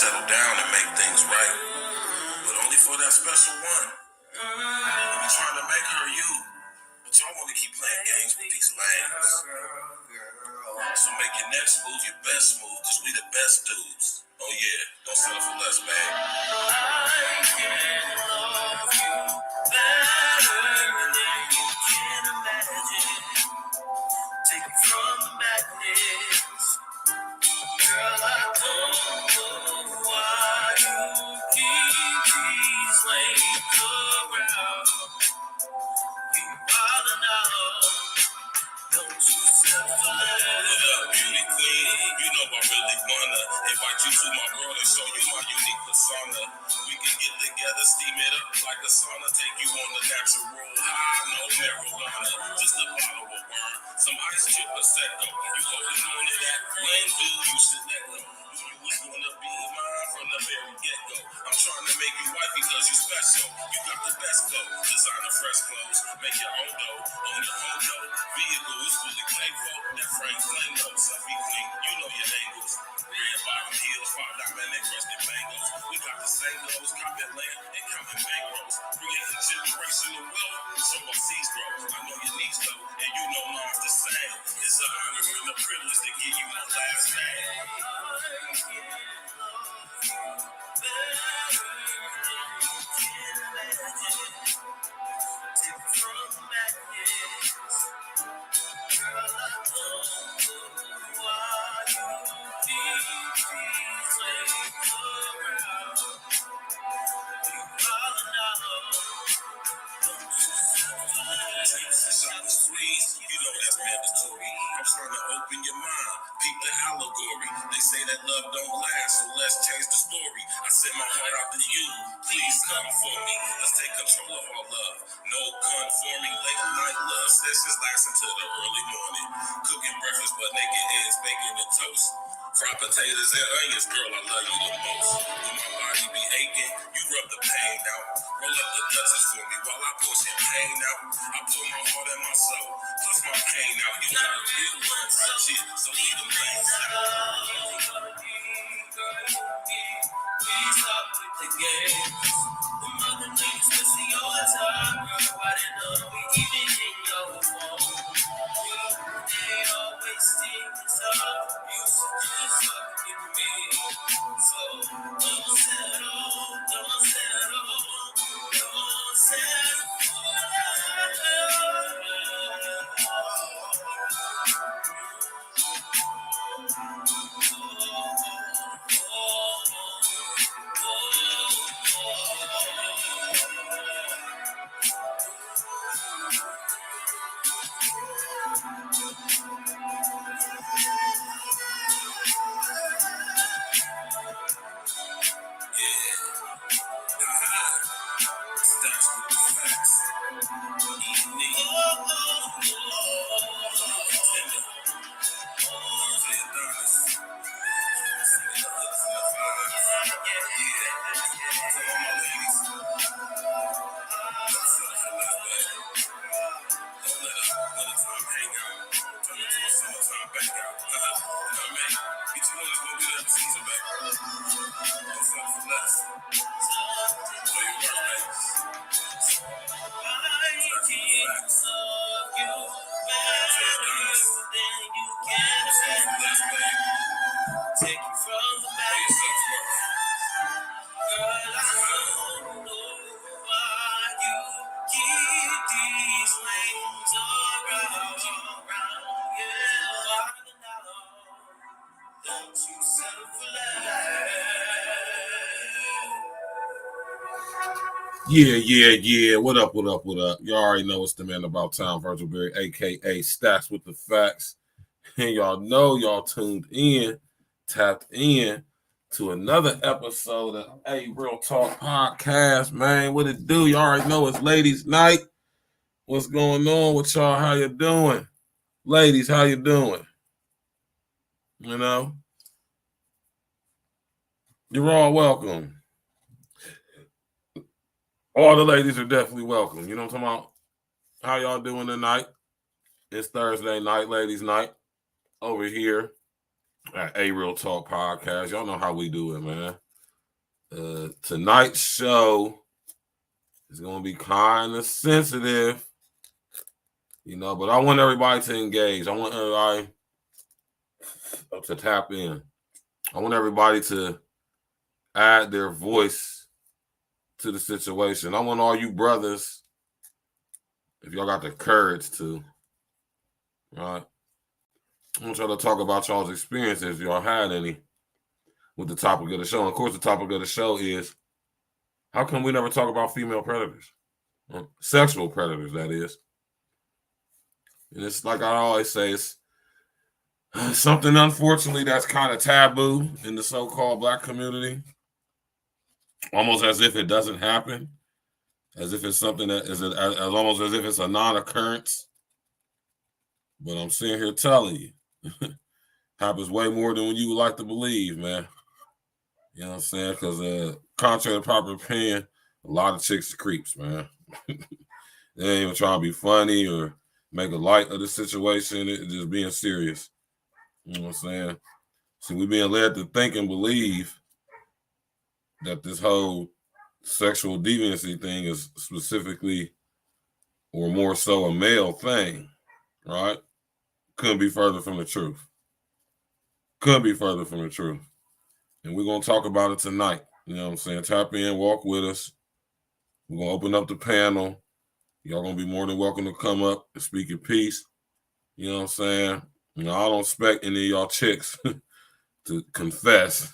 settle down and make things right, but only for that special one. I'm trying to make her you, but y'all want to keep playing games with these lanes. So make your next move your best move, cause we the best dudes. Oh yeah, don't settle for less, babe. I can love you better than you can imagine. Take it from the madness. Girl, I don't know why you keep these lanes around. You wildin' out. Don't you settle for less. What up, beauty queen? You know I really wanna invite you to my world and show you my unique persona. We can get together, steam it up like a sauna. Take you on the natural high, no marijuana. Just a bottle of wine, some ice chip Prosecco. You holding on to that when do you should let go. You was gonna be mine from the very get-go. I'm trying to make you white because you special. You got the best flow, designer fresh clothes, make your own dough, own your own dough. Vehicle is fully paid for, that frame flame though, selfie queen, you know your angles. Red bottom heels, $5 crusted bangles. We got the same clothes, copy land, and counting bankrolls. Creating generational wealth, so our seeds grow. I know your needs though, and you know mine's the same. It's an honor and a privilege to give you my last name. You know that's mandatory. I'm trying to open your mind, peep the allegory. They say that love don't last, so let's change the story. I send my heart out to you, please come for me. Let's take control of our love, no conforming. Late night love sessions last until the early morning. Cooking breakfast, but naked eggs, bacon and toast. Fried potatoes and onions, girl, I love you the most. When my body be aching, you rub the pain out. Roll up the Dutchess for me while I pour champagne out. I pour my heart and my soul, plus my pain out. You got a real love right shit, so leave them lanes out. Please stop with the games. The mother niggas missing your time, girl. Why they know we even in your phone? They always think it's up. You should just fuck with me. So don't settle, don't settle, don't settle for Yeah. What up? You already know it's the man about town, Virgil, aka Stacks with the Facts. And y'all know y'all tuned in, tapped in to another episode of A Real Talk Podcast, man. What it do? You already know it's ladies' night. What's going on with y'all? How you doing? Ladies, how you doing? You know? You're all welcome. All the ladies are definitely welcome. You know what I'm talking about? How y'all doing tonight? It's Thursday night, ladies' night, over here at A Real Talk Podcast. Y'all know how we do it, man. Tonight's show is going to be kind of sensitive, you know, but I want everybody to engage. I want everybody to tap in. I want everybody to add their voice to the situation. I want all you brothers, if y'all got the courage to, right? I want y'all to talk about y'all's experiences, if y'all had any, with the topic of the show. And of course, the topic of the show is, how come we never talk about female predators? Sexual predators, that is. And it's like I always say, it's something, unfortunately, that's kind of taboo in the so-called Black community. Almost as if it doesn't happen. As if it's something that is as almost as if it's a non-occurrence. But I'm sitting here telling you, happens way more than you would like to believe, man. You know what I'm saying? Because contrary to popular opinion, a lot of chicks are creeps, man. They ain't even trying to be funny or make a light of the situation. It's just being serious. You know what I'm saying? So we being led to think and believe that this whole sexual deviancy thing is specifically or more so a male thing, right? Couldn't be further from the truth. Couldn't be further from the truth. And we're going to talk about it tonight. You know what I'm saying? Tap in, walk with us. We're going to open up the panel. Y'all going to be more than welcome to come up and speak your piece. You know what I'm saying? You know, I don't expect any of y'all chicks to confess.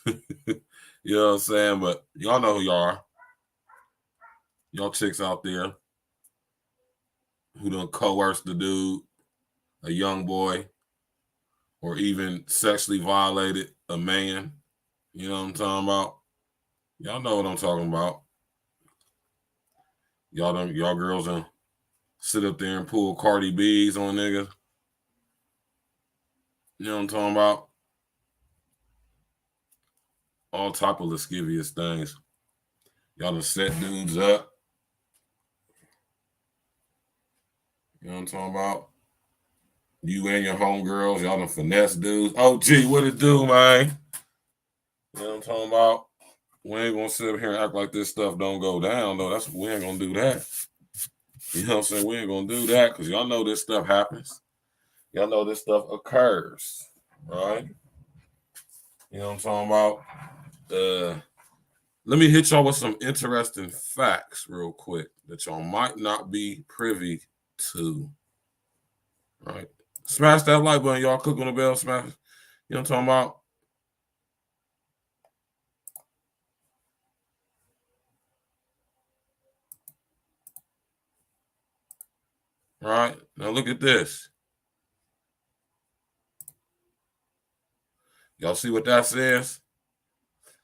You know what I'm saying? But y'all know who y'all are. Y'all chicks out there who done coerced the dude, a young boy, or even sexually violated a man. You know what I'm talking about? Y'all know what I'm talking about. Y'all girls done sit up there and pull Cardi B's on niggas. You know what I'm talking about? All type of lascivious things. Y'all done set dudes up. You know what I'm talking about? You and your homegirls, y'all done finesse dudes. Oh, gee, what it do, man? You know what I'm talking about? We ain't gonna sit up here and act like this stuff don't go down, though. We ain't gonna do that. You know what I'm saying? We ain't gonna do that because y'all know this stuff happens. Y'all know this stuff occurs, right? You know what I'm talking about? Let me hit y'all with some interesting facts real quick that y'all might not be privy to. All right. Smash that like button, y'all. Click on the bell, smash. You know what I'm talking about? All right. Now look at this. Y'all see what that says?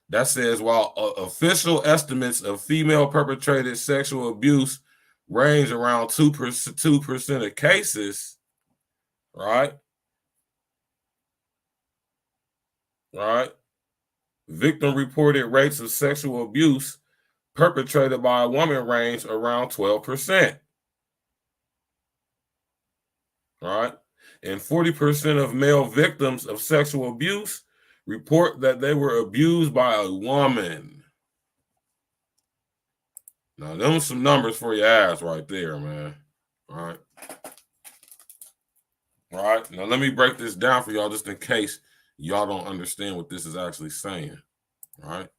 That says, while official estimates of female perpetrated sexual abuse range around 2% of cases, right? Right? Victim reported rates of sexual abuse perpetrated by a woman range around 12%. Right? And 40% of male victims of sexual abuse report that they were abused by a woman. Now, them are some numbers for your ass right there, man. All right. All right. Now, let me break this down for y'all just in case y'all don't understand what this is actually saying. All right.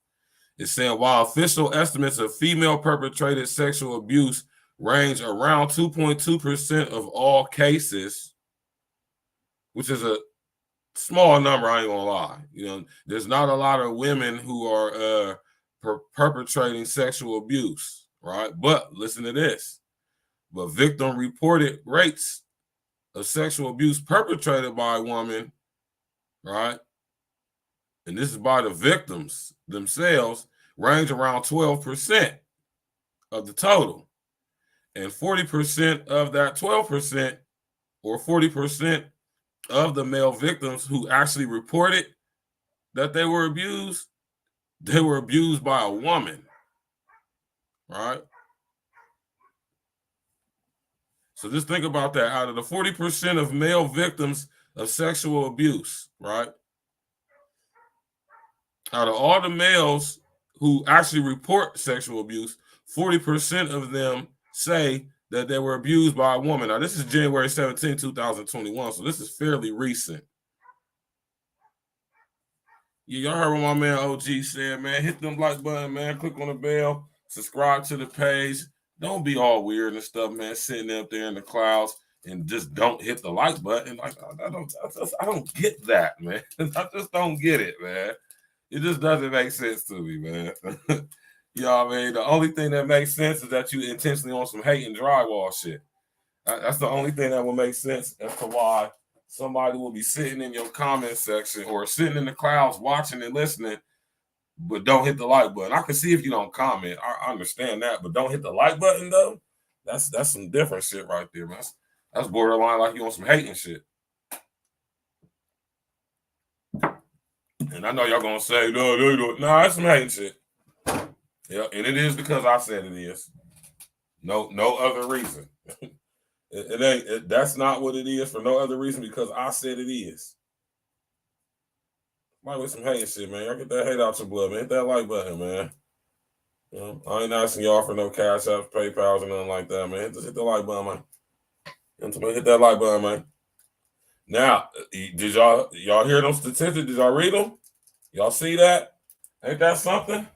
It's saying, while official estimates of female perpetrated sexual abuse range around 2.2% of all cases, which is a small number, I ain't gonna lie. You know, there's not a lot of women who are perpetrating sexual abuse, right? But listen to this. But victim reported rates of sexual abuse perpetrated by a woman, right? And this is by the victims themselves, range around 12% of the total. And 40% of that 12%, or 40% of the male victims who actually reported that they were abused by a woman, right? So just think about that. Out of the 40% of male victims of sexual abuse, right? Out of all the males who actually report sexual abuse, 40% of them say that they were abused by a woman. Now, this is January 17, 2021, so this is fairly recent. Yeah, y'all heard what my man OG said, man. Hit them like button, man. Click on the bell. Subscribe to the page. Don't be all weird and stuff, man. Sitting up there in the clouds and just don't hit the like button. Like I don't get that, man. I just don't get it, man. It just doesn't make sense to me, man. You know what I mean? The only thing that makes sense is that you intentionally on some hate and drywall shit. That's the only thing that will make sense as to why somebody will be sitting in your comment section or sitting in the clouds watching and listening, but don't hit the like button. I can see if you don't comment. I understand that, but don't hit the like button though. That's some different shit right there, man. That's borderline like you on some hating shit. And I know y'all gonna say, no, that's some hating shit. Yeah, and it is because I said it is. No other reason. It ain't. That's not what it is for no other reason because I said it is. Might with some hating shit, man. Y'all get that hate out your blood, man. Hit that like button, man. You know, I ain't asking y'all for no cash apps, PayPals, or nothing like that, man. Just hit the like button, man. Hit that like button, man. Now, did y'all hear them statistics? Did y'all read them? Y'all see that? Ain't that something?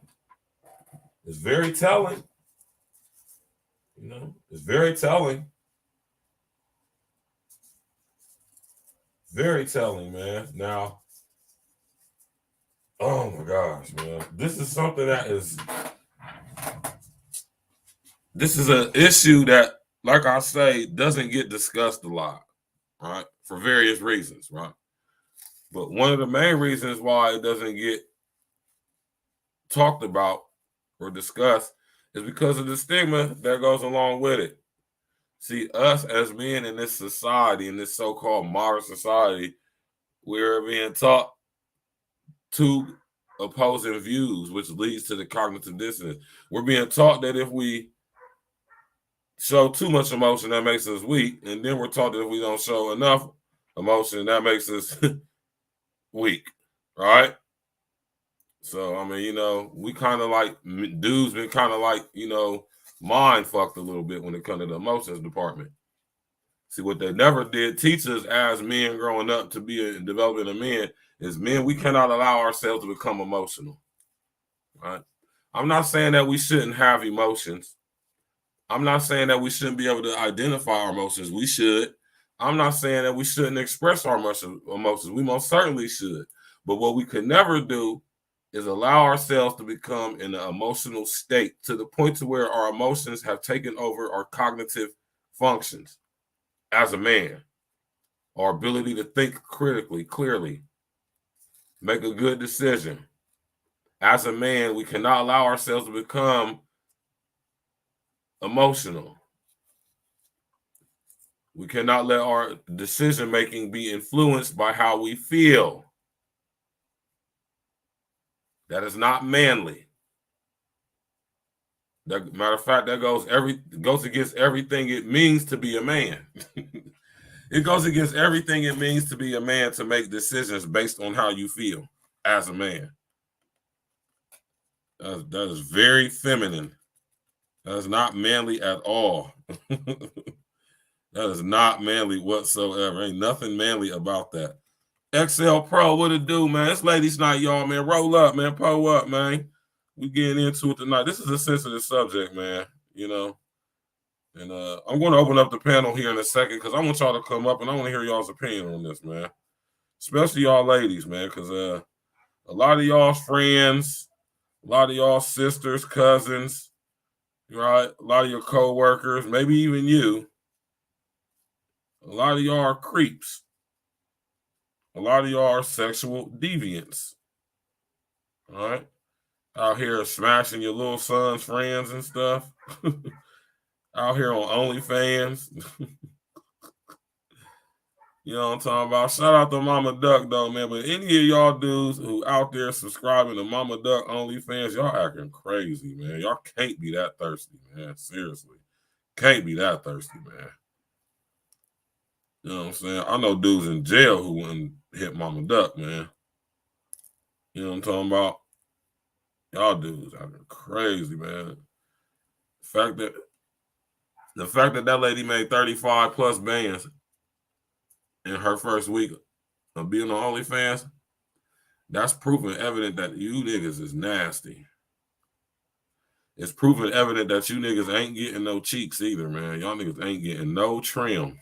It's very telling. You know, it's very telling. Very telling, man. Now, oh my gosh, man. This is something that this is an issue that, like I say, doesn't get discussed a lot, right? For various reasons, right? But one of the main reasons why it doesn't get talked about or discussed is because of the stigma that goes along with it. See, us as men in this society, in this so-called modern society, we're being taught two opposing views, which leads to the cognitive dissonance. We're being taught that if we show too much emotion, that makes us weak. And then we're taught that if we don't show enough emotion, that makes us weak, right? So, I mean, you know, we kind of like, dudes been kind of like, you know, mind fucked a little bit when it comes to the emotions department. See, what they never did teach us as men growing up to be developing a man is men, we cannot allow ourselves to become emotional, right? I'm not saying that we shouldn't have emotions. I'm not saying that we shouldn't be able to identify our emotions. We should. I'm not saying that we shouldn't express our emotions. We most certainly should. But what we could never do is allow ourselves to become in an emotional state to the point to where our emotions have taken over our cognitive functions as a man, our ability to think critically, clearly, make a good decision. As a man, we cannot allow ourselves to become emotional. We cannot let our decision making be influenced by how we feel. That is not manly. Matter of fact, that goes against everything it means to be a man. It goes against everything it means to be a man to make decisions based on how you feel as a man. That is very feminine. That is not manly at all. That is not manly whatsoever. Ain't nothing manly about that. XL Pro, what it do, man? It's ladies' night, y'all, man. Roll up, man. Pull up, man. We getting into it tonight. This is a sensitive subject, man. You know, and I'm going to open up the panel here in a second because I want y'all to come up and I want to hear y'all's opinion on this, man. Especially y'all ladies, man, because a lot of y'all's friends, a lot of y'all sisters, cousins, right? A lot of your co-workers, maybe even you. A lot of y'all are creeps. A lot of y'all are sexual deviants. All right? Out here smashing your little son's friends and stuff. Out here on OnlyFans. You know what I'm talking about? Shout out to Mama Duck, though, man. But any of y'all dudes who out there subscribing to Mama Duck OnlyFans, y'all acting crazy, man. Y'all can't be that thirsty, man. Seriously. Can't be that thirsty, man. You know what I'm saying? I know dudes in jail who wouldn't hit Mama Duck, man. You know what I'm talking about? Y'all dudes are crazy, man. The fact that that lady made 35 plus bands in her first week of being on OnlyFans, that's proven evident that you niggas is nasty. It's proven evident that you niggas ain't getting no cheeks either, man. Y'all niggas ain't getting no trim.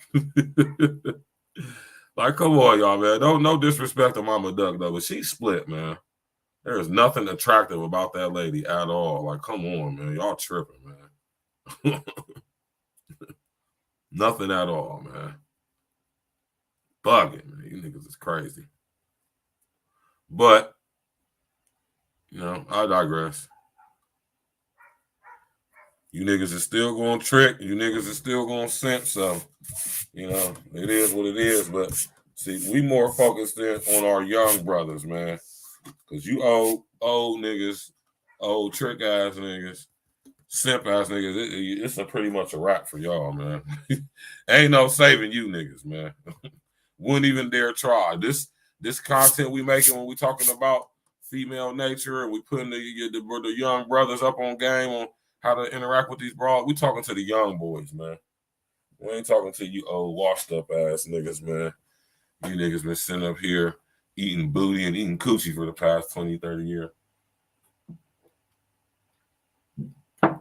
Like, come on, y'all, man. No disrespect to Mama Duck, though, but she's split, man. There is nothing attractive about that lady at all. Like, come on, man. Y'all tripping, man. Nothing at all, man. Bugging, man. You niggas is crazy. But, you know, I digress. You niggas is still going to trick. You niggas is still going to simp. So, you know, it is what it is. But, see, we more focused in on our young brothers, man. Because you old niggas, old trick-ass niggas, simp-ass niggas, it's a pretty much a wrap for y'all, man. Ain't no saving you niggas, man. Wouldn't even dare try. This content we making when we talking about female nature and we putting the young brothers up on game on how to interact with these broads, we talking to the young boys, man. We ain't talking to you old washed up ass niggas, man. You niggas been sitting up here eating booty and eating coochie for the past 20, 30 years. I'm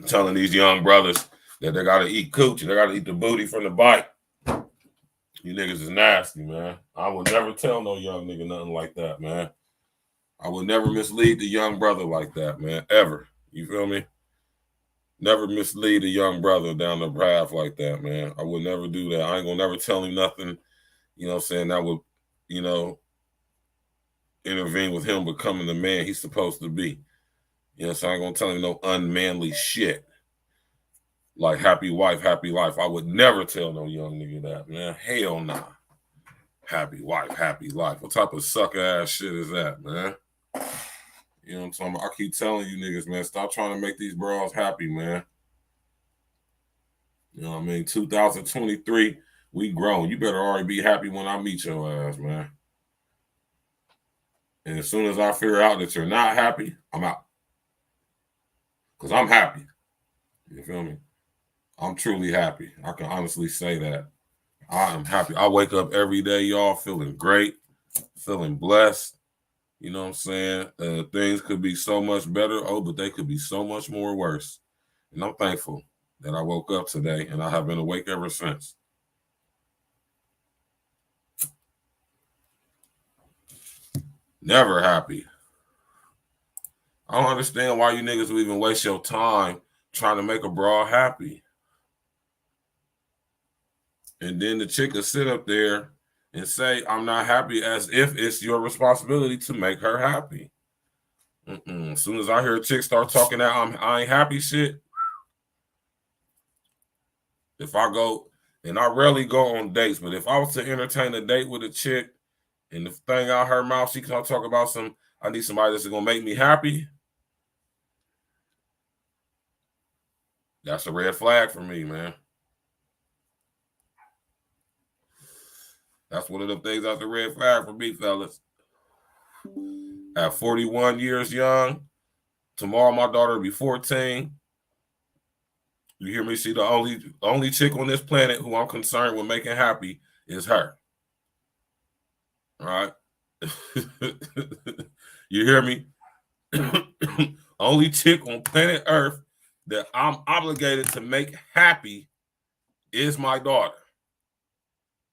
telling these young brothers that they got to eat coochie. They got to eat the booty from the bite. You niggas is nasty, man. I would never tell no young nigga nothing like that, man. I would never mislead the young brother like that, man, ever. You feel me? Never mislead a young brother down the path like that, man. I would never do that. I ain't going to never tell him nothing, you know what I'm saying, that would, you know, intervene with him becoming the man he's supposed to be. You know, so I ain't going to tell him no unmanly shit. Like happy wife, happy life. I would never tell no young nigga that, man. Hell nah. Happy wife, happy life. What type of sucker ass shit is that, man? You know what I'm talking about? I keep telling you niggas, man, stop trying to make these bras happy, man. You know what I mean? 2023, we grown. You better already be happy when I meet your ass, man. And as soon as I figure out that you're not happy, I'm out. Because I'm happy. You feel me? I'm truly happy. I can honestly say that. I am happy. I wake up every day, y'all, feeling great, feeling blessed. You know what I'm saying? Things could be so much better. Oh, but they could be so much more worse. And I'm thankful that I woke up today, and I have been awake ever since. Never happy. I don't understand why you niggas would even waste your time trying to make a broad happy. And then the chick will sit up there and say, I'm not happy, as if it's your responsibility to make her happy. As soon as I hear a chick start talking that I ain't happy shit, if I go, and I rarely go on dates, but if I was to entertain a date with a chick and the thing out her mouth, she can talk about I need somebody that's going to make me happy, that's a red flag for me, man. That's one of the things that's a red flag for me, fellas. At 41 years young, tomorrow my daughter will be 14. You hear me? See, the only chick on this planet who I'm concerned with making happy is her. All right? You hear me? Only chick on planet Earth that I'm obligated to make happy is my daughter.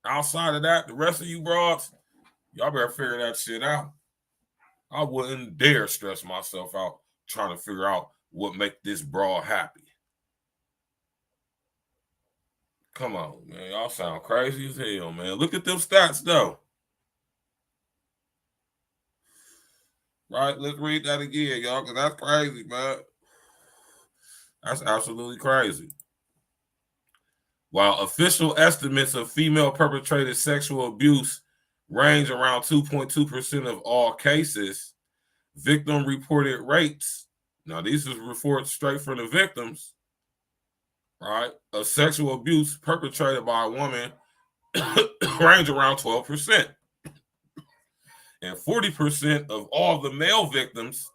Outside of that, the rest of you broads, y'all better figure that shit out. I wouldn't dare stress myself out trying to figure out what make this broad happy. Come on, man. Y'all sound crazy as hell, man. Look at them stats, though. Right? Let's read that again, y'all, because that's crazy, man. That's absolutely crazy. While official estimates of female perpetrated sexual abuse range around 2.2% of all cases, victim reported rates, now these is reports straight from the victims, right, of sexual abuse perpetrated by a woman range around 12%. And 40% of all the male victims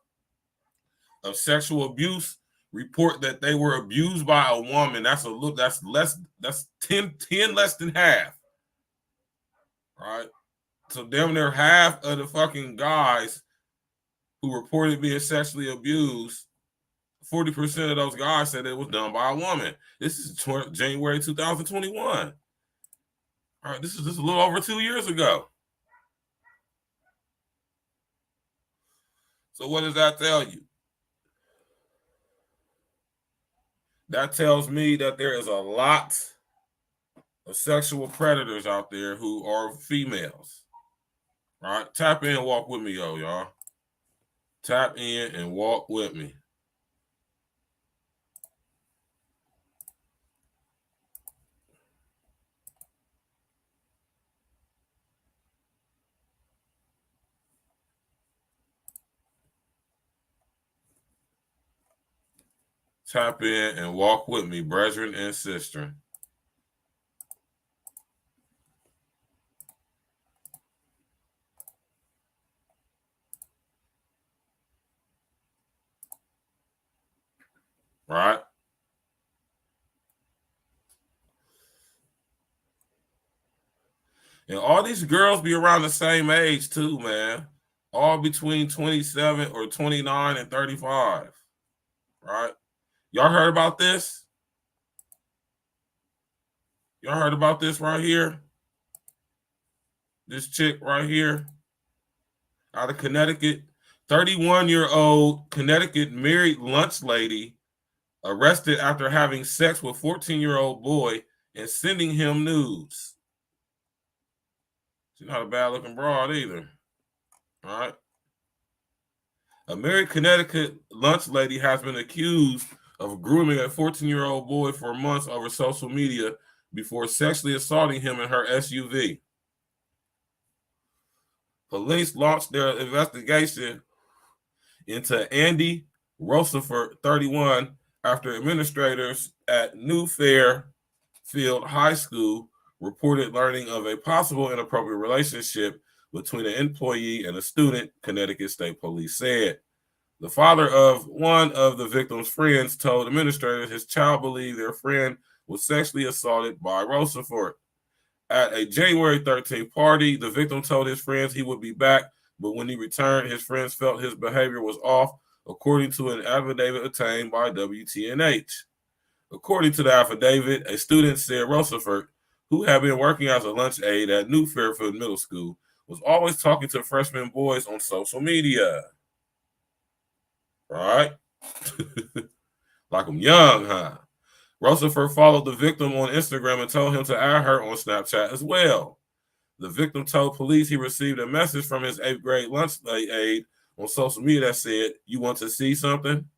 of sexual abuse report that they were abused by a woman. That's less. That's 10 less than half. Right. So damn near half of the fucking guys who reported being sexually abused, 40% of those guys said it was done by a woman. This is January 2021. All right, this is just a little over 2 years ago. So what does that tell you? That tells me that there is a lot of sexual predators out there who are females. All right, tap in and walk with me, y'all. Tap in and walk with me. Tap in and walk with me, brethren and sister. Right? And all these girls be around the same age too, man. All between 27 or 29 and 35. Right? Y'all heard about this? Y'all heard about this right here? This chick right here out of Connecticut. 31-year-old Connecticut married lunch lady arrested after having sex with 14-year-old boy and sending him nudes. She's not a bad-looking broad either. All right. A married Connecticut lunch lady has been accused of grooming a 14-year-old boy for months over social media before sexually assaulting him in her SUV. Police launched their investigation into Andy Rosenfeld, 31, after administrators at New Fairfield High School reported learning of a possible inappropriate relationship between an employee and a student, Connecticut State Police said. The father of one of the victim's friends told administrators his child believed their friend was sexually assaulted by Rosenfeld. At a January 13th party, the victim told his friends he would be back, but when he returned, his friends felt his behavior was off, according to an affidavit obtained by WTNH. According to the affidavit, a student said Rosenfeld, who had been working as a lunch aide at New Fairfield Middle School, was always talking to freshman boys on social media. Right? Like I'm young, huh? Rosenfeld followed the victim on Instagram and told him to add her on Snapchat as well. The victim told police he received a message from his 8th grade lunch aide on social media that said, "You want to see something?"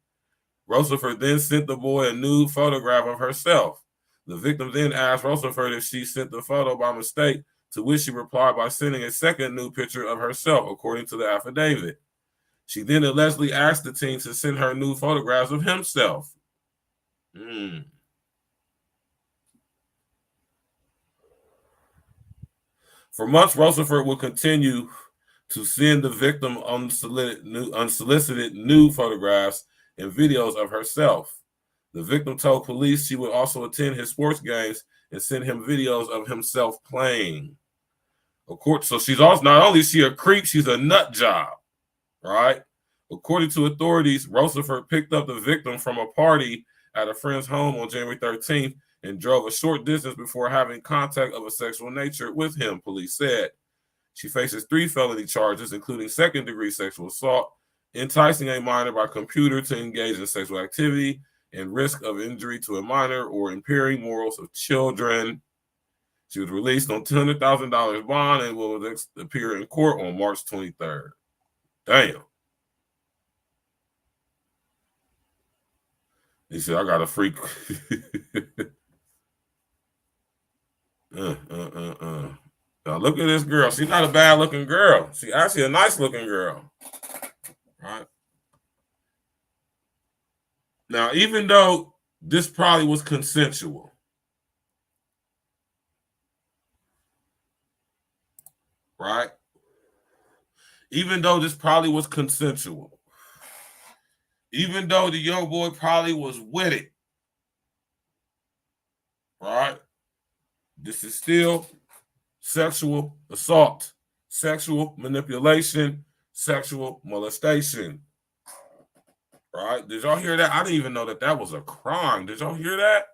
Rosenfeld then sent the boy a nude photograph of herself. The victim then asked Rosenfeld if she sent the photo by mistake, to which she replied by sending a second nude picture of herself, according to the affidavit. She then allegedly asked the teen to send her nude photographs of himself. For months, Rosenfeld would continue to send the victim unsolicited nude photographs and videos of herself. The victim told police she would also attend his sports games and send him videos of himself playing. Of course, so she's also, not only is she a creep, she's a nut job, right? According to authorities, Rosenfeld picked up the victim from a party at a friend's home on January 13th and drove a short distance before having contact of a sexual nature with him, police said. She faces 3 felony charges, including second-degree sexual assault, enticing a minor by computer to engage in sexual activity, and risk of injury to a minor or impairing morals of children. She was released on $200,000 bond and will appear in court on March 23rd. Damn. He said, I got a freak. Now look at this girl. She's not a bad looking girl. She's actually a nice looking girl. Right. Now, even though this probably was consensual, right? Even though this probably was consensual, even though the young boy probably was with it, right? This is still sexual assault, sexual manipulation, sexual molestation. Right? Did y'all hear that? I didn't even know that that was a crime. Did y'all hear that?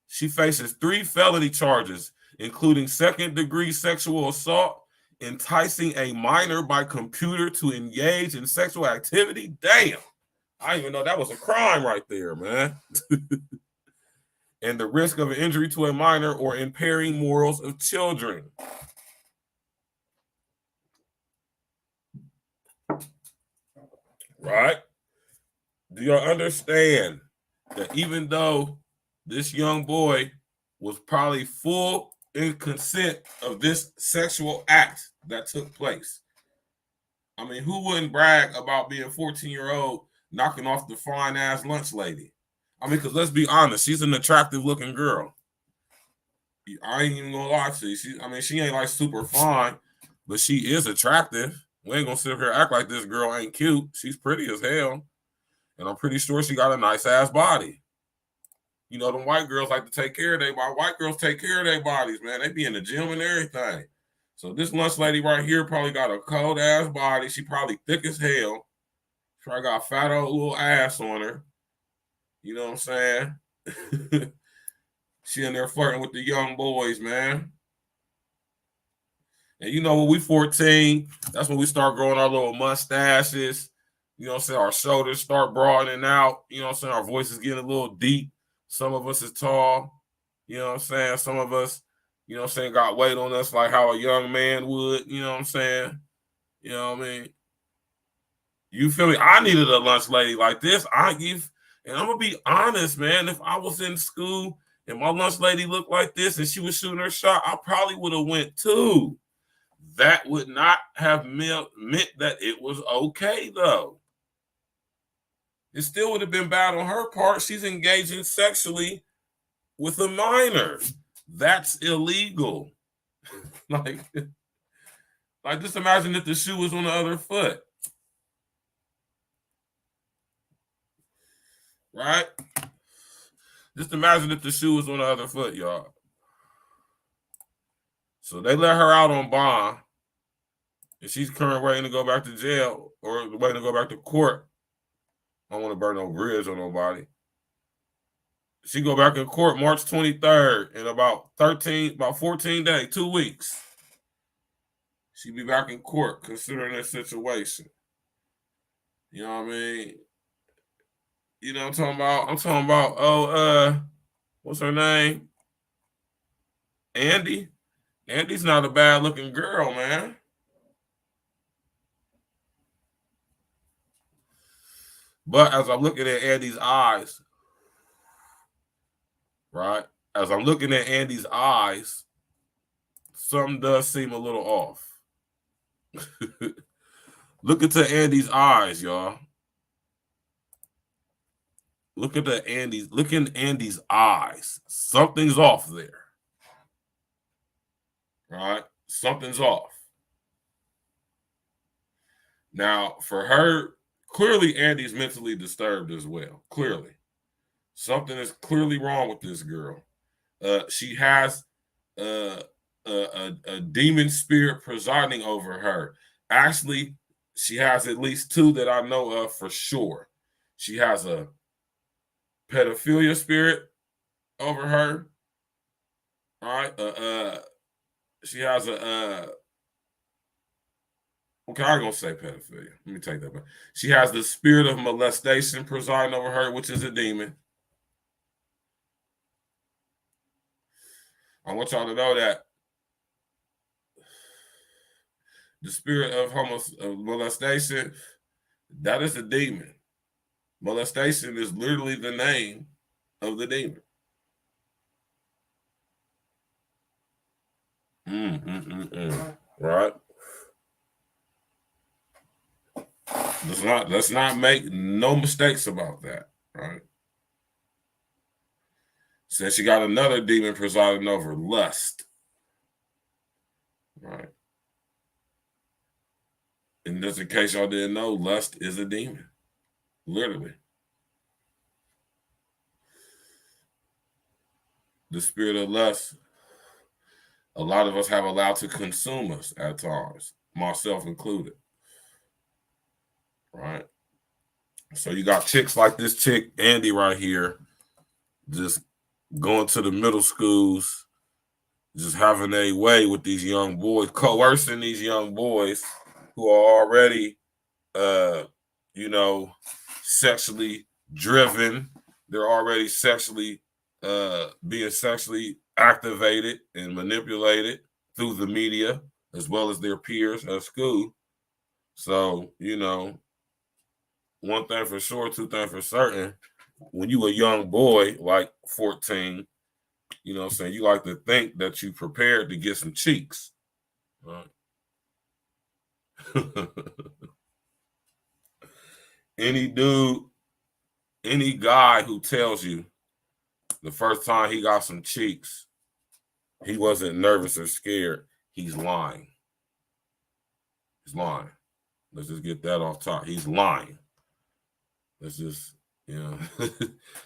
She faces 3 felony charges, including second-degree sexual assault, enticing a minor by computer to engage in sexual activity. Damn. I didn't even know that was a crime right there, man. And the risk of an injury to a minor or impairing morals of children. Right? Do you understand that even though this young boy was probably full in consent of this sexual act that took place? I mean, who wouldn't brag about being a 14-year-old knocking off the fine-ass lunch lady? I mean, because let's be honest, she's an attractive-looking girl. I ain't even gonna lie to you. She ain't like super fine, but she is attractive. We ain't gonna sit here and act like this girl ain't cute. She's pretty as hell. And I'm pretty sure she got a nice ass body. You know, them white girls like to take care of their body. White girls take care of their bodies, man. They be in the gym and everything. So this lunch lady right here probably got a cold ass body. She probably thick as hell. She probably got a fat old little ass on her. You know what I'm saying? She in there flirting with the young boys, man. And you know, when we 14, that's when we start growing our little mustaches. You know what I'm saying? Our shoulders start broadening out. You know what I'm saying? Our voices getting a little deep. Some of us is tall. You know what I'm saying? Some of us, you know what I'm saying, got weight on us like how a young man would. You know what I'm saying? You know what I mean? You feel me? I needed a lunch lady like this. And I'm going to be honest, man. If I was in school and my lunch lady looked like this and she was shooting her shot, I probably would have went too. That would not have meant that it was okay, though. It still would have been bad on her part. She's engaging sexually with a minor. That's illegal. like just imagine if the shoe was on the other foot. Right? Just imagine if the shoe was on the other foot, y'all. So they let her out on bond, and she's currently waiting to go back to jail or waiting to go back to court. I don't want to burn no bridge on nobody. She go back in court March 23rd in about 14 days, 2 weeks. She be back in court considering this situation. You know what I mean? You know what I'm talking about? I'm talking about, what's her name? Andy. Andy's not a bad looking girl, man. But as I'm looking at Andy's eyes, right? As I'm looking at Andy's eyes, something does seem a little off. Look into Andy's eyes, y'all. Look in Andy's eyes. Something's off there. Right? Something's off. Now, for her, clearly Andy's mentally disturbed as well. Clearly. Something is clearly wrong with this girl. She has a demon spirit presiding over her. Actually, she has at least 2 that I know of for sure. She has a pedophilia spirit over her. All right. She has a okay, I'm gonna say pedophilia. Let me take that back. She has the spirit of molestation presiding over her, which is a demon. I want y'all to know that the spirit of molestation, that is a demon. Molestation is literally the name of the demon. Right? Let's not make no mistakes about that. Right? Says she got another demon presiding over lust. Right. And just in case y'all didn't know, lust is a demon. Literally. The spirit of lust, a lot of us have allowed to consume us at times, myself included. Right? So you got chicks like this chick, Andy, right here, just going to the middle schools, just having a way with these young boys, coercing these young boys who are already, you know, sexually driven. They're already sexually being sexually activated and manipulated through the media as well as their peers at school. So, you know, one thing for sure, two things for certain, when you a young boy, like 14, you know what I'm saying, you like to think that you prepared to get some cheeks. Right? Any dude, any guy who tells you the first time he got some cheeks, he wasn't nervous or scared, he's lying. He's lying. Let's just get that off top. He's lying. Let's just, you know,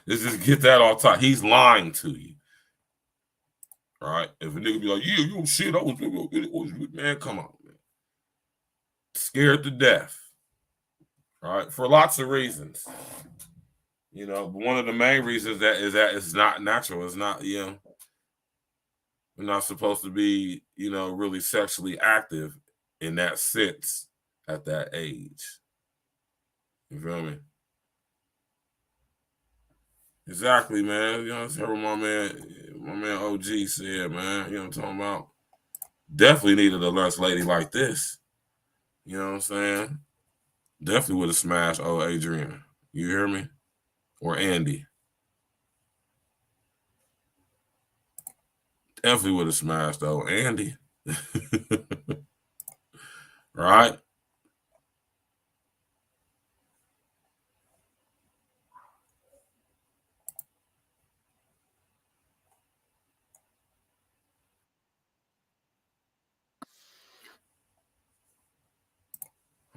let's just get that off top. He's lying to you. All right? If a nigga be like, yeah, you shit, I was, man, come on, man. Scared to death. All right? For lots of reasons. You know, but one of the main reasons is that it's not natural. It's not, you know, we're not supposed to be, you know, really sexually active in that sense at that age. You feel me? Exactly, man. You know, that's what my man OG said, man. You know what I'm talking about? Definitely needed a lunch lady like this. You know what I'm saying? Definitely would have smashed old Adrian. You hear me? Or Andy. Definitely would have smashed old Andy. Right?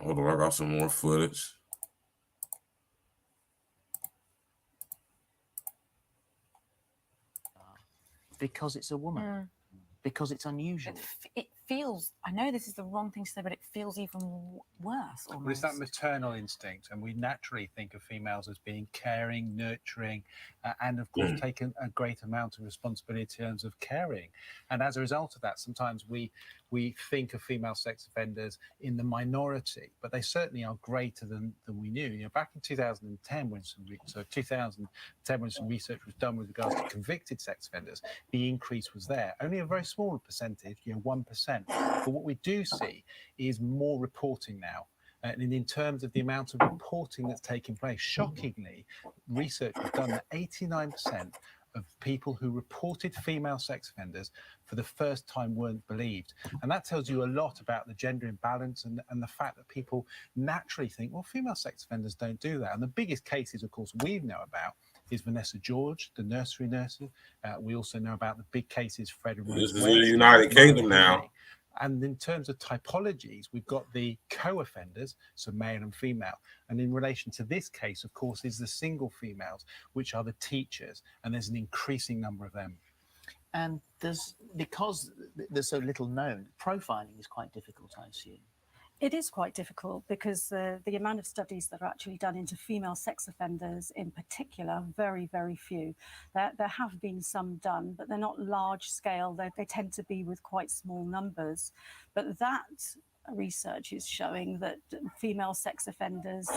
Hold on, I got some more footage. Because it's a woman. Because it's unusual. It feels, I know this is the wrong thing to say, but it feels even worse. Almost. Well, it's that maternal instinct, and we naturally think of females as being caring, nurturing, and of course taking a great amount of responsibility in terms of caring. And as a result of that, sometimes we think of female sex offenders in the minority, but they certainly are greater than we knew. You know, back in 2010, when some research was done with regards to convicted sex offenders, the increase was there. Only a very small percentage, 1%. But what we do see is more reporting now. And in terms of the amount of reporting that's taking place, shockingly, research was done that 89% of people who reported female sex offenders for the first time weren't believed. And that tells you a lot about the gender imbalance and the fact that people naturally think, well, female sex offenders don't do that. And the biggest cases, of course, we know about is Vanessa George, the nursery nurse. We also know about the big cases, Fred and Rose. This is in the United Kingdom now. And in terms of typologies, we've got the co-offenders, so male and female. And in relation to this case, of course, is the single females, which are the teachers. And there's an increasing number of them. And because there's so little known, profiling is quite difficult, I assume. It is quite difficult because the amount of studies that are actually done into female sex offenders in particular, very, very few. There have been some done, but they're not large scale. They tend to be with quite small numbers. But that research is showing that female sex offenders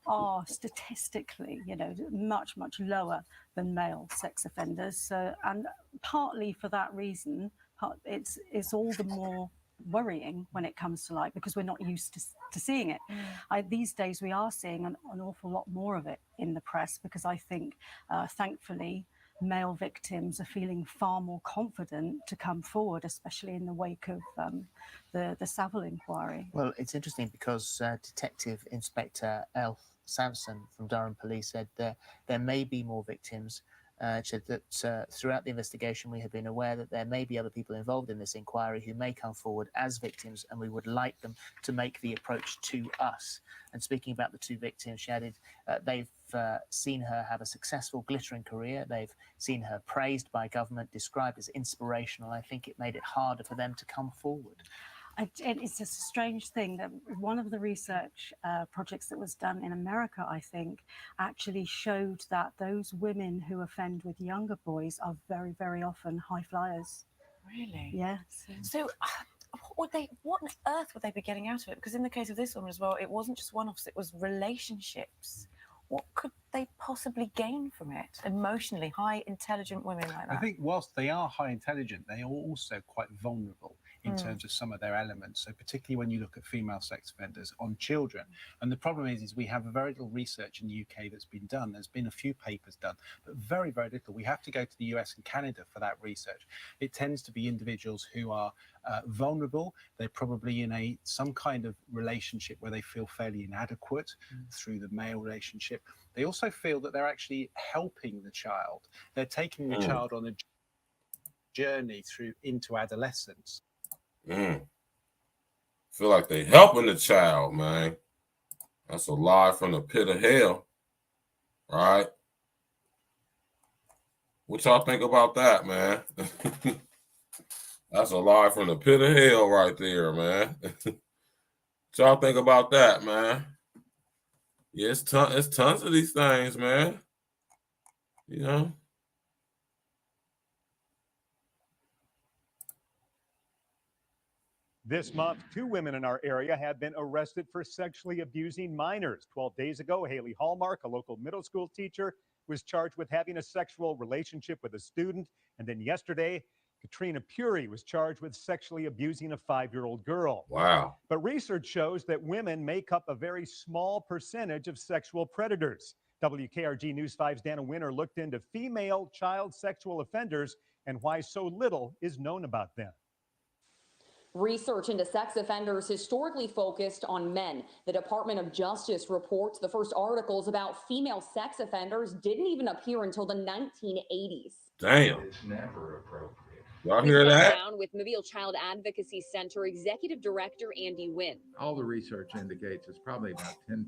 are statistically, much, much lower than male sex offenders. So, and partly for that reason, it's all the more worrying when it comes to because we're not used to seeing it. These days we are seeing an awful lot more of it in the press because I think thankfully male victims are feeling far more confident to come forward, especially in the wake of the Savile inquiry. Well, it's interesting because Detective Inspector Elf Sampson from Durham Police said there may be more victims said that throughout the investigation, we have been aware that there may be other people involved in this inquiry who may come forward as victims, and we would like them to make the approach to us. And speaking about the two victims, she added they've seen her have a successful, glittering career. They've seen her praised by government, described as inspirational. I think it made it harder for them to come forward. It's a strange thing that one of the research projects that was done in America, I think, actually showed that those women who offend with younger boys are very, very often high flyers. Really? Yes. So what on earth would they be getting out of it? Because in the case of this woman as well, it wasn't just one-offs, it was relationships. What could they possibly gain from it emotionally? High intelligent women like that. I think whilst they are high intelligent, they are also quite vulnerable in terms of some of their elements. So particularly when you look at female sex offenders on children. And the problem is we have very little research in the UK that's been done. There's been a few papers done, but very, very little. We have to go to the US and Canada for that research. It tends to be individuals who are vulnerable. They're probably in some kind of relationship where they feel fairly inadequate through the male relationship. They also feel that they're actually helping the child. They're taking the child on a journey into adolescence. Feel like they helping the child, man. That's a lie from the pit of hell. All right. What y'all think about that, man? That's a lie from the pit of hell right there, man. What y'all think about that, man? Yeah, it's tons of these things, man. You know? This month, 2 women in our area have been arrested for sexually abusing minors. 12 days ago, Haley Hallmark, a local middle school teacher, was charged with having a sexual relationship with a student. And then yesterday, Katrina Puri was charged with sexually abusing a 5-year-old girl. Wow. But research shows that women make up a very small percentage of sexual predators. WKRG News 5's Dana Winter looked into female child sexual offenders and why so little is known about them. Research into sex offenders historically focused on men. The Department of Justice reports the first articles about female sex offenders didn't even appear until the 1980s. Damn. It's never appropriate. Y'all We hear sat that? down with Mobile Child Advocacy Center Executive Director Andy Wynn. All the research indicates it's probably about 10%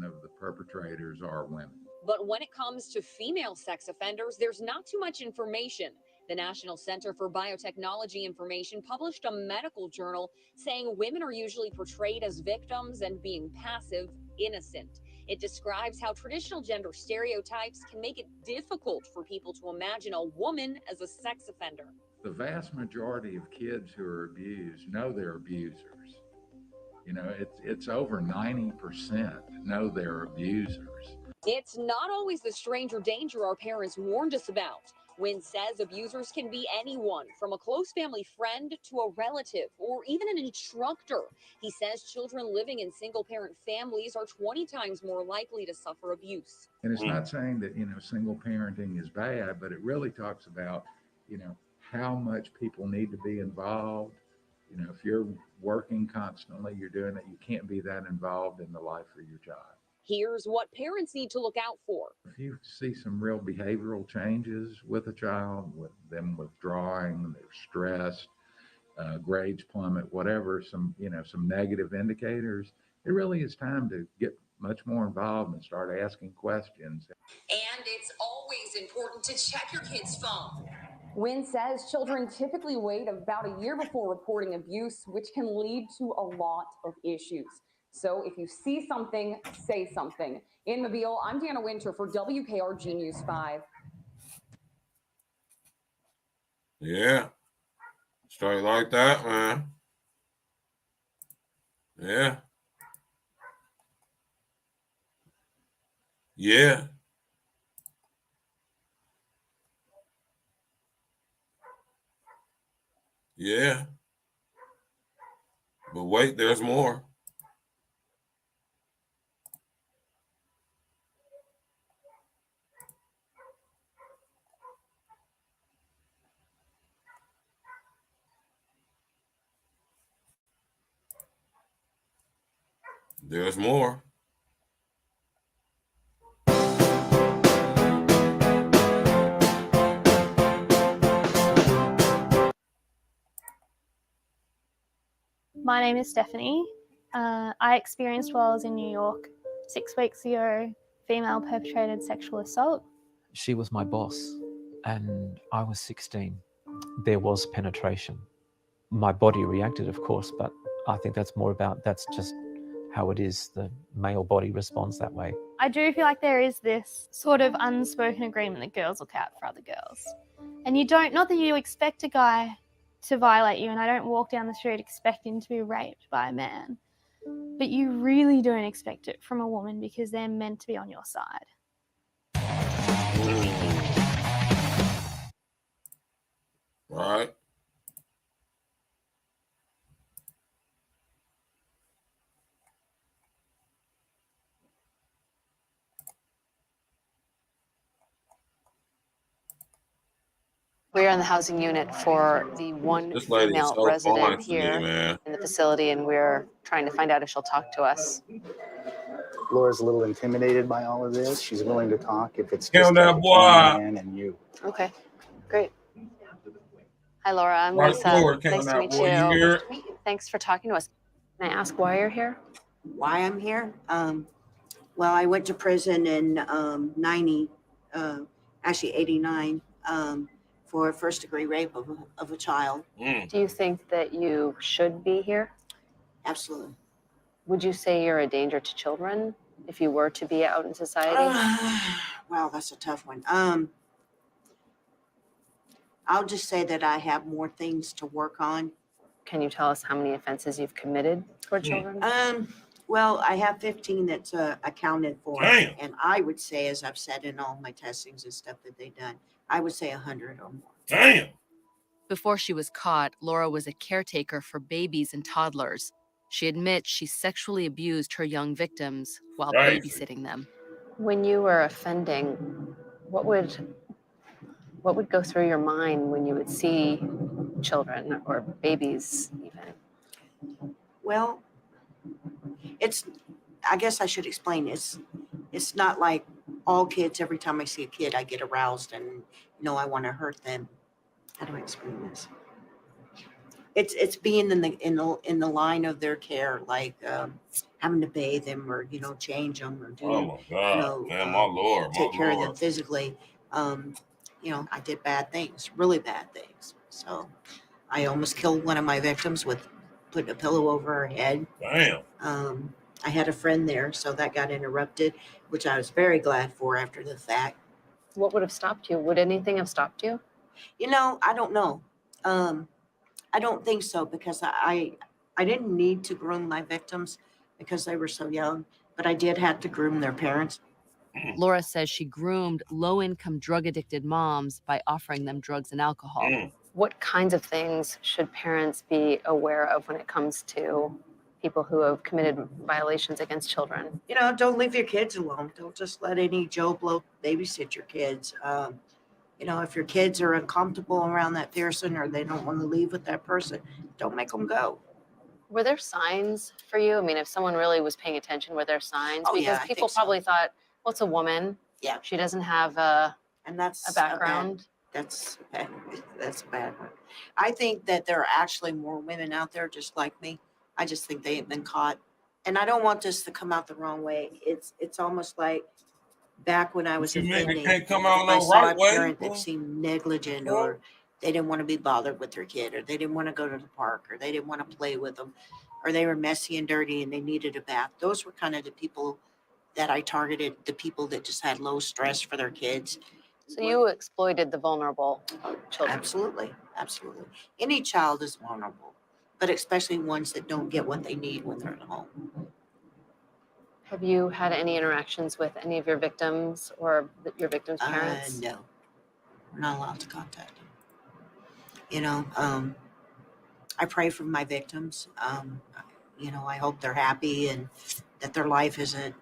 of the perpetrators are women. But when it comes to female sex offenders, there's not too much information. The National Center for Biotechnology Information published a medical journal saying women are usually portrayed as victims and being passive, innocent. It describes how traditional gender stereotypes can make it difficult for people to imagine a woman as a sex offender. The vast majority of kids who are abused know they're abusers. You know, it's over 90% know they're abusers. It's not always the stranger danger our parents warned us about. Wynn says abusers can be anyone, from a close family friend to a relative or even an instructor. He says children living in single-parent families are 20 times more likely to suffer abuse. And it's not saying that, you know, single parenting is bad, but it really talks about, you know, how much people need to be involved. You know, if you're working constantly, you're doing it, you can't be that involved in the life of your child. Here's what parents need to look out for. If you see some real behavioral changes with a child, with them withdrawing, they're stressed, grades plummet, whatever, some negative indicators, it really is time to get much more involved and start asking questions. And it's always important to check your kid's phone. Wynn says children typically wait about a year before reporting abuse, which can lead to a lot of issues. So if you see something, say something. In Mobile, I'm Dana Winter for WKRG News 5. Yeah. Straight like that, man. Yeah. Yeah. Yeah. But wait, there's more. There's more. My name is Stephanie. I experienced while I was in New York 6 weeks ago female perpetrated sexual assault. She was my boss and I was 16. There was penetration. My body reacted, of course, but I think that's just how it is. The male body responds that way. I do feel like there is this sort of unspoken agreement that girls look out for other girls. And you don't, not that you expect a guy to violate you, and I don't walk down the street expecting to be raped by a man, but you really don't expect it from a woman because they're meant to be on your side. Right. We're in the housing unit for the one This lady is female so fine resident to me, here man. in the facility, and we're trying to find out if she'll talk to us. Laura's a little intimidated by all of this. She's willing to talk if it's Kill just that between boy. the man and you. Okay, great. Hi, Laura. I'm Right Lisa. forward, Nice to that meet boy. You you. hear it? Thanks for talking to us. Can I ask why you're here? Why I'm here? Well, I went to prison in 89, for first-degree rape of a child. Do you think that you should be here? Absolutely. Would you say you're a danger to children if you were to be out in society? Wow, that's a tough one. I'll just say that I have more things to work on. Can you tell us how many offenses you've committed toward children? Well, I have 15 that's accounted for. Damn. And I would say, as I've said in all my testings and stuff that they've done, I would say 100 or more. Damn. Before she was caught, Laura was a caretaker for babies and toddlers. She admits she sexually abused her young victims while Right. babysitting them. When you were offending, what would go through your mind when you would see children or babies even? Well, I guess I should explain, it's not like all kids, every time I see a kid, I get aroused and, I want to hurt them. How do I explain this? It's being in the line of their care, like having to bathe them or, change them or do, Oh my God. Man, my Lord. take My care of Lord. them physically. I did bad things, really bad things. So I almost killed one of my victims with putting a pillow over her head. Damn. I had a friend there, so that got interrupted, which I was very glad for after the fact. What would have stopped you? Would anything have stopped you? I don't know. I don't think so, because I didn't need to groom my victims because they were so young, but I did have to groom their parents. Laura says she groomed low-income drug-addicted moms by offering them drugs and alcohol. What kinds of things should parents be aware of when it comes to people who have committed violations against children? Don't leave your kids alone. Don't just let any Joe Blow babysit your kids. If your kids are uncomfortable around that person or they don't want to leave with that person, don't make them go. Were there signs for you? I mean, if someone really was paying attention, were there signs? Oh, Because yeah, I people think so. probably thought, well, it's a woman. Yeah. She doesn't have a that's background. That's a bad one. I think that there are actually more women out there just like me. I just think they have been caught. And I don't want this to come out the wrong way. It's almost like back when I was You mean it offending, can't come out if I no saw right a way? parent that seemed negligent or they didn't want to be bothered with their kid or they didn't want to go to the park or they didn't want to play with them or they were messy and dirty and they needed a bath. Those were kind of the people that I targeted, the people that just had low stress for their kids. So you exploited the vulnerable children. Absolutely. Absolutely. Any child is vulnerable, but especially ones that don't get what they need when they're at home. Have you had any interactions with any of your victims or your victims' parents? No, we're not allowed to contact them. I pray for my victims. I hope they're happy and that their life isn't,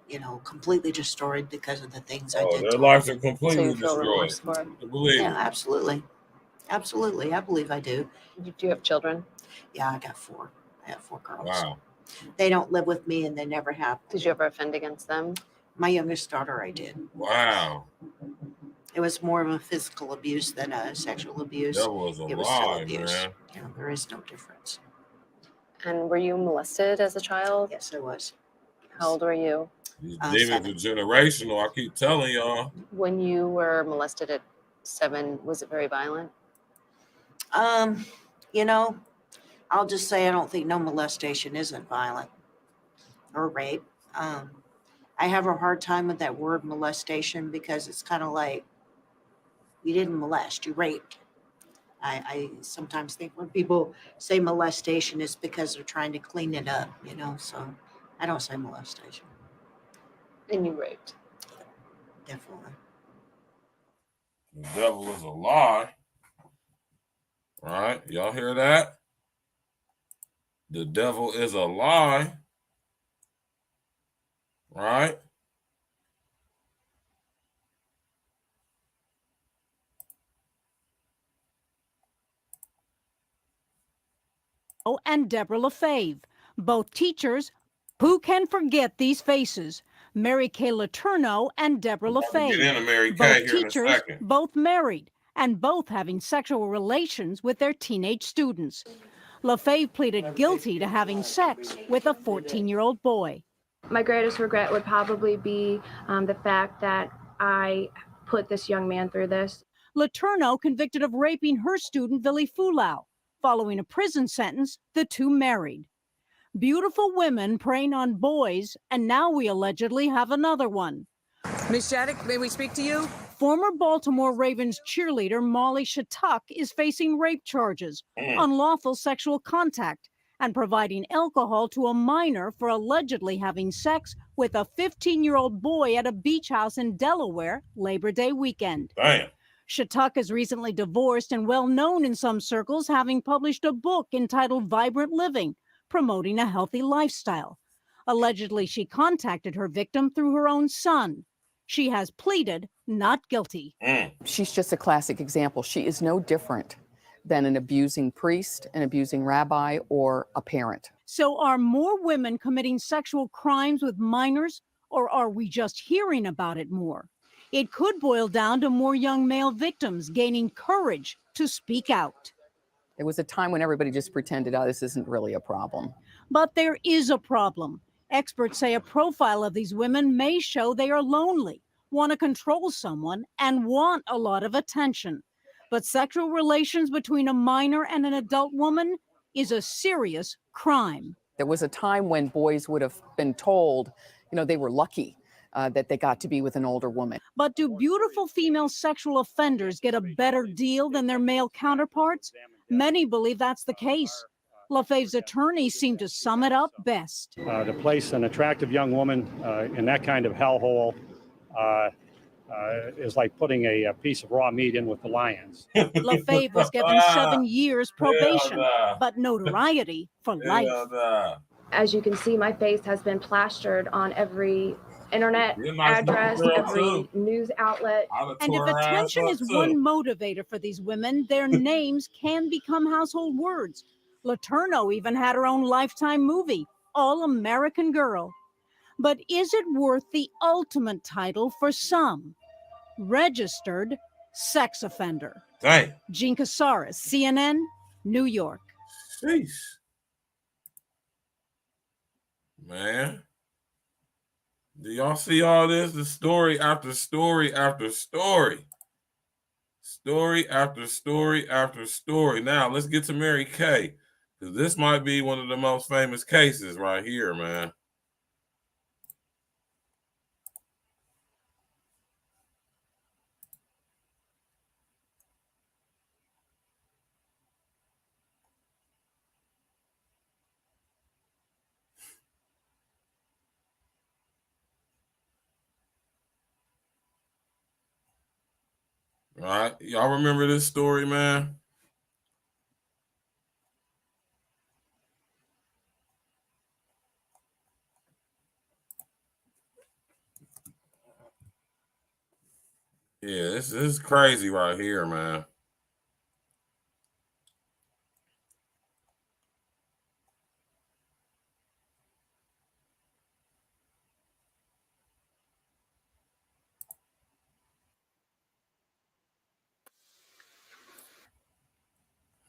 completely destroyed because of the things I did. Their to lives them. are completely So you feel remorse destroyed. for it? I believe. Yeah, absolutely. Absolutely. I believe I do. Do you have children? Yeah, I got 4. I have 4 girls. Wow. They don't live with me and they never have. Did you ever offend against them? My youngest daughter, I did. Wow. It was more of a physical abuse than a sexual abuse. That was a It was still lie, abuse. man. There is no difference. And were you molested as a child? Yes, I was. How old were you? These demons are generational. I keep telling y'all. When you were molested at 7, was it very violent? You know, I'll just say I don't think no molestation isn't violent or rape. I have a hard time with that word molestation because it's kind of like you didn't molest, you raped. I sometimes think when people say molestation, it's because they're trying to clean it up, you know, so I don't say molestation. And you raped. Definitely. The devil is a lie. All right, y'all hear that? The devil is a lie. Right? And Deborah LaFave, both teachers. Who can forget these faces? Mary Kay Letourneau and Deborah LaFave, Get into Mary Kay both here in a teachers, second. both married, and both having sexual relations with their teenage students. LaFave pleaded guilty to having sex with a 14-year-old boy. My greatest regret would probably be the fact that I put this young man through this. Letourneau convicted of raping her student, Billy Fulau. Following a prison sentence, the two married. Beautiful women preying on boys, and now we allegedly have another one. Ms. Shattuck, may we speak to you? Former Baltimore Ravens cheerleader Molly Shattuck is facing rape charges, unlawful sexual contact, and providing alcohol to a minor for allegedly having sex with a 15-year-old boy at a beach house in Delaware Labor Day weekend. Damn. Shattuck is recently divorced and well known in some circles, having published a book entitled Vibrant Living, promoting a healthy lifestyle. Allegedly, she contacted her victim through her own son. She has pleaded not guilty. She's just a classic example. She is no different than an abusing priest, an abusing rabbi, or a parent. So are more women committing sexual crimes with minors, or are we just hearing about it more? It could boil down to more young male victims gaining courage to speak out. There was a time when everybody just pretended, oh, this isn't really a problem. But there is a problem. Experts say a profile of these women may show they are lonely, want to control someone, and want a lot of attention. But sexual relations between a minor and an adult woman is a serious crime. There was a time when boys would have been told, you know, they were lucky that they got to be with an older woman. But do beautiful female sexual offenders get a better deal than their male counterparts? Many believe that's the case. LaFave's attorneys seem to sum it up best. To place an attractive young woman in that kind of hellhole is like putting a piece of raw meat in with the lions. LaFave was given 7 years probation, but notoriety for life. As you can see, my face has been plastered on every internet address, every news outlet. And if attention is one motivator for these women, their names can become household words. Letourneau even had her own Lifetime movie, All American Girl. But is it worth the ultimate title for some? Registered sex offender. Dang. Jean Casares, CNN, New York. Sheesh. Man. Do y'all see all this? The story after story after story. Story after story after story. Now, let's get to Mary Kay, because this might be one of the most famous cases right here, man. All right, y'all remember this story, man? Yeah, this is crazy right here, man.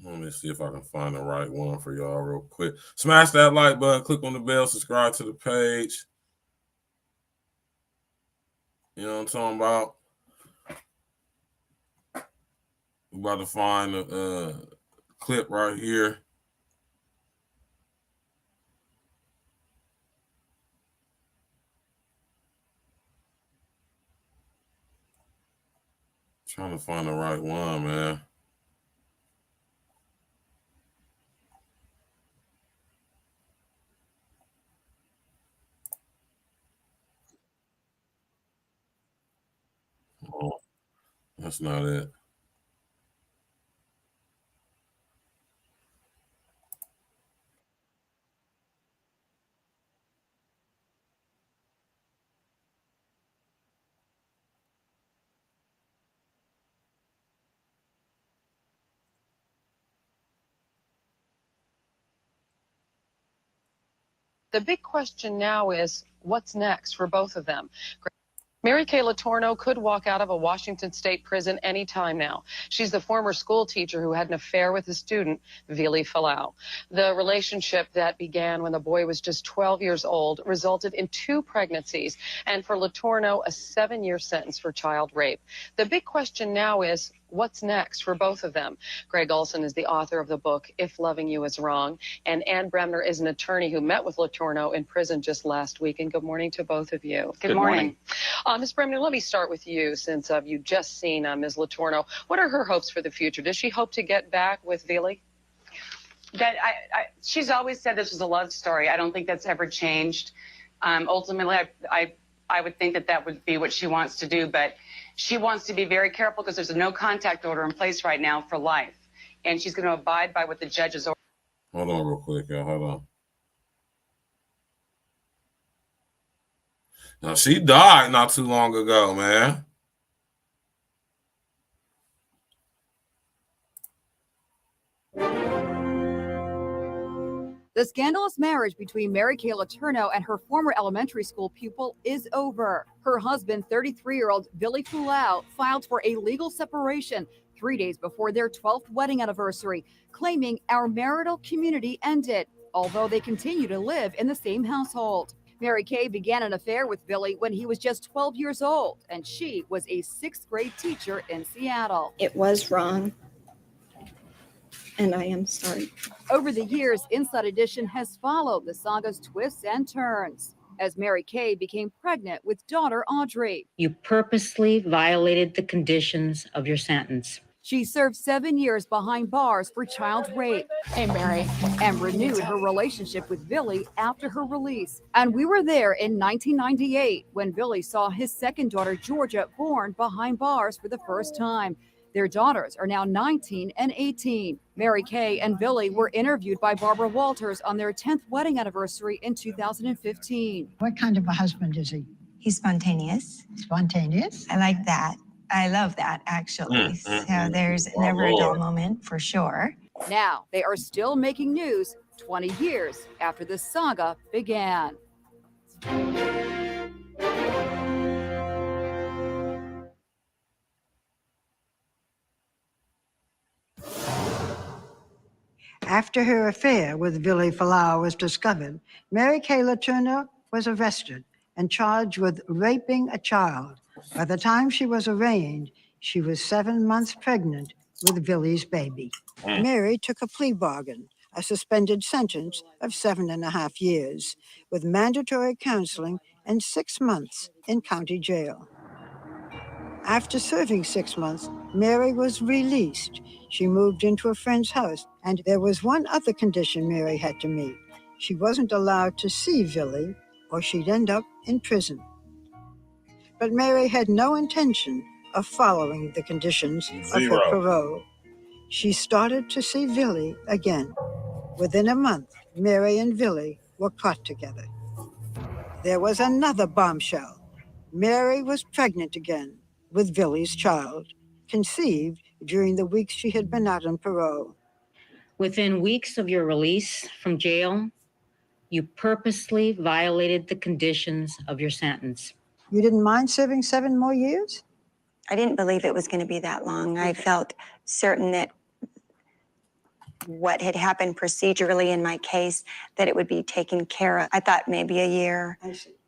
Let me see if I can find the right one for y'all real quick. Smash that like button, click on the bell, subscribe to the page. You know what I'm talking about? We're about to find a clip right here. Trying to find the right one, man. Oh, that's not it. The big question now is, what's next for both of them? Mary Kay Letourneau could walk out of a Washington state prison anytime now. She's the former school teacher who had an affair with a student, Vili Falau. The relationship that began when the boy was just 12 years old resulted in 2 pregnancies, and for Letourneau, a 7-year sentence for child rape. The big question now is, what's next for both of them? Greg Olson is the author of the book, If Loving You Is Wrong, and Ann Bremner is an attorney who met with Letourneau in prison just last week. And good morning to both of you. Good morning. Ms. Bremner, let me start with you since you've just seen Ms. Letourneau. What are her hopes for the future? Does she hope to get back with Vili? That she's always said this was a love story. I don't think that's ever changed. Ultimately, I would think that that would be what she wants to do, but she wants to be very careful because there's a no contact order in place right now for life, and she's going to abide by what the judges order. Hold on real quick, y'all. Hold on. Now, she died not too long ago, man. The scandalous marriage between Mary Kay Letourneau and her former elementary school pupil is over. Her husband, 33-year-old Vili Falau, filed for a legal separation 3 days before their 12th wedding anniversary, claiming our marital community ended, although they continue to live in the same household. Mary Kay began an affair with Vili when he was just 12 years old, and she was a 6th grade teacher in Seattle. It was wrong, and I am sorry. Over the years, Inside Edition has followed the saga's twists and turns as Mary Kay became pregnant with daughter Audrey. You purposely violated the conditions of your sentence. She served 7 years behind bars for child rape. Hey, Mary. And renewed her relationship with Vili after her release. And we were there in 1998 when Vili saw his second daughter, Georgia, born behind bars for the first time. Their daughters are now 19 and 18. Mary Kay and Vili were interviewed by Barbara Walters on their 10th wedding anniversary in 2015. What kind of a husband is he? He's spontaneous. Spontaneous? I like that. I love that, actually. So there's never a dull moment, for sure. Now they are still making news 20 years after the saga began. After her affair with Vili Falau was discovered, Mary Kay Letourneau was arrested and charged with raping a child. By the time she was arraigned, she was 7 months pregnant with Vili's baby. Mary took a plea bargain, a suspended sentence of 7.5 years, with mandatory counseling and 6 months in county jail. After serving 6 months, Mary was released. She moved into a friend's house, and there was one other condition Mary had to meet. She wasn't allowed to see Vili, or she'd end up in prison. But Mary had no intention of following the conditions of her parole. She started to see Vili again. Within a month, Mary and Vili were caught together. There was another bombshell. Mary was pregnant again with Vili's child, conceived during the weeks she had been out on parole. Within weeks of your release from jail, you purposely violated the conditions of your sentence. You didn't mind serving 7 more years? I didn't believe it was going to be that long. I felt certain that what had happened procedurally in my case, that it would be taken care of. I thought maybe a year,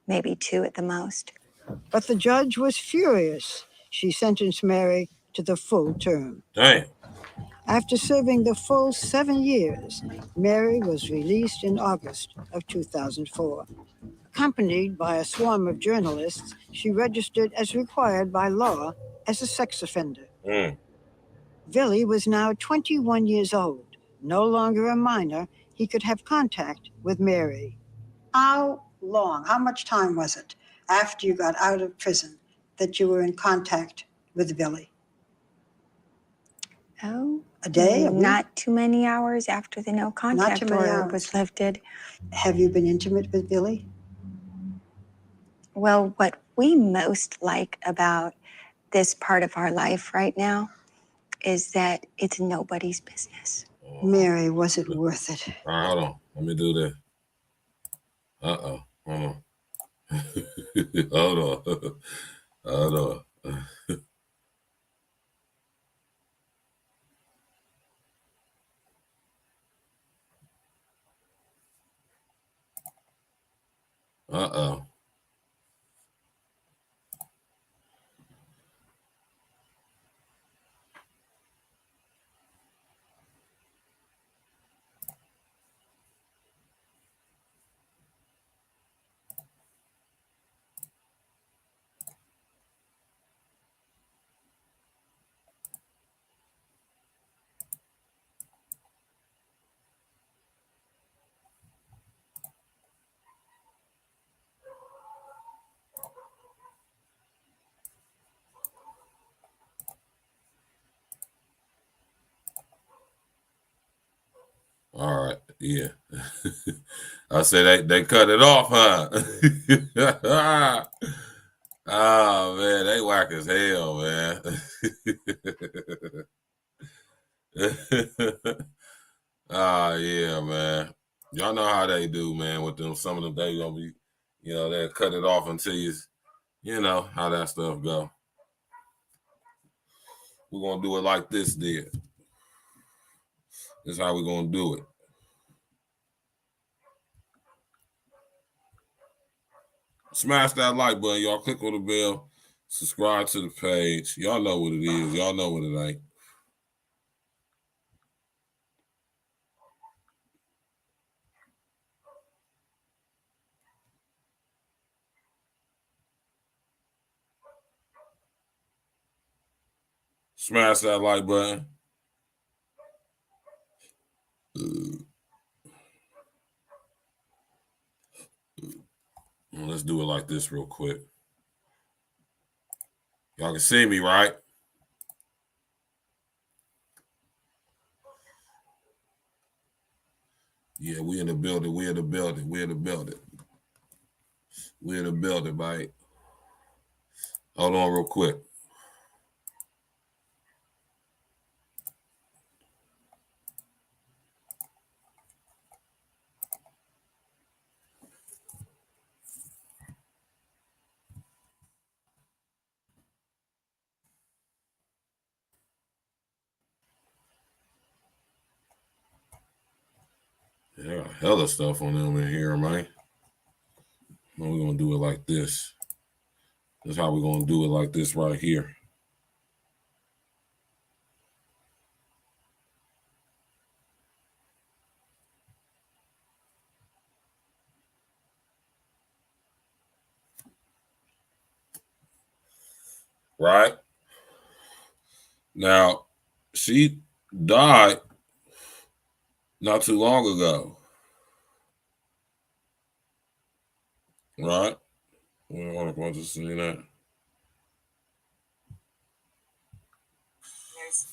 maybe 2 at the most. But the judge was furious. She sentenced Mary to the full term. Dang. After serving the full 7 years, Mary was released in August of 2004. Accompanied by a swarm of journalists, she registered as required by law as a sex offender. Billy was now 21 years old. No longer a minor, he could have contact with Mary. How long, how much time was it after you got out of prison that you were in contact with Billy? Oh, a day? A week? Not too many hours after the no contact too many order hours. was lifted. Have you been intimate with Billy? Well, what we most like about this part of our life right now is that it's nobody's business. Mary, was it worth it? All right, hold on. Let me do this. Uh-oh. Hold on. Hold on. Hold on. Uh-oh. All right, yeah. I said they cut it off, huh? Oh man, they whack as hell, man. Ah, yeah, man. Y'all know how they do, man. With them, some of them they gonna be, they'll cut it off until you know how that stuff go. We're gonna do it like this, then. This is how we're gonna do it. Smash that like button, y'all. Click on the bell. Subscribe to the page. Y'all know what it is. Y'all know what it ain't. Smash that like button. Let's do it like this real quick. Y'all can see me, right? Yeah, we in the building. We in the building. We in the building. We in the building, mate. Hold on real quick. Yeah, hella stuff on them in here, man. We're gonna do it like this. That's how we're gonna do it like this right here. Right? Now, she died not too long ago. Right? We don't want to see that. There's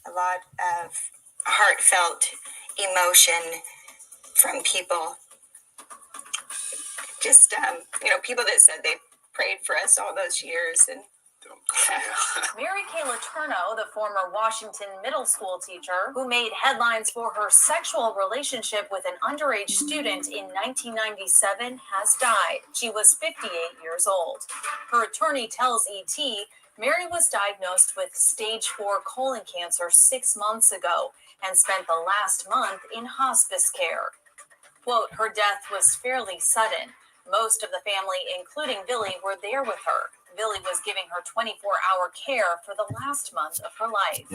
a lot of heartfelt emotion from people. Just, people that said they prayed for us all those years. And Mary Kay Letourneau, the former Washington middle school teacher who made headlines for her sexual relationship with an underage student in 1997, has died. She was 58 years old. Her attorney tells ET Mary was diagnosed with stage 4 colon cancer 6 months ago and spent the last month in hospice care. Quote, her death was fairly sudden. Most of the family, including Billy, were there with her. Billy was giving her 24-hour care for the last month of her life.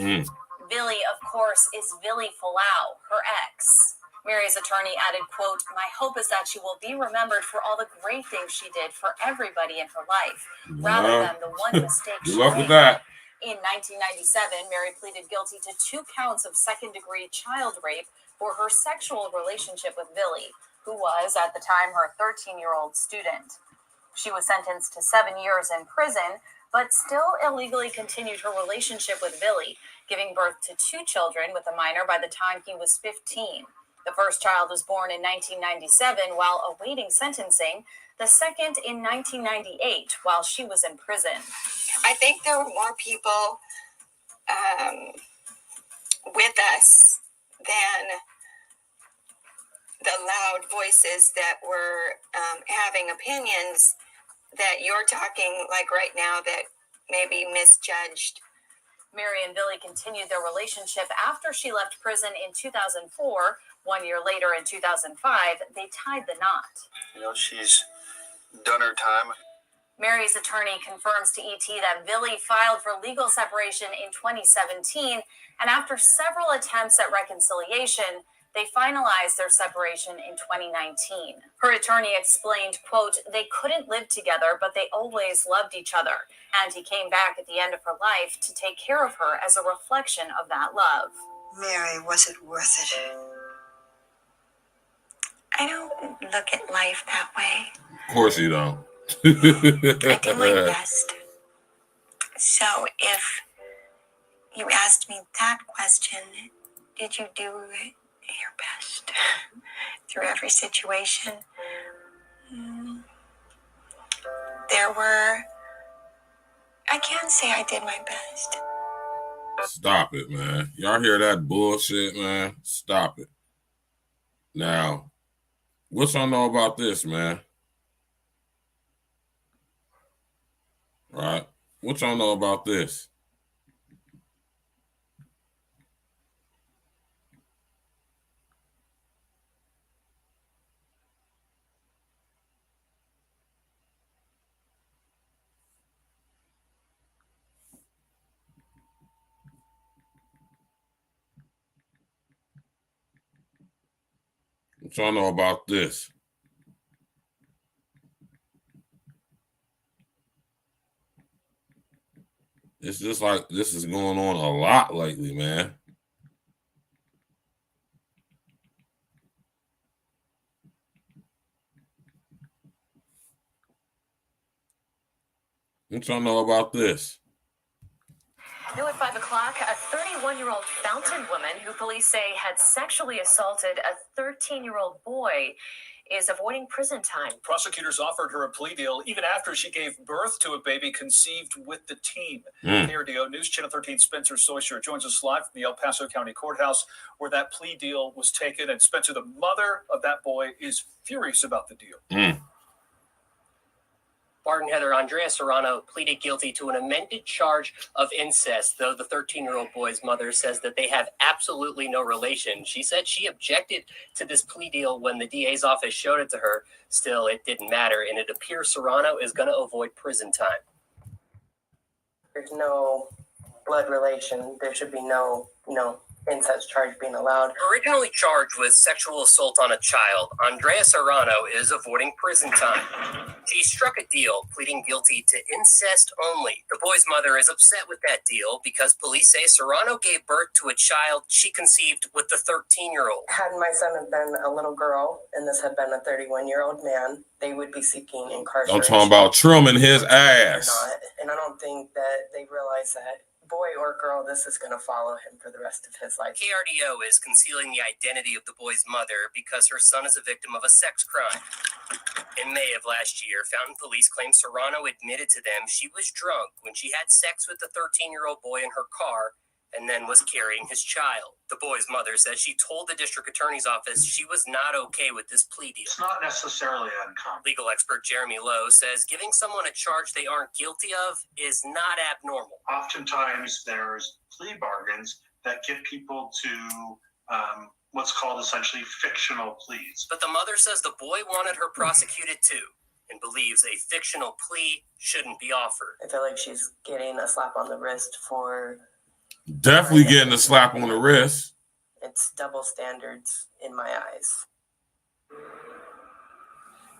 Billy, of course, is Billy Falau, her ex. Mary's attorney added, quote, my hope is that she will be remembered for all the great things she did for everybody in her life, rather than the one mistake she made. That. In 1997, Mary pleaded guilty to 2 counts of second-degree child rape for her sexual relationship with Billy, who was, at the time, her 13-year-old student. She was sentenced to 7 years in prison, but still illegally continued her relationship with Billy, giving birth to 2 children with a minor by the time he was 15. The first child was born in 1997 while awaiting sentencing, the second in 1998 while she was in prison. I think there were more people with us than the loud voices that were having opinions that you're talking like right now that maybe misjudged. Mary and Billy continued their relationship after she left prison in 2004. 1 year later, in 2005, they tied the knot. You know, she's done her time. Mary's attorney confirms to ET that Billy filed for legal separation in 2017, and after several attempts at reconciliation, they finalized their separation in 2019. Her attorney explained, quote, they couldn't live together, but they always loved each other, and he came back at the end of her life to take care of her as a reflection of that love. Mary, was it worth it? I don't look at life that way. Of course you don't. I did my best. So if you asked me that question, did you do your best through every situation? There were, I can't say I did my best. Stop it, man. Y'all hear that bullshit, man? Stop it. Now, what y'all know about this, man? Right? What y'all know about this? What y'all know about this? It's just like this is going on a lot lately, man. What y'all know about this? New at 5 o'clock, a 31-year-old Fountain woman who police say had sexually assaulted a 13-year-old boy is avoiding prison time. Prosecutors offered her a plea deal even after she gave birth to a baby conceived with the teen. KRDO News Channel 13 Spencer Soysher joins us live from the El Paso County Courthouse where that plea deal was taken. And Spencer, the mother of that boy, is furious about the deal. Barton Heather Andrea Serrano pleaded guilty to an amended charge of incest, though the 13-year-old boy's mother says that they have absolutely no relation. She said she objected to this plea deal when the DA's office showed it to her. Still, it didn't matter, and it appears Serrano is going to avoid prison time. There's no blood relation. There should be no, incest charge being allowed. Originally charged with sexual assault on a child, Andrea Serrano is avoiding prison time. She struck a deal, pleading guilty to incest only. The boy's mother is upset with that deal because police say Serrano gave birth to a child she conceived with the 13-year-old. Had my son have been a little girl and this had been a 31-year-old man, they would be seeking incarceration. I'm talking about trimming his ass. And I don't think that they realize that boy or girl, this is going to follow him for the rest of his life. KRDO is concealing the identity of the boy's mother because her son is a victim of a sex crime. In May of last year, Fountain Police claimed Serrano admitted to them she was drunk when she had sex with the 13-year-old boy in her car and then was carrying his child. The boy's mother says she told the district attorney's office she was not okay with this plea deal. It's not necessarily uncommon. Legal expert Jeremy Lowe says giving someone a charge they aren't guilty of is not abnormal. Oftentimes there's plea bargains that get people to what's called essentially fictional pleas. But the mother says the boy wanted her prosecuted too, and believes a fictional plea shouldn't be offered. I feel like she's getting a slap on the wrist for... Definitely getting a slap on the wrist. It's double standards in my eyes.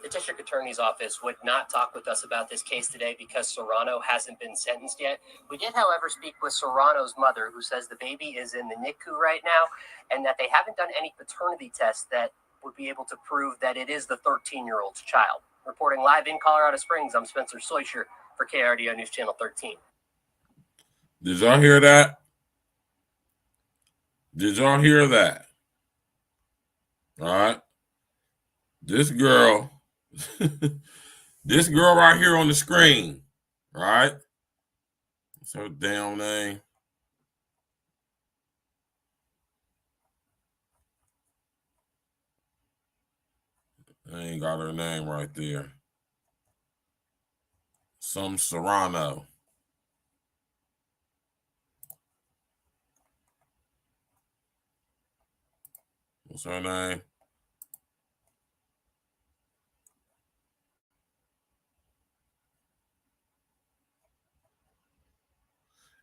The district attorney's office would not talk with us about this case today because Serrano hasn't been sentenced yet. We did, however, speak with Serrano's mother, who says the baby is in the NICU right now and that they haven't done any paternity tests that would be able to prove that it is the 13-year-old's child. Reporting live in Colorado Springs, I'm Spencer Soysher for KRDO News Channel 13. Did y'all hear that? Did y'all hear that? All right. This girl, this girl right here on the screen, right? What's her damn name? I ain't got her name right there. Some Serrano. What's her name?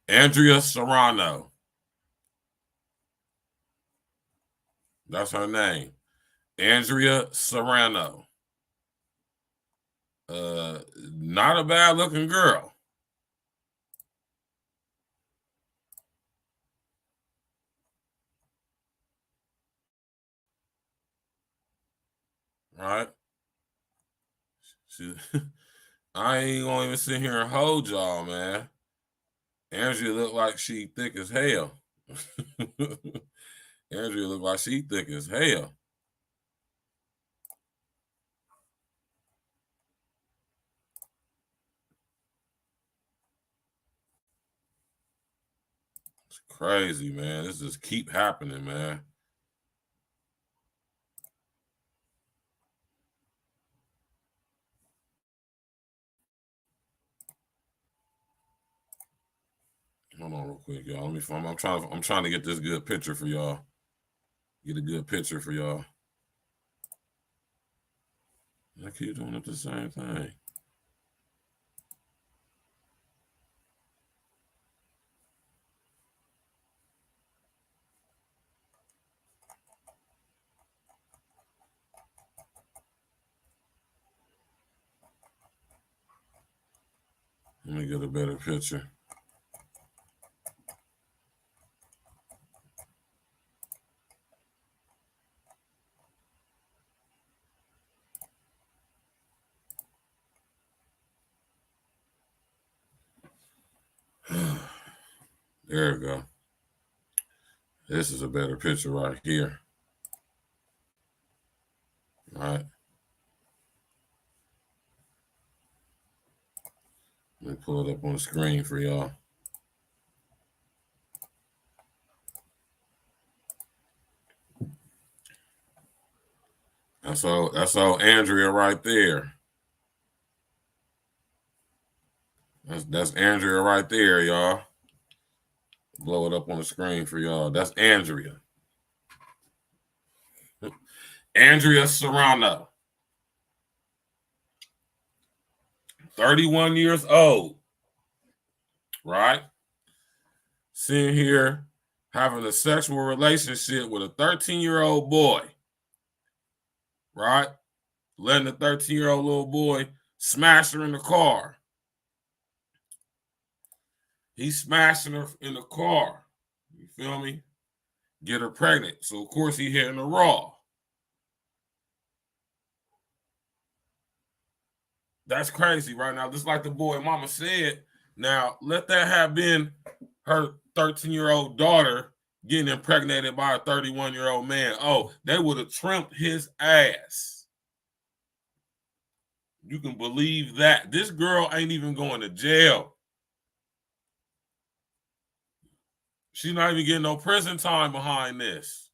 Andrea Serrano. That's her name. Andrea Serrano. Not a bad looking girl. Right? I ain't gonna even sit here and hold y'all, man. Andrea look like she thick as hell. Andrea look like she thick as hell. It's crazy, man. This just keep happening, man. Hold on real quick, y'all. Let me find. I'm trying to get this good picture for y'all. Get a good picture for y'all. I keep doing it the same thing. Let me get a better picture. There we go. This is a better picture right here. All right. Let me pull it up on the screen for y'all. That's all Andrea right there. That's Andrea right there, y'all. Blow it up on the screen for y'all. That's Andrea. Andrea Serrano. 31 years old. Right? Sitting here having a sexual relationship with a 13-year-old boy. Right? Letting the 13-year-old little boy smash her in the car. He's smashing her in the car. You feel me? Get her pregnant. So, of course, he hitting her raw. That's crazy right now. Just like the boy mama said. Now, let that have been her 13-year-old daughter getting impregnated by a 31-year-old man. Oh, they would have trimmed his ass. You can believe that. This girl ain't even going to jail. She's not even getting no prison time behind this.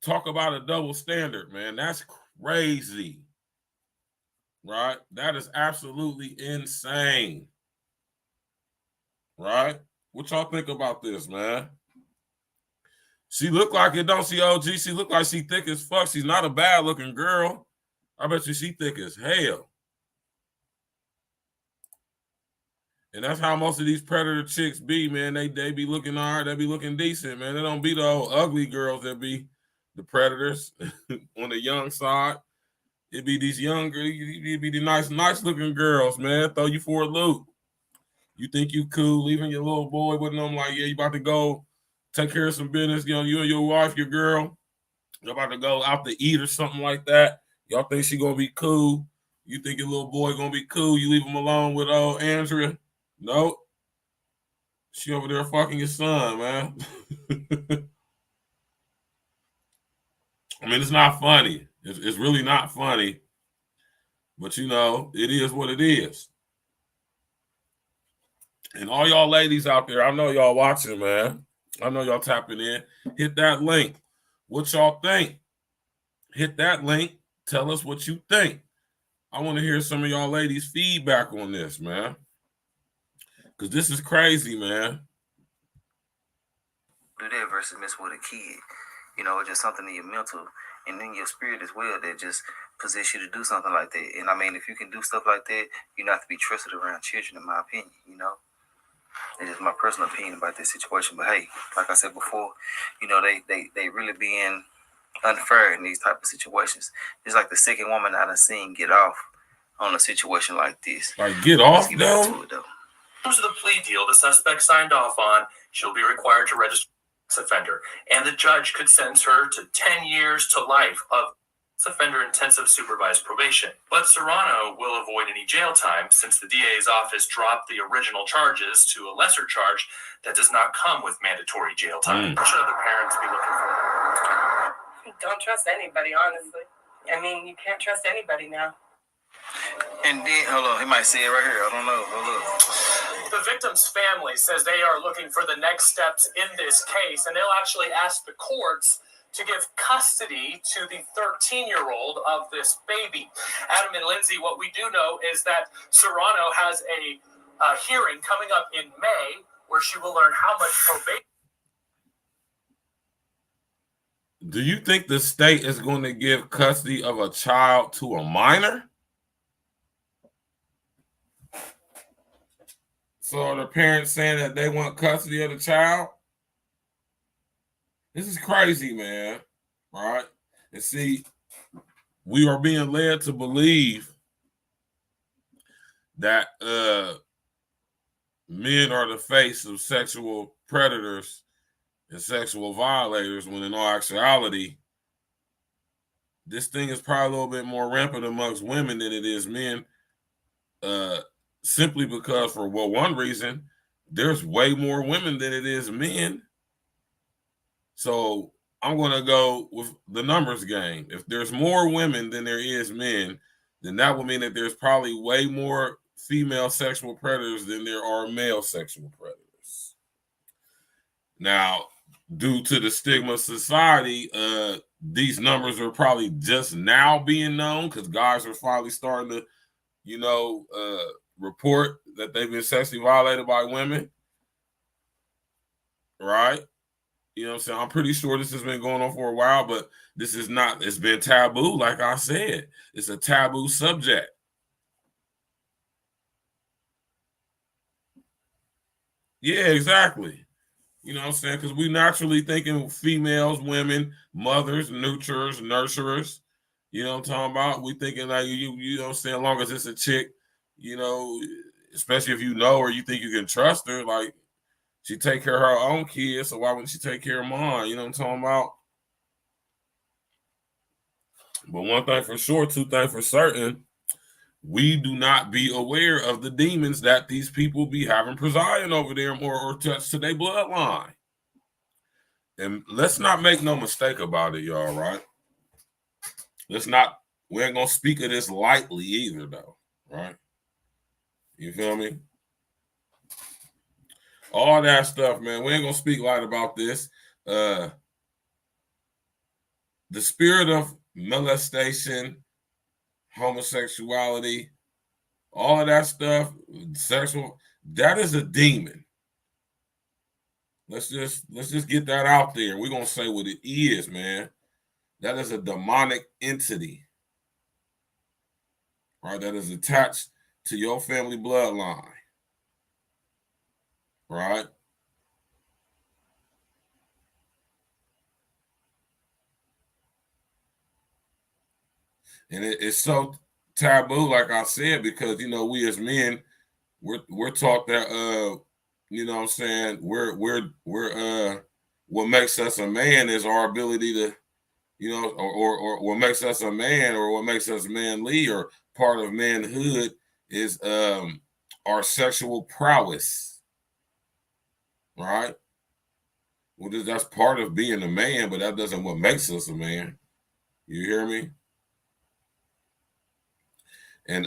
Talk about a double standard, man. That's crazy. Right? That is absolutely insane. Right? What y'all think about this, man? She look like it, don't she, OG? She look like she thick as fuck. She's not a bad looking girl. I bet you she thick as hell. And that's how most of these predator chicks be, man. They be looking all right. They be looking decent, man. They don't be the old ugly girls that be the predators on the young side. It be these young girls. It be the nice looking girls, man. Throw you for a loop. You think you cool, leaving your little boy with them like, yeah, you about to go take care of some business. You know, you and your wife, your girl, you're about to go out to eat or something like that. Y'all think she gonna be cool. You think your little boy gonna be cool. You leave him alone with old Andrea. Nope. She over there fucking your son, man. I mean, it's not funny. It's really not funny. But, you know, it is what it is. And all y'all ladies out there, I know y'all watching, man. I know y'all tapping in. Hit that link. What y'all think? Hit that link. Tell us what you think. I want to hear some of y'all ladies' feedback on this, man. Because this is crazy, man. Do that versus mess with a kid. You know, just something in your mental and in your spirit as well that just possess you to do something like that. And I mean, if you can do stuff like that, you not have to be trusted around children, in my opinion, you know. It's just my personal opinion about this situation. But hey, like I said before, you know, they really being unfair in these type of situations. It's like the second woman I done seen get off on a situation like this. Like, get off, though? In terms of the plea deal the suspect signed off on, she'll be required to register as an offender, and the judge could sentence her to 10 years to life of offender intensive supervised probation. But Serrano will avoid any jail time since the DA's office dropped the original charges to a lesser charge that does not come with mandatory jail time. What should other parents be looking for? Don't trust anybody, honestly. I mean, you can't trust anybody now. And then, hold on, he might see it right here. I don't know. Hold up. The victim's family says they are looking for the next steps in this case, and they'll actually ask the courts to give custody to the 13-year-old of this baby. Adam and Lindsay, what we do know is that Serrano has a hearing coming up in May where she will learn how much probation. Do you think the state is going to give custody of a child to a minor? So are the parents saying that they want custody of the child? This is crazy, man. All right. And see, we are being led to believe that men are the face of sexual predators and sexual violators, when in all actuality, this thing is probably a little bit more rampant amongst women than it is men. Simply because, for one reason, there's way more women than it is men. So I'm going to go with the numbers game. If there's more women than there is men, then that would mean that there's probably way more female sexual predators than there are male sexual predators. Now, due to the stigma of society, these numbers are probably just now being known because guys are finally starting to, you know, report that they've been sexually violated by women. Right? You know what I'm saying? I'm pretty sure this has been going on for a while, but this is not, it's been taboo, like I said. It's a taboo subject. Yeah, exactly. You know what I'm saying? Because we naturally thinking females, women, mothers, nurturers, nurturers. You know what I'm talking about? We thinking like, you know what I'm saying? As long as it's a chick, you know, especially if you know her, you think you can trust her, like, she take care of her own kids, so why wouldn't she take care of mine? You know what I'm talking about? But one thing for sure, two things for certain, we do not be aware of the demons that these people be having presiding over them or touch to their bloodline. And let's not make no mistake about it, y'all, right? We ain't gonna speak of this lightly either, though, right? You feel me? All that stuff, man. We ain't gonna speak light about this. The spirit of molestation, homosexuality, all of that stuff, sexual, that is a demon. Let's just get that out there. We're gonna say what it is, man. That is a demonic entity, right? That is attached to your family bloodline, right? And it's so taboo, like I said, because we as men, we're taught that you know what I'm saying, we're what makes us a man is our ability to, or what makes us a man, or what makes us manly, or part of manhood is our sexual prowess, right? Well, that's part of being a man, but that doesn't what makes us a man. You hear me? And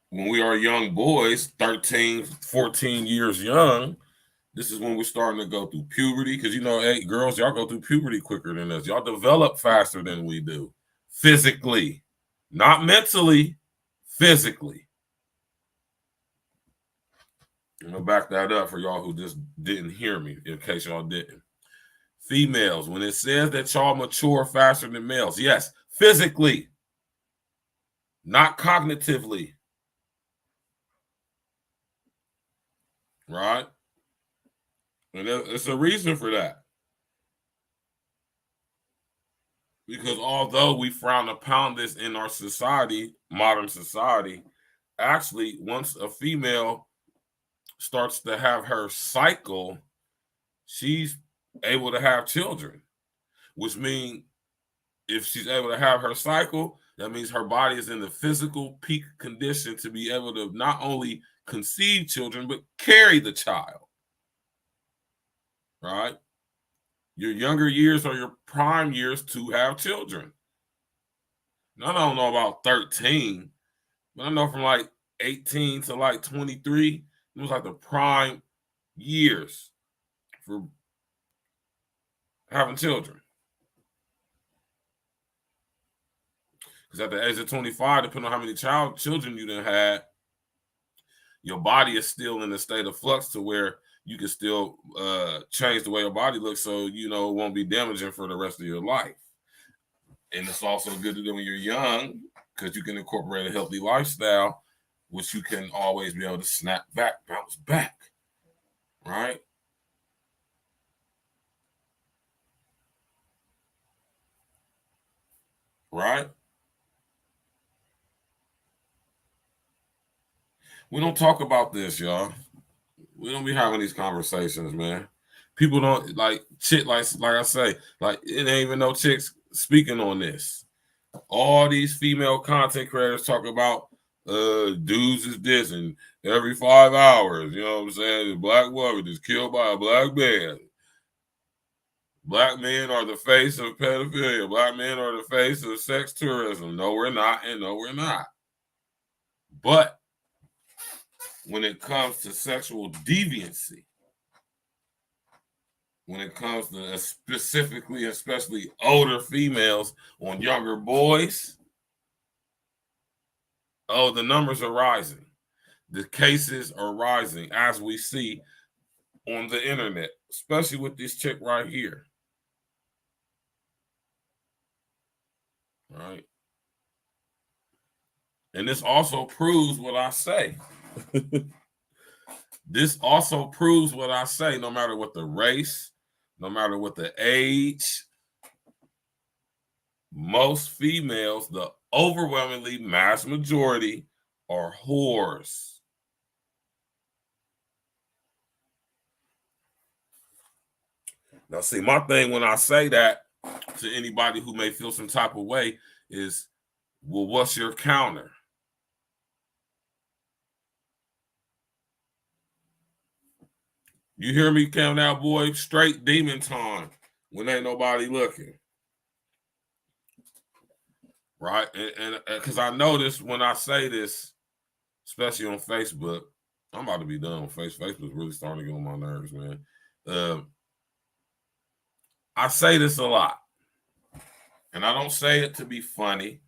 when we are young boys, 13, 14 years young, this is when we're starting to go through puberty. Because, hey, girls, y'all go through puberty quicker than us. Y'all develop faster than we do. Physically. Not mentally. Physically. I'm going to back that up for y'all who just didn't hear me, in case y'all didn't. Females, when it says that y'all mature faster than males, yes, physically. Not cognitively. Right? And there's a reason for that. Because although we frown upon this in our society, modern society, actually, once a female starts to have her cycle, she's able to have children. Which means if she's able to have her cycle, that means her body is in the physical peak condition to be able to not only conceive children, but carry the child. Right? Your younger years are your prime years to have children. Now, I don't know about 13, but I know from like 18 to like 23, it was like the prime years for having children. Because at the age of 25, depending on how many children you done had, your body is still in a state of flux to where you can still change the way your body looks, so it won't be damaging for the rest of your life. And it's also good to do when you're young, because you can incorporate a healthy lifestyle, which you can always be able to snap back, bounce back, right? Right? We don't talk about this, y'all. We don't be having these conversations, man. People don't like I say, like it ain't even no chicks speaking on this. All these female content creators talk about dudes is this, and every 5 hours, you know what I'm saying? A black woman is killed by a black man. Black men are the face of pedophilia. Black men are the face of sex tourism. No, we're not, and no, we're not. But when it comes to sexual deviancy, when it comes to specifically, especially older females on younger boys, oh, the numbers are rising. The cases are rising, as we see on the internet, especially with this chick right here. Right? And this also proves what I say. This also proves what I say, no matter what the race, no matter what the age, most females, the overwhelmingly mass majority, are whores. Now, see, my thing when I say that to anybody who may feel some type of way is, well, what's your counter? You hear me count out, boy? Straight demon time when ain't nobody looking. Right? And because I notice when I say this, especially on Facebook, I'm about to be done with Facebook's really starting to get on my nerves, man. I say this a lot, and I don't say it to be funny.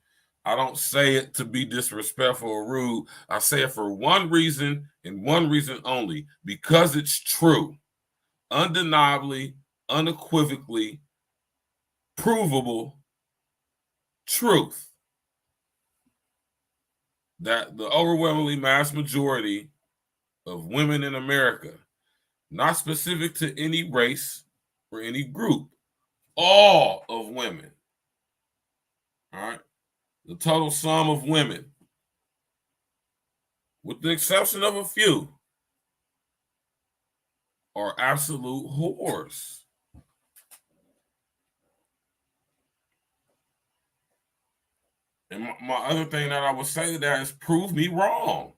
I don't say it to be disrespectful or rude. I say it for one reason and one reason only, because it's true. Undeniably, unequivocally, provable truth that the overwhelmingly mass majority of women in America, not specific to any race or any group, all of women, all right, the total sum of women, with the exception of a few, are absolute whores. And my other thing that I would say to that is prove me wrong.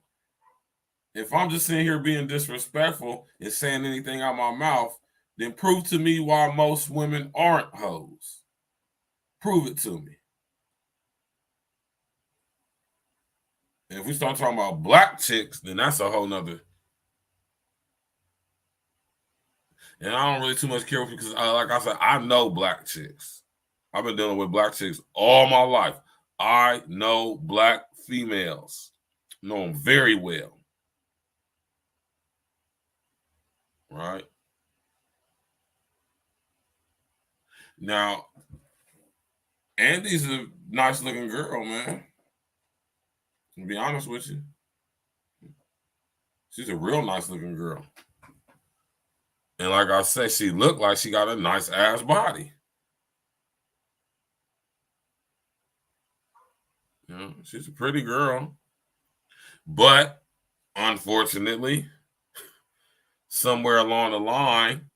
If I'm just sitting here being disrespectful and saying anything out my mouth, then prove to me why most women aren't hoes. Prove it to me. And if we start talking about black chicks, then that's a whole nother. And I don't really too much care because, like I said, I know black chicks. I've been dealing with black chicks all my life. I know black females. Know them very well. Right? Now, Andy's a nice looking girl, man. To be honest with you. She's a real nice looking girl. And like I said, she looked like she got a nice ass body. You know, she's a pretty girl. But unfortunately, somewhere along the line,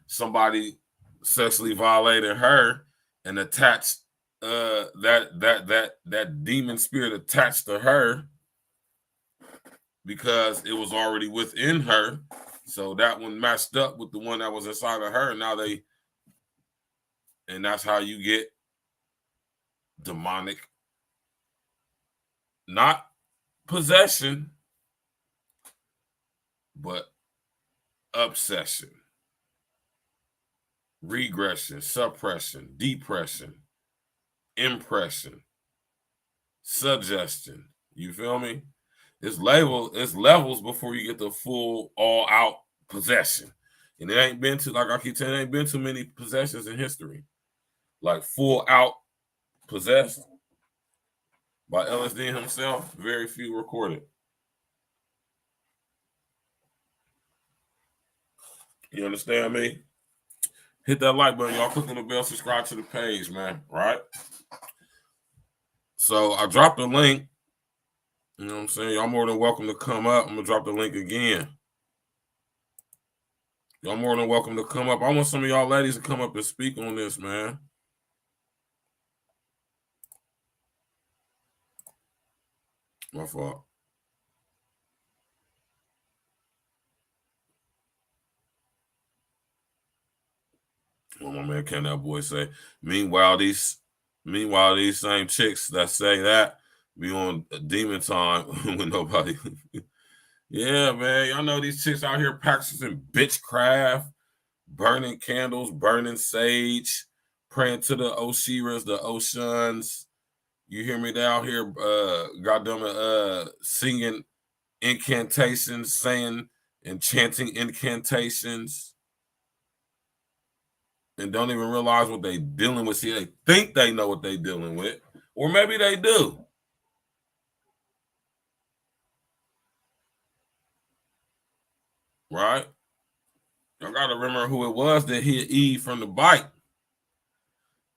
somebody sexually violated her and attached that demon spirit attached to her because it was already within her. So that one matched up with the one that was inside of her. Now and that's how you get demonic, not possession, but obsession, regression, suppression, depression, impression, suggestion. You feel me? It's levels before you get the full all out possession. And it ain't been like I keep telling you, it ain't been too many possessions in history. Like full out possessed by LSD himself, very few recorded. You understand me? Hit that like button, y'all. Click on the bell, subscribe to the page, man. Right? So I dropped the link. You know what I'm saying? Y'all more than welcome to come up. I'm going to drop the link again. Y'all more than welcome to come up. I want some of y'all ladies to come up and speak on this, man. My fault. Well, my man Ken, that boy say, meanwhile, these same chicks that say that be on demon time with nobody. Yeah, man. Y'all know these chicks out here practicing bitchcraft, burning candles, burning sage, praying to the Oshiras, the Oshans. You hear me? They out here, goddamn, singing incantations, saying and chanting incantations, and don't even realize what they dealing with. See, they think they know what they dealing with, or maybe they do. Right? Y'all got to remember who it was that hit Eve from the bite.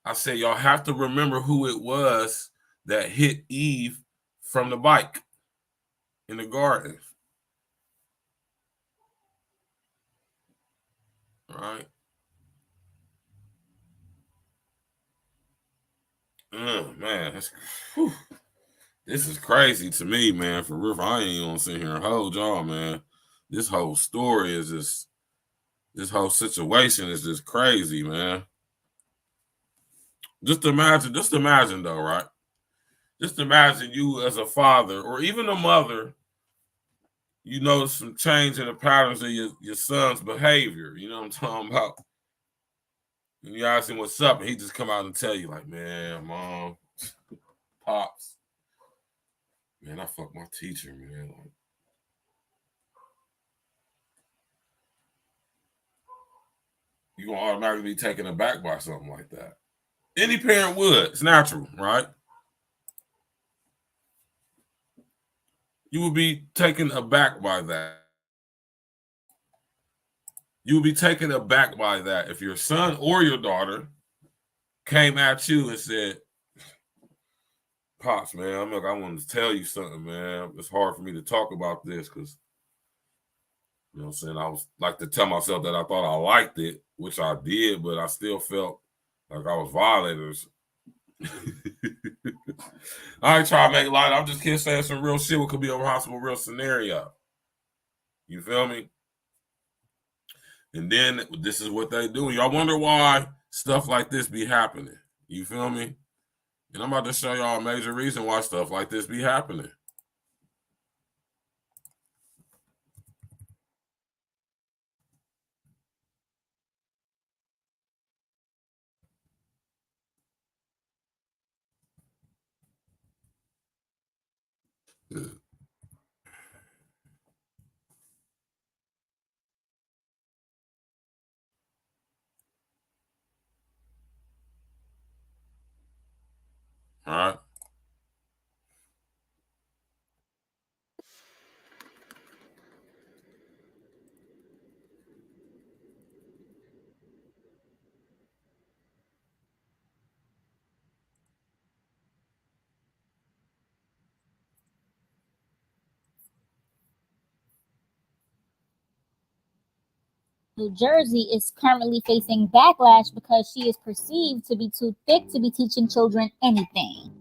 I said y'all have to remember who it was that hit Eve from the bike in the garden. Right? Man, this is crazy to me, man. For real, I ain't gonna sit here and hold y'all, man. This whole story is just, this whole situation is just crazy, man. Just imagine though, right? Just imagine you as a father or even a mother you notice some change in the patterns of your son's behavior. You know what I'm talking about? And you ask him what's up, and he just come out and tell you, like, man, mom, pops, man, I fucked my teacher, man. Like, you're going to automatically be taken aback by something like that. Any parent would. It's natural, right? You would be taken aback by that. You would be taken aback by that if your son or your daughter came at you and said, Pops, man, look, I wanted to tell you something, man. It's hard for me to talk about this because, you know what I'm saying, I was like to tell myself that I thought I liked it, which I did, but I still felt like I was violated. I ain't trying to make light. I'm just kidding, saying some real shit what could be a possible real scenario. You feel me? And then this is what they do. Y'all wonder why stuff like this be happening. You feel me? And I'm about to show y'all a major reason why stuff like this be happening. All right. New Jersey is currently facing backlash because she is perceived to be too thick to be teaching children anything.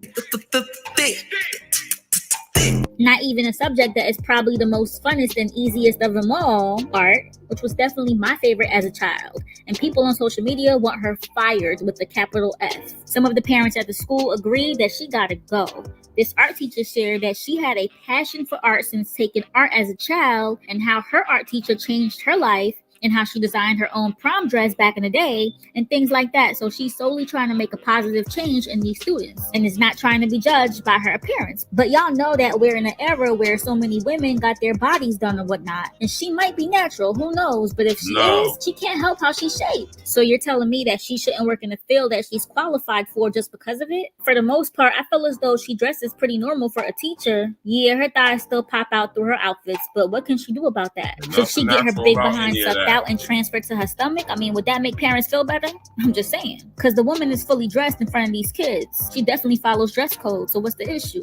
Not even a subject that is probably the most funnest and easiest of them all, art, which was definitely my favorite as a child. And people on social media want her fired with a capital F. Some of the parents at the school agreed that she gotta go. This art teacher shared that she had a passion for art since taking art as a child, and how her art teacher changed her life, and how she designed her own prom dress back in the day, and things like that. So she's solely trying to make a positive change in these students, and is not trying to be judged by her appearance. But y'all know that we're in an era where so many women got their bodies done and whatnot, and she might be natural, who knows? But if she is, she can't help how she's shaped. So you're telling me that she shouldn't work in the field that she's qualified for just because of it? For the most part, I feel as though she dresses pretty normal for a teacher. Yeah, her thighs still pop out through her outfits, but what can she do about that? Should she get her big behind sucked out and transfer to her stomach? I mean, would that make parents feel better? I'm just saying. Because the woman is fully dressed in front of these kids. She definitely follows dress code, so what's the issue?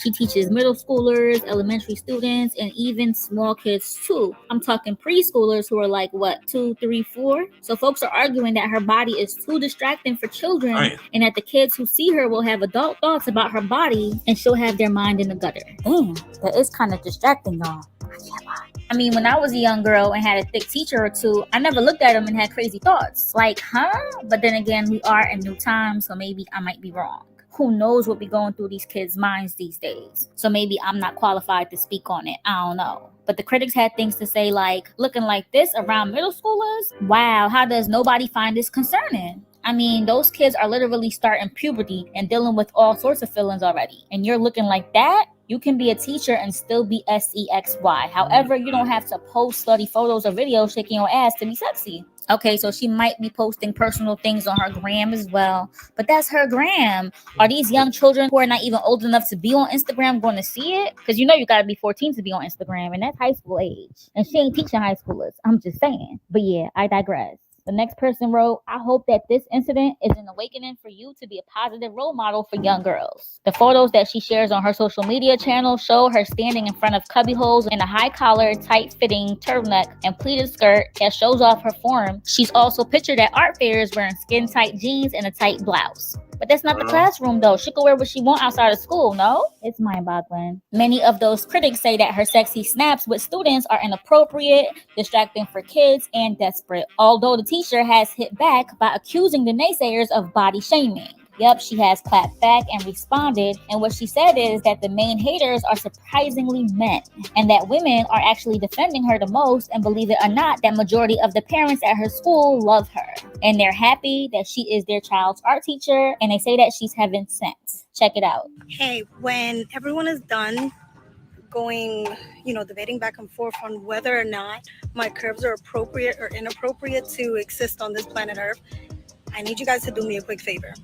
She teaches middle schoolers, elementary students, and even small kids too. I'm talking preschoolers who are like, what, 2, 3, 4? So folks are arguing that her body is too distracting for children, and that the kids who see her will have adult thoughts about her body, and she'll have their mind in the gutter. Damn, that is kind of distracting, y'all. I mean, when I was a young girl and had a thick teacher or two, I never looked at them and had crazy thoughts. Like, huh? But then again, we are in new times, so maybe I might be wrong. Who knows what be going through these kids' minds these days? So maybe I'm not qualified to speak on it. I don't know. But the critics had things to say like, looking like this around middle schoolers? Wow, how does nobody find this concerning? I mean, those kids are literally starting puberty and dealing with all sorts of feelings already. And you're looking like that? You can be a teacher and still be sexy. However, you don't have to post slutty photos or videos shaking your ass to be sexy. Okay, so she might be posting personal things on her gram as well, but that's her gram. Are these young children who are not even old enough to be on Instagram going to see it? Because you know you gotta be 14 to be on Instagram, and that's high school age. And she ain't teaching high schoolers. I'm just saying. But yeah, I digress. The next person wrote, I hope that this incident is an awakening for you to be a positive role model for young girls. The photos that she shares on her social media channel show her standing in front of cubby holes in a high-collar, tight-fitting turtleneck and pleated skirt that shows off her form. She's also pictured at art fairs wearing skin-tight jeans and a tight blouse. But that's not the classroom, though. She can wear what she wants outside of school, no? It's mind-boggling. Many of those critics say that her sexy snaps with students are inappropriate, distracting for kids, and desperate. Although the teacher has hit back by accusing the naysayers of body shaming. Yep, she has clapped back and responded, and what she said is that the main haters are surprisingly men, and that women are actually defending her the most, and believe it or not, that majority of the parents at her school love her, and they're happy that she is their child's art teacher, and they say that she's heaven sent. Check it out. Hey, when everyone is done going, debating back and forth on whether or not my curves are appropriate or inappropriate to exist on this planet Earth, I need you guys to do me a quick favor.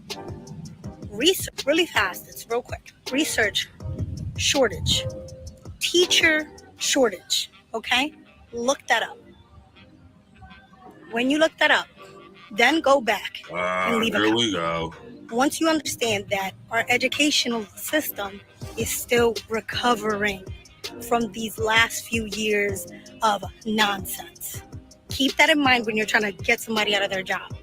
Research really fast, it's real quick. Research shortage, teacher shortage, okay? Look that up. When you look that up, then go back and leave a Here comment. we go. Once you understand that our educational system is still recovering from these last few years of nonsense. Keep that in mind when you're trying to get somebody out of their job.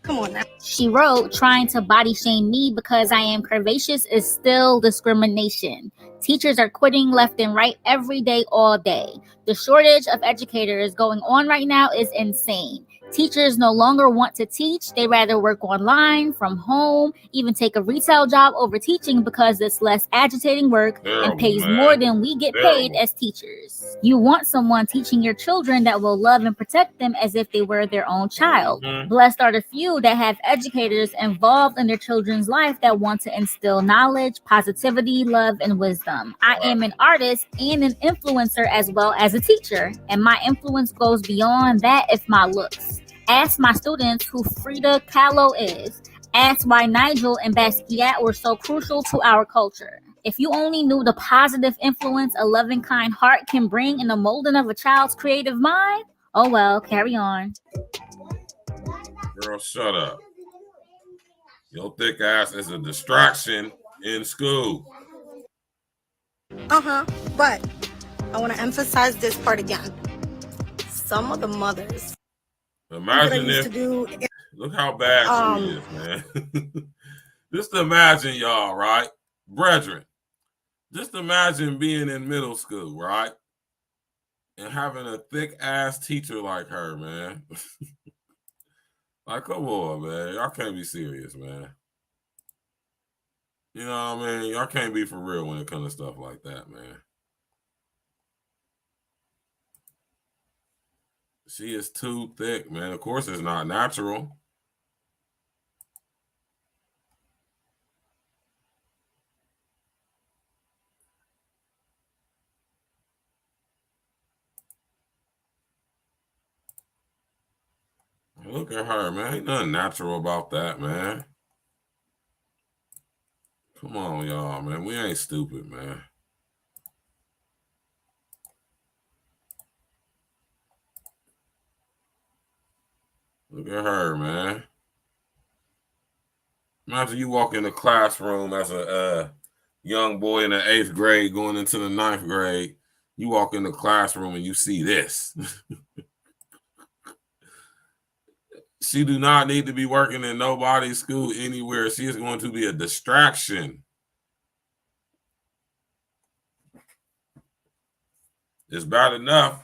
Come on now. She wrote, trying to body shame me because I am curvaceous is still discrimination. Teachers are quitting left and right every day, all day. The shortage of educators going on right now is insane. Teachers no longer want to teach. They rather work online, from home, even take a retail job over teaching because it's less agitating work and pays more than we get paid as teachers. You want someone teaching your children that will love and protect them as if they were their own child. Blessed are the few that have educators involved in their children's life that want to instill knowledge, positivity, love, and wisdom. I am an artist and an influencer as well as a teacher, and my influence goes beyond that if my looks. Ask my students who Frida Kahlo is. Ask why Nigel and Basquiat were so crucial to our culture. If you only knew the positive influence a loving, kind heart can bring in the molding of a child's creative mind, oh well, carry on. Girl, shut up. Your thick ass is a distraction in school. But I want to emphasize this part again. Some of the mothers. Imagine if, look how bad she is, man. Just imagine y'all, right? Brethren, just imagine being in middle school, right? And having a thick ass teacher like her, man. Like, come on, man. Y'all can't be serious, man. You know what I mean? Y'all can't be for real when it comes to stuff like that, man. She is too thick, man. Of course, it's not natural. Look at her, man. Ain't nothing natural about that, man. Come on, y'all, man. We ain't stupid, man. Look at her, man. Imagine you walk in the classroom as a young boy in the 8th grade going into the 9th grade. You walk in the classroom and you see this. She do not need to be working in nobody's school anywhere. She is going to be a distraction. It's bad enough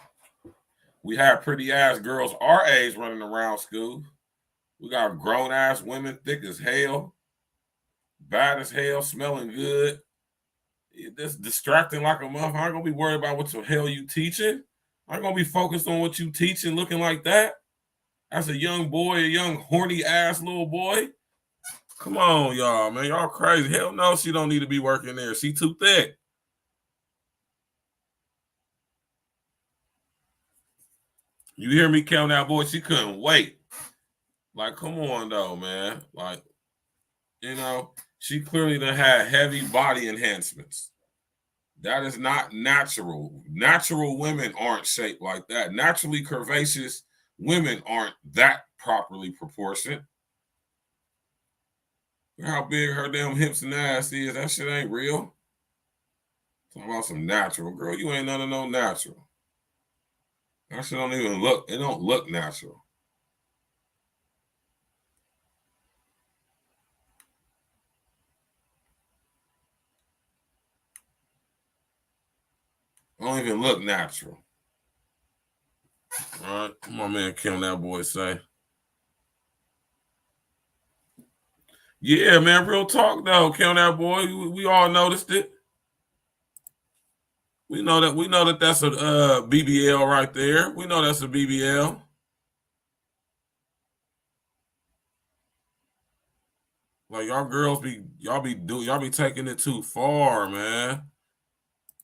we have pretty ass girls our age running around school. We got grown ass women, thick as hell, bad as hell, smelling good. This distracting like a motherfucker. I ain't gonna be worried about what the hell you teaching. I ain't gonna be focused on what you teaching looking like that. As a young boy, a young horny ass little boy. Come on, y'all, man. Y'all crazy. Hell no, she don't need to be working there. She too thick. You hear me count that boy? She couldn't wait. Like, come on, though, man. Like, you know, she clearly done had heavy body enhancements. That is not natural. Natural women aren't shaped like that. Naturally curvaceous women aren't that properly proportioned. How big her damn hips and ass is. That shit ain't real. Talking about some natural. Girl, you ain't none of no natural. That shit don't even look, it don't look natural. It don't even look natural. All right, come on, man, Kim, that boy say. Yeah, man, real talk though. Count that boy. We all noticed it. We know that that's a BBL right there. We know that's a BBL. Like y'all girls y'all be taking it too far, man.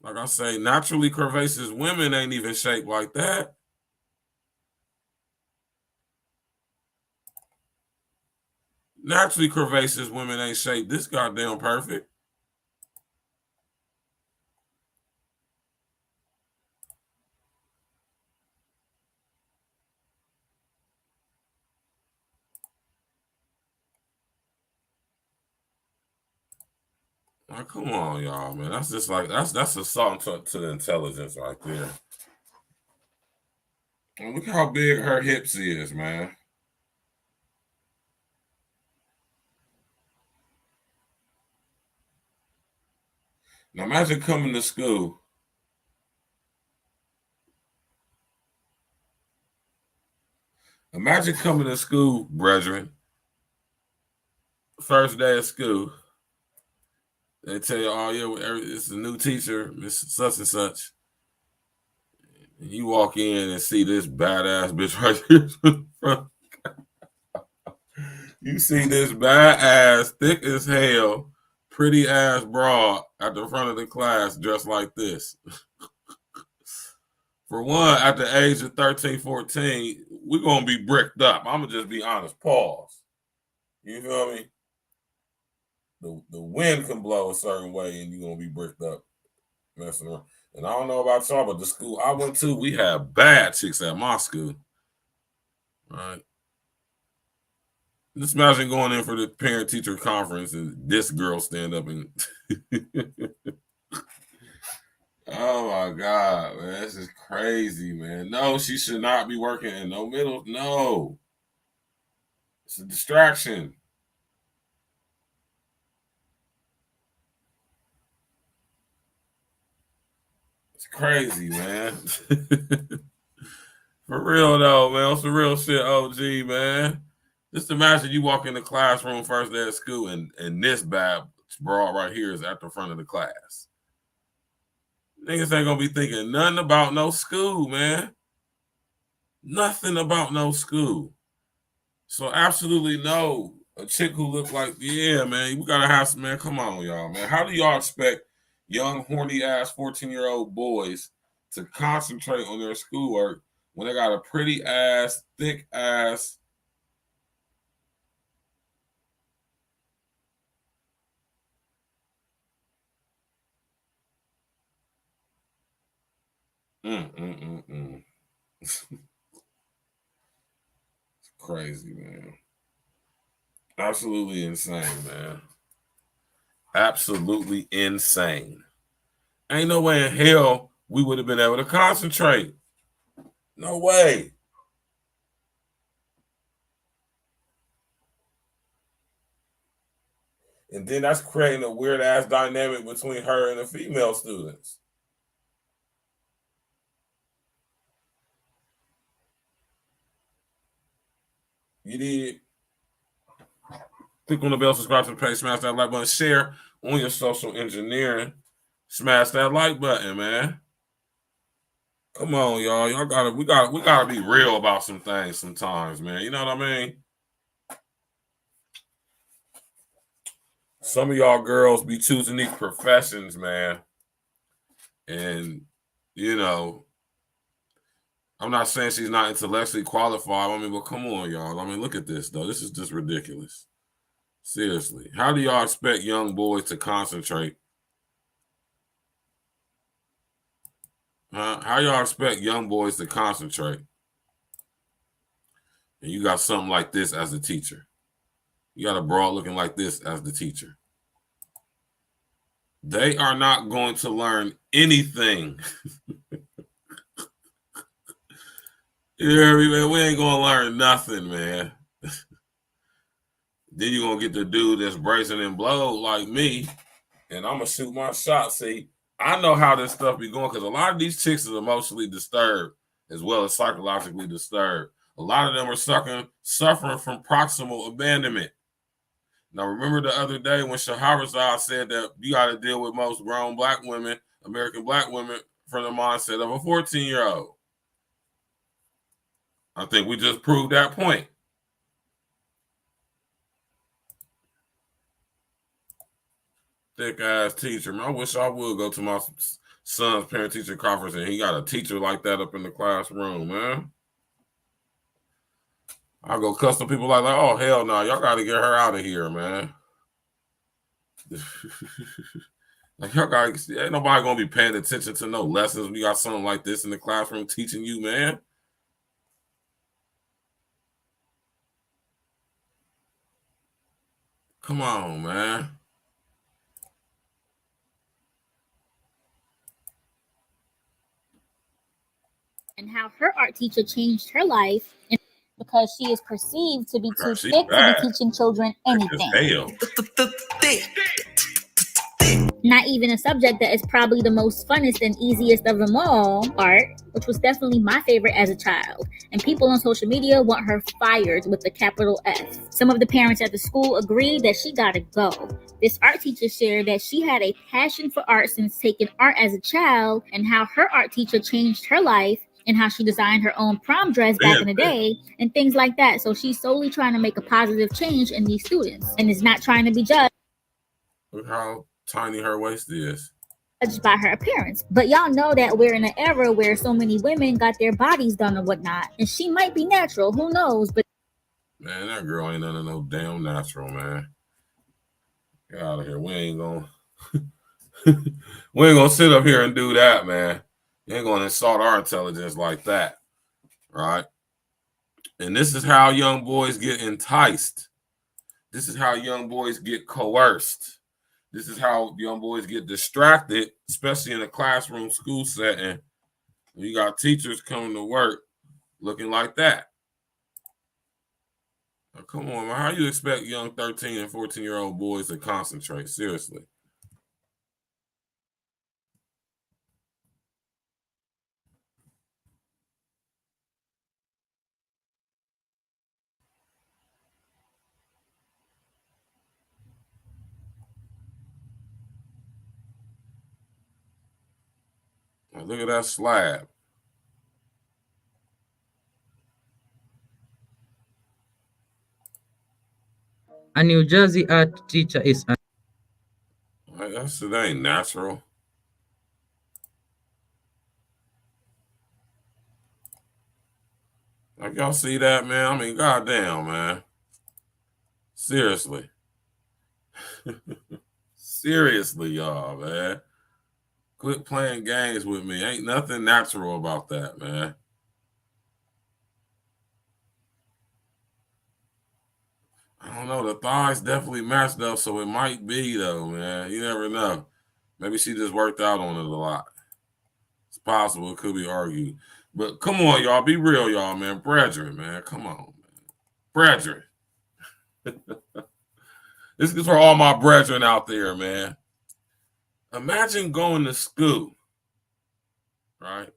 Like I say, naturally curvaceous women ain't even shaped like that. Naturally curvaceous women ain't shaped this goddamn perfect. Like, come on, y'all, man. That's just like that's assault to the intelligence right there. And look how big her hips is, man. Now imagine coming to school. Imagine coming to school, brethren. First day of school. They tell you, oh yeah, it's a new teacher, Miss such and such. And you walk in and see this badass bitch right here. You see this badass, thick as hell, pretty ass broad at the front of the class dressed like this. For one, at the age of 13, 14, we're going to be bricked up. I'm going to just be honest. Pause. You feel me? The wind can blow a certain way and you're going to be bricked up messing around. And I don't know about y'all, but the school I went to, we had bad chicks at my school. All right. Just imagine going in for the parent-teacher conference and this girl stand up and... Oh my God, man. This is crazy, man. No, she should not be working in no middle. No. It's a distraction. It's crazy, man. For real though, man. It's the real shit, OG, man. Just imagine you walk in the classroom first day of school and this bad broad right here is at the front of the class. Niggas ain't gonna be thinking nothing about no school, man. Nothing about no school. So absolutely no. A chick who look like, yeah, man, we gotta have some, man, come on, y'all, man. How do y'all expect young, horny-ass 14-year-old boys to concentrate on their schoolwork when they got a pretty-ass, thick-ass, It's crazy, man. Absolutely insane, man. Absolutely insane. Ain't no way in hell we would have been able to concentrate. No way. And then that's creating a weird ass dynamic between her and the female students. You did. Click on the bell, subscribe to the page, smash that like button, share on your social engineering. Smash that like button, man. Come on, y'all. We gotta be real about some things sometimes, man. You know what I mean? Some of y'all girls be choosing these professions, man. And, you know, I'm not saying she's not intellectually qualified. I mean, but come on, y'all. I mean, look at this, though. This is just ridiculous. Seriously. How do y'all expect young boys to concentrate? How y'all expect young boys to concentrate? And you got something like this as a teacher. You got a broad looking like this as the teacher. They are not going to learn anything. You hear me, man? We ain't going to learn nothing, man. Then you're going to get the dude that's bracing and blow like me, and I'm going to shoot my shot. See, I know how this stuff be going because a lot of these chicks are emotionally disturbed as well as psychologically disturbed. A lot of them are suffering from proximal abandonment. Now, remember the other day when Shahrazad said that you got to deal with most grown black women, American black women, from the mindset of a 14-year-old. I think we just proved that point. Thick ass teacher, man. I wish I would go to my son's parent-teacher conference and he got a teacher like that up in the classroom, man. I go cuss some people like, oh, hell no, y'all got to get her out of here, man. Like, y'all got, ain't nobody going to be paying attention to no lessons. We got something like this in the classroom teaching you, man. Come on, man. And how her art teacher changed her life because she is perceived to be too thick to be teaching children anything. Not even a subject that is probably the most funnest and easiest of them all, art, which was definitely my favorite as a child. And people on social media want her fired with the capital F. Some of the parents at the school agree that she gotta go. This art teacher shared that she had a passion for art since taking art as a child, and how her art teacher changed her life, and how she designed her own prom dress back in the day, and things like that. So she's solely trying to make a positive change in these students, and is not trying to be judged. Look how tiny her waist is. By her appearance. But y'all know that we're in an era where so many women got their bodies done or whatnot, and she might be natural, who knows? But man, that girl ain't none of no damn natural, man. Get out of here. We ain't gonna sit up here and do that, man. You ain't gonna insult our intelligence like that, right? And this is how young boys get enticed. This is how young boys get coerced. This is how young boys get distracted, especially in a classroom school setting. You got teachers coming to work looking like that. Now, come on, man. How you expect young 13 and 14-year-old boys to concentrate? Seriously. Now, look at that slab. A New Jersey art teacher is That ain't natural. Like, y'all see that, man? I mean, goddamn, man. Seriously. Seriously, y'all, man. Quit playing games with me. Ain't nothing natural about that, man. I don't know. The thighs definitely matched up, so it might be, though, man. You never know. Maybe she just worked out on it a lot. It's possible. It could be argued. But come on, y'all. Be real, y'all, man. Brethren, man. Come on, man. Brethren. This is for all my brethren out there, man. Imagine going to school, right?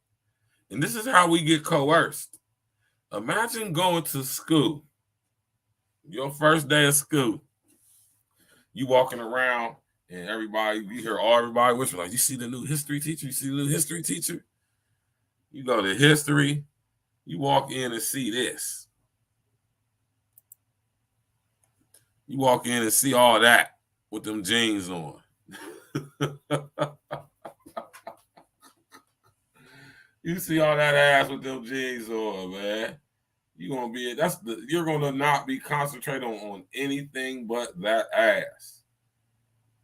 And this is how we get coerced. Imagine going to school. Your first day of school. You walking around and you hear everybody whisper, like, you see the new history teacher? You see the new history teacher? You go to history, you walk in and see this. You walk in and see all that with them jeans on. You see all that ass with them jeans on, man. You're gonna not be concentrating on anything but that ass.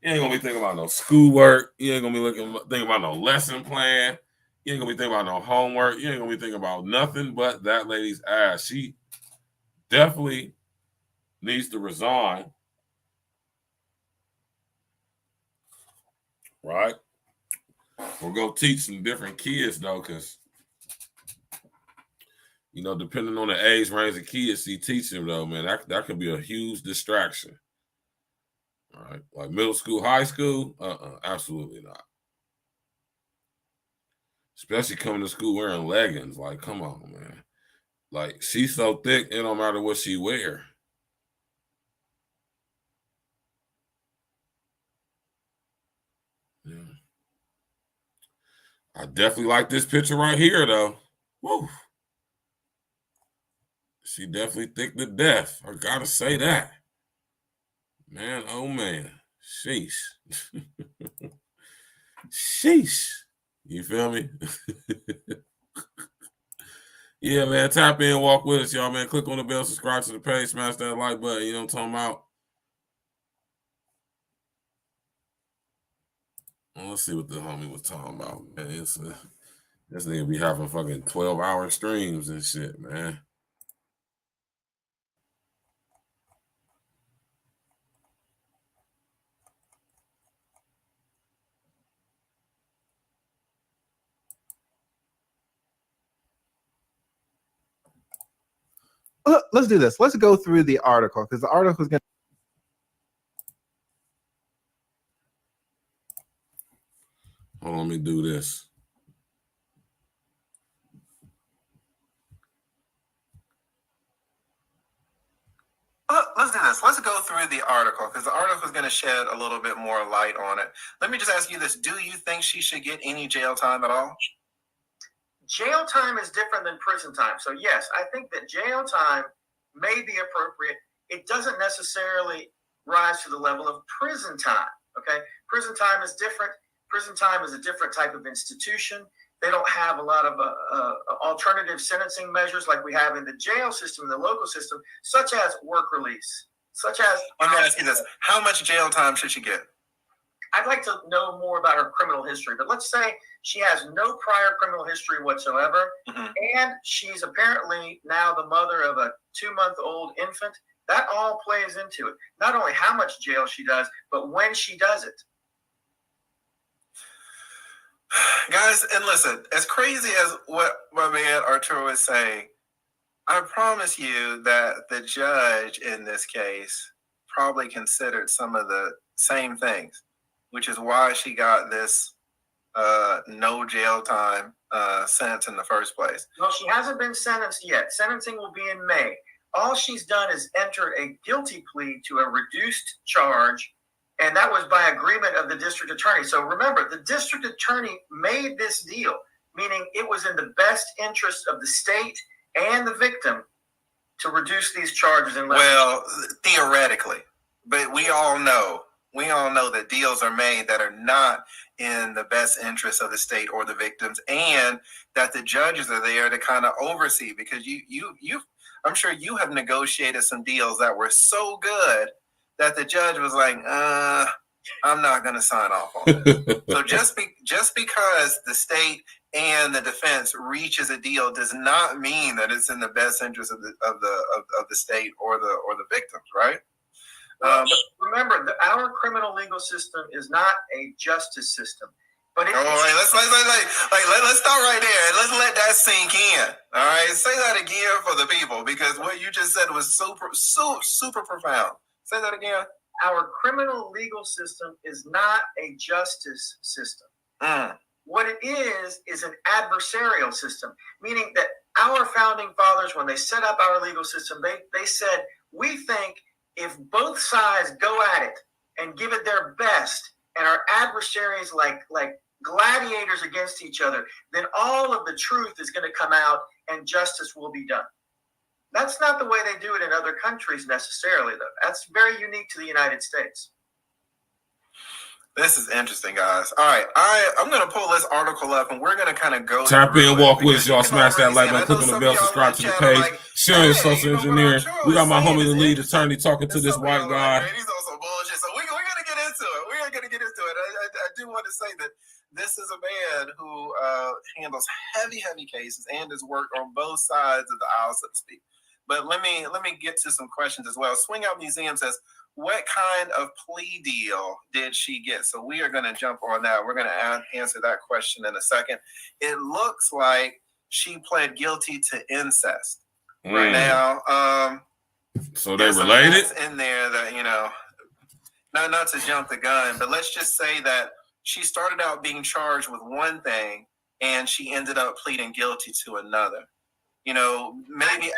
You ain't gonna be thinking about no schoolwork. You ain't gonna be thinking about no lesson plan. You ain't gonna be thinking about no homework. You ain't gonna be thinking about nothing but that lady's ass. She definitely needs to resign. Right? We'll go teach some different kids though, because depending on the age range of kids she teaching though, man, that could be a huge distraction. All right, like middle school, high school, absolutely not. Especially coming to school wearing leggings. Like, come on, man. Like, she's so thick, it don't matter what she wear. I definitely like this picture right here, though. Woo. She definitely thick to death. I gotta say that. Man, oh man. Sheesh. Sheesh. You feel me? Yeah, man. Tap in, walk with us, y'all, man. Click on the bell, subscribe to the page, smash that like button. You know what I'm talking about? Well, let's see what the homie was talking about, man. This nigga be having fucking 12-hour streams and shit, man. Let's do this. Let's go through the article because the article is going to. Hold on, let me do this. Let's do this. Let's go through the article because the article is going to shed a little bit more light on it. Let me just ask you this. Do you think she should get any jail time at all? Jail time is different than prison time. So yes, I think that jail time may be appropriate. It doesn't necessarily rise to the level of prison time. Okay. Prison time is different. Prison time is a different type of institution. They don't have a lot of alternative sentencing measures like we have in the jail system, the local system, such as work release, such as. Let me ask you this. How much jail time should she get? I'd like to know more about her criminal history, but let's say she has no prior criminal history whatsoever, and she's apparently now the mother of a 2-month-old infant. That all plays into it. Not only how much jail she does, but when she does it. Guys, and listen, as crazy as what my man Arturo is saying, I promise you that the judge in this case probably considered some of the same things, which is why she got this no jail time sentence in the first place. Well, she hasn't been sentenced yet. Sentencing will be in May. All she's done is enter a guilty plea to a reduced charge, and that was by agreement of the district attorney. So remember, the district attorney made this deal, meaning it was in the best interest of the state and the victim to reduce these charges. Well, theoretically, but we all know that deals are made that are not in the best interest of the state or the victims, and that the judges are there to kind of oversee, because I'm sure you have negotiated some deals that were so good that the judge was like, I'm not going to sign off on it. So just because the state and the defense reaches a deal does not mean that it's in the best interest of the state or the victims, right? Well, remember, our criminal legal system is not a justice system. But let's start right there and let's let that sink in. All right, say that again for the people, because what you just said was super profound. Say that again. Our criminal legal system is not a justice system. What it is an adversarial system, meaning that our founding fathers, when they set up our legal system, they said, we think if both sides go at it and give it their best, and our adversaries like gladiators against each other, then all of the truth is going to come out and justice will be done. That's not the way they do it in other countries necessarily, though. That's very unique to the United States. This is interesting, guys. All right, I'm going to pull this article up, and we're going to kind of go. Tap in, walk with us, y'all. Smash that like button, click on the bell, subscribe to the page. Sharing social engineering. We got my homie, the lead attorney, talking to this white guy. He's on some bullshit, so we're going to get into it. We're going to get into it. I do want to say that this is a man who handles heavy cases and has worked on both sides of the aisle, so to speak. But let me get to some questions as well. Swing Out Museum says, what kind of plea deal did she get? So we are going to jump on that. We're going to answer that question in a second. It looks like she pled guilty to incest. Right now, so they related in there that, not to jump the gun, but let's just say that she started out being charged with one thing and she ended up pleading guilty to another. Maybe 0.9%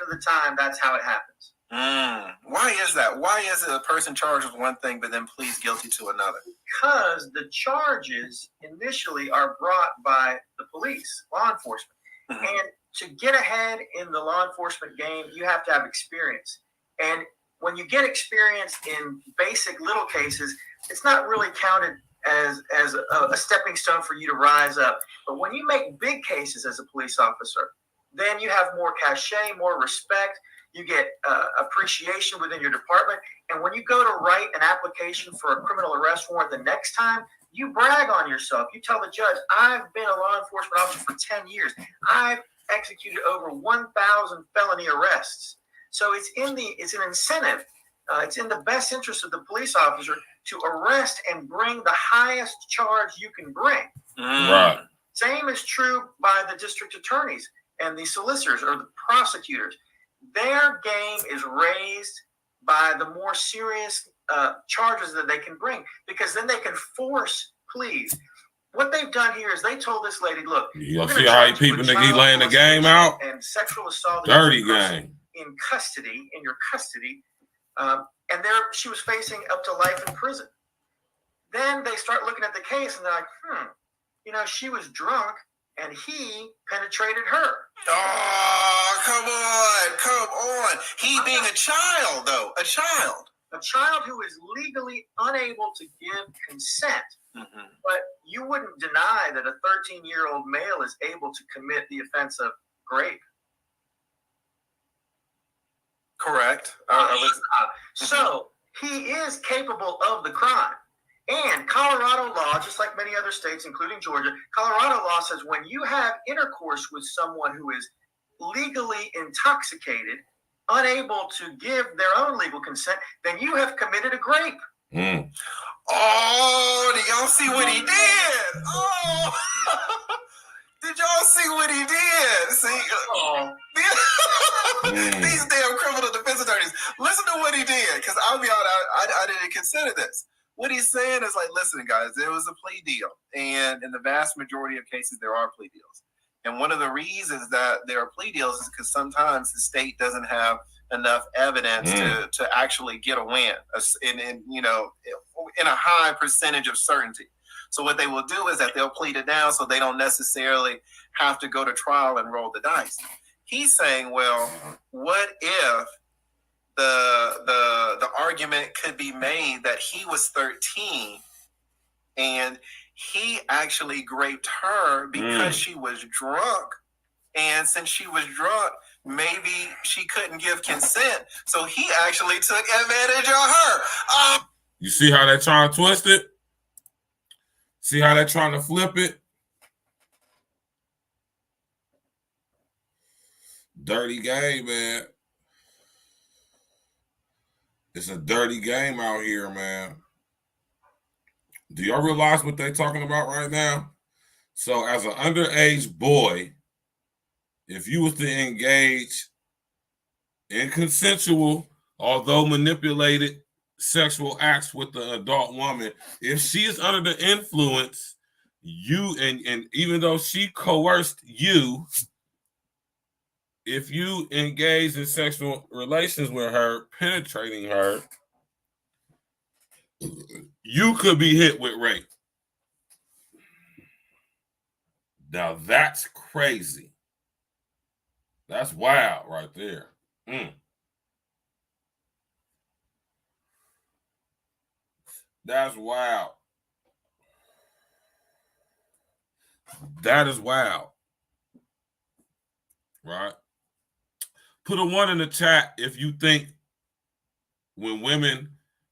of the time, that's how it happens. Why is that? Why is it a person charged with one thing but then pleads guilty to another? Because the charges initially are brought by the police, law enforcement. Mm-hmm. And to get ahead in the law enforcement game, you have to have experience. And when you get experience in basic little cases, it's not really counted as a stepping stone for you to rise up. But when you make big cases as a police officer, then you have more cachet, more respect. You get appreciation within your department. And when you go to write an application for a criminal arrest warrant the next time, you brag on yourself. You tell the judge, I've been a law enforcement officer for 10 years. I've executed over 1,000 felony arrests. So it's an incentive. It's in the best interest of the police officer to arrest and bring the highest charge you can bring. Right. Same is true by the district attorneys and the solicitors or the prosecutors. Their game is raised by the more serious charges that they can bring, because then they can force pleas. What they've done here is they told this lady, look, you see how he peeping the he laying the game out? And sexual assault dirty game. In custody, in your custody. And there she was facing up to life in prison. Then they start looking at the case and they're like, she was drunk and he penetrated her. Oh, come on. He being a child, though, a child. A child who is legally unable to give consent. Mm-hmm. But you wouldn't deny that a 13-year-old male is able to commit the offense of rape. Correct. So he is capable of the crime. And Colorado law, just like many other states, including Georgia, Colorado law says when you have intercourse with someone who is legally intoxicated, unable to give their own legal consent, then you have committed a grape. Mm. Oh, did y'all see what he did? Oh, did y'all see what he did? See, these damn criminal defense attorneys. Listen to what he did, because I'll be honest, I didn't consider this. What he's saying is like, listen, guys, there was a plea deal, and in the vast majority of cases, there are plea deals. And one of the reasons that there are plea deals is because sometimes the state doesn't have enough evidence to actually get a win, in a high percentage of certainty. So what they will do is that they'll plead it down so they don't necessarily have to go to trial and roll the dice. He's saying, well, what if the argument could be made that he was 13 and he actually raped her because she was drunk, and since she was drunk, maybe she couldn't give consent, so he actually took advantage of her. You see how they're trying to twist it? See how they're trying to flip it? Dirty game, man. It's a dirty game out here, man. Do y'all realize what they're talking about right now? So as an underage boy, if you was to engage in consensual, although manipulated, sexual acts with the adult woman, if she is under the influence, you and even though she coerced you, if you engage in sexual relations with her, penetrating her, you could be hit with rape. Now that's crazy. That's wild right there. That's wild. That is wild. Right? Put a 1 in the chat if you think when women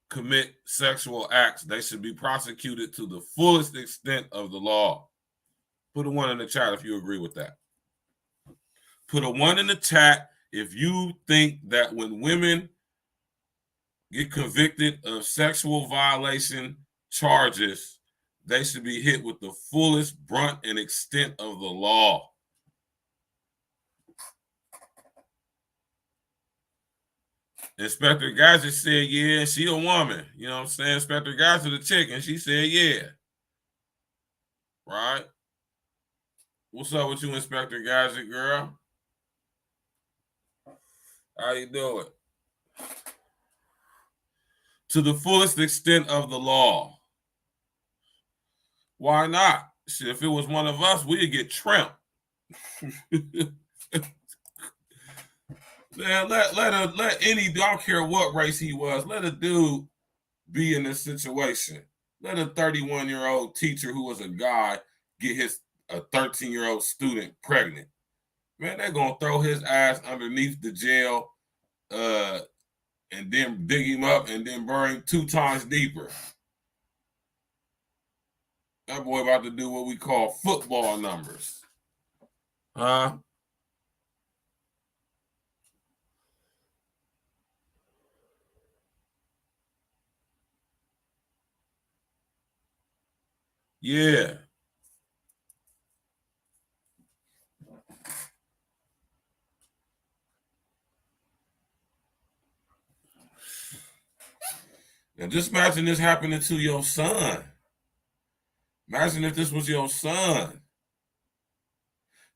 commit sexual acts, they should be prosecuted to the fullest extent of the law. Put a 1 in the chat if you agree with that. Put a 1 in the chat if you think that when women get convicted of sexual violation charges, they should be hit with the fullest brunt and extent of the law. Inspector Gadget said, yeah, she a woman. You know what I'm saying? Inspector Gadget a chick, and she said, yeah. Right? What's up with you, Inspector Gadget, girl? How you doing? to the fullest extent of the law. Why not? Shit, if it was one of us, we'd get trimmed. Man, let any, I don't care what race he was, let a dude be in this situation. Let a 31-year-old teacher who was a guy get a 13-year-old student pregnant. Man, they're gonna throw his ass underneath the jail, and then dig him up and then bury him 2 times deeper. That boy about to do what we call football numbers. Huh? Yeah. Now just imagine this happening to your son. Imagine if this was your son.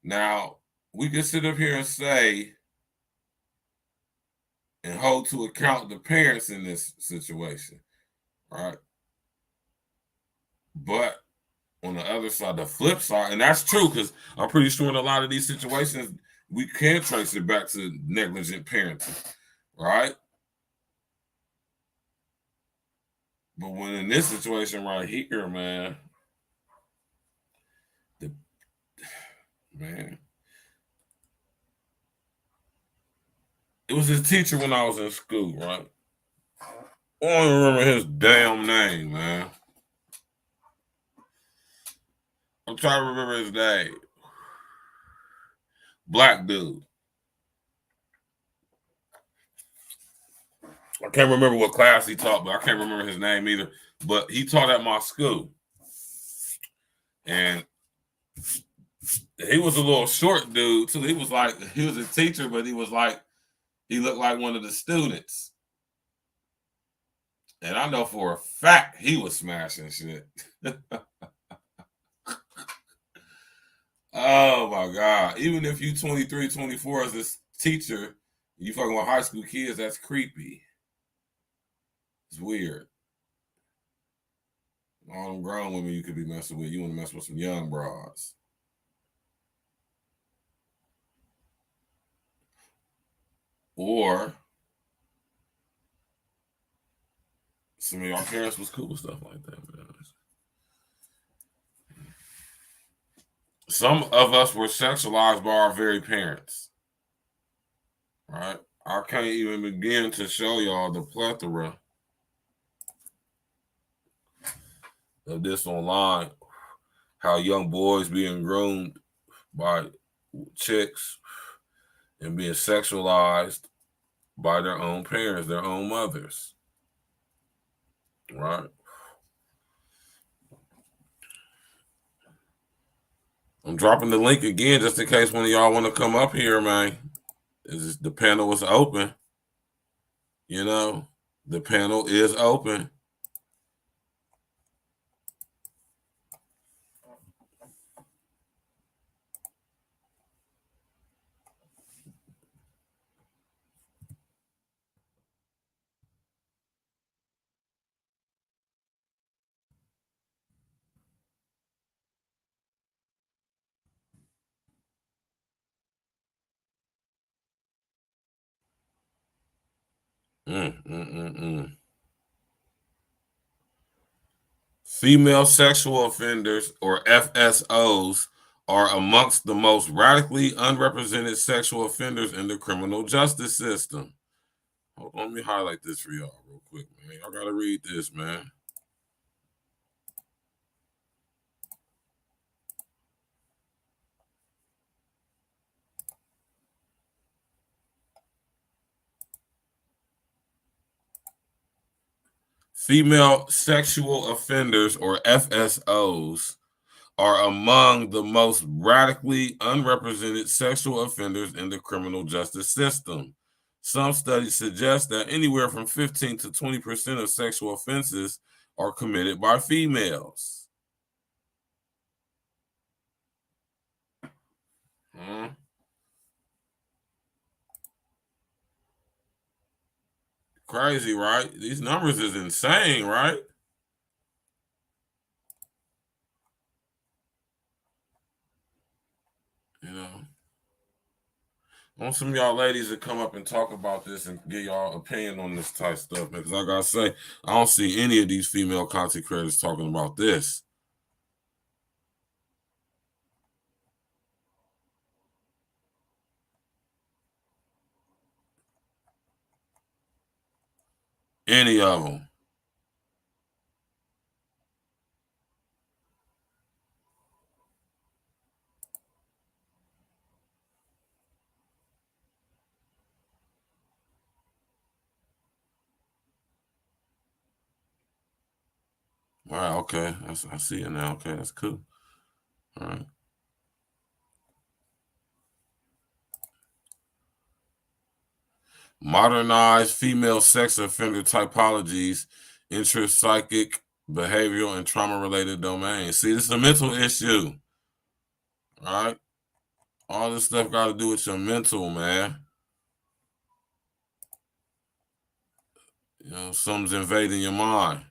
Now, we can sit up here and say and hold to account the parents in this situation, right? But on the other side, the flip side, and that's true, because I'm pretty sure in a lot of these situations, we can trace it back to negligent parenting, right? But when in this situation right here, man, it was his teacher when I was in school, right? I don't even remember his damn name, man. I'm trying to remember his name. Black dude. I can't remember what class he taught, but I can't remember his name either. But he taught at my school. And he was a little short dude, too. He was a teacher, but he looked like one of the students. And I know for a fact he was smashing shit. Oh my God. Even if you 23, 24 as this teacher, you fucking with high school kids, that's creepy. It's weird. All them grown women you could be messing with, you want to mess with some young broads. Or some of y'all parents was cool with stuff like that, man. Some of us were sexualized by our very parents. Right? I can't even begin to show y'all the plethora of this online. How young boys being groomed by chicks and being sexualized by their own parents, their own mothers. Right? I'm dropping the link again just in case one of y'all want to come up here, man. The panel is open. You know, the panel is open. Female sexual offenders, or FSOs, are amongst the most radically unrepresented sexual offenders in the criminal justice system. Hold on, let me highlight this for y'all real quick, man. Y'all gotta read this, man. Female sexual offenders, or FSOs, are among the most radically unrepresented sexual offenders in the criminal justice system. Some studies suggest that anywhere from 15 to 20% of sexual offenses are committed by females. crazy, right? These numbers is insane, right? You know, I want some of y'all ladies to come up and talk about this and get y'all opinion on this type of stuff, because like I say, I don't see any of these female content creators talking about this. Any of them. Wow, okay. I see it now. Okay, that's cool. All right. Modernized female sex offender typologies, interest, psychic, behavioral, and trauma-related domains. See, this is a mental issue. All right? All this stuff got to do with your mental, man. You know, something's invading your mind.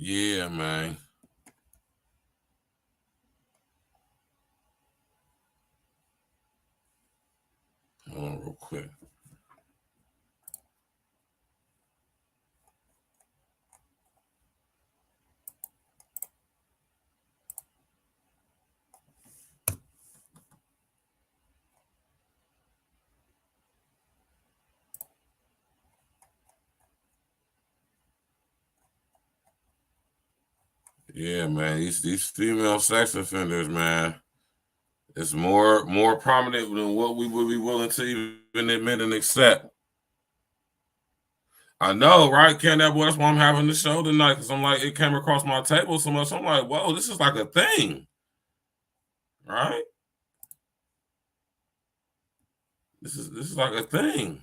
Yeah, man. Hold on real quick. Yeah, man. These female sex offenders, man, it's more prominent than what we would be willing to even admit and accept. I know, right? Ken, that boy, that's why I'm having the show tonight, because I'm like, it came across my table so much. I'm like, whoa, this is like a thing. Right? This is like a thing.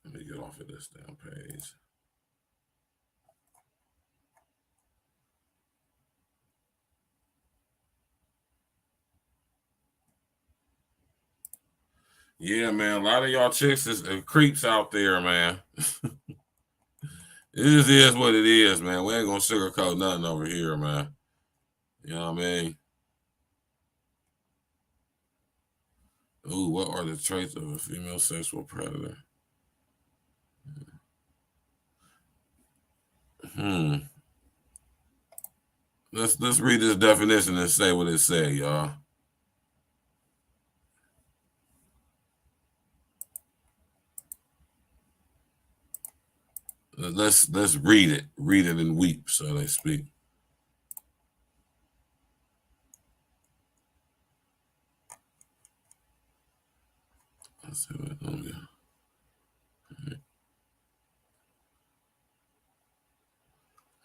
Let me get off of this damn page. Yeah, man. A lot of y'all chicks is creeps out there, man. It just is what it is, man. We ain't gonna sugarcoat nothing over here, man. You know what I mean? Ooh, what are the traits of a female sexual predator? Let's read this definition and say what it say, y'all. Let's read it and weep, so they speak. Let's see what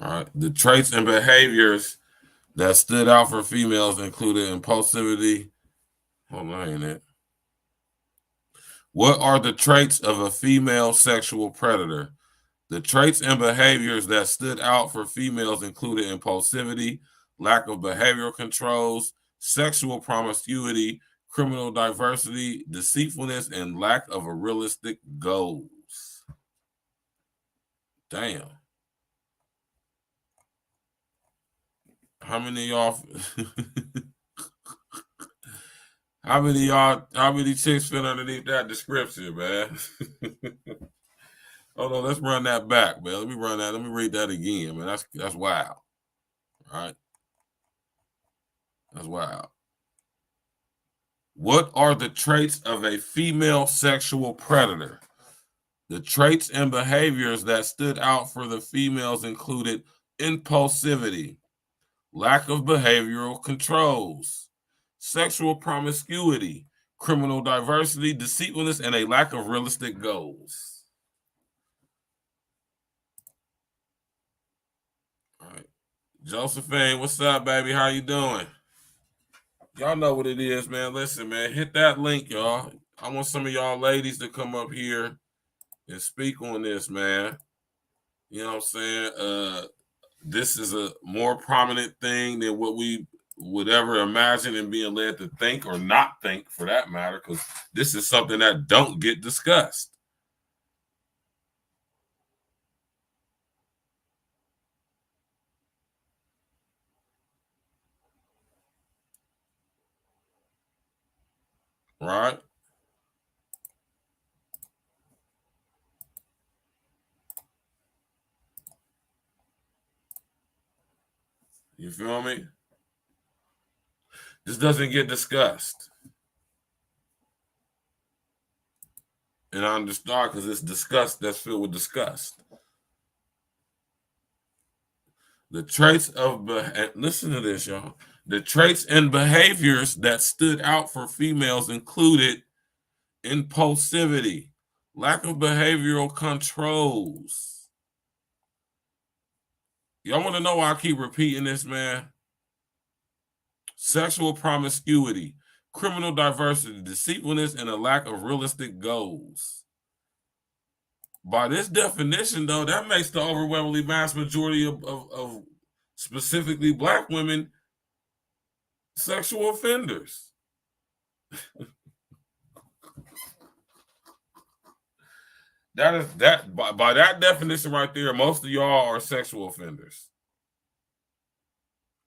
All right. The traits and behaviors that stood out for females included impulsivity. Hold on, ain't it? What are the traits of a female sexual predator? The traits and behaviors that stood out for females included impulsivity, lack of behavioral controls, sexual promiscuity, criminal diversity, deceitfulness, and lack of a realistic goals. Damn. How many of y'all how many chicks fit underneath that description, man? Hold on, let's run that back, man. Let me read that again, man. That's wild. All right. That's wild. What are the traits of a female sexual predator? The traits and behaviors that stood out for the females included impulsivity, lack of behavioral controls, sexual promiscuity, criminal diversity, deceitfulness, and a lack of realistic goals. All right. Josephine, what's up, baby? How you doing? Y'all know what it is, man. Listen, man, hit that link, y'all. I want some of y'all ladies to come up here and speak on this, man. You know what I'm saying? This is a more prominent thing than what we would ever imagine and being led to think or not think, for that matter, because this is something that don't get discussed. Right? You feel me? This doesn't get discussed. And I understand because it's disgust that's filled with disgust. The traits of, listen to this, y'all. The traits and behaviors that stood out for females included impulsivity, lack of behavioral controls. Y'all want to know why I keep repeating this, man? Sexual promiscuity, criminal diversity, deceitfulness, and a lack of realistic goals. By this definition, though, that makes the overwhelmingly vast majority of specifically Black women sexual offenders. By that definition right there, most of y'all are sexual offenders,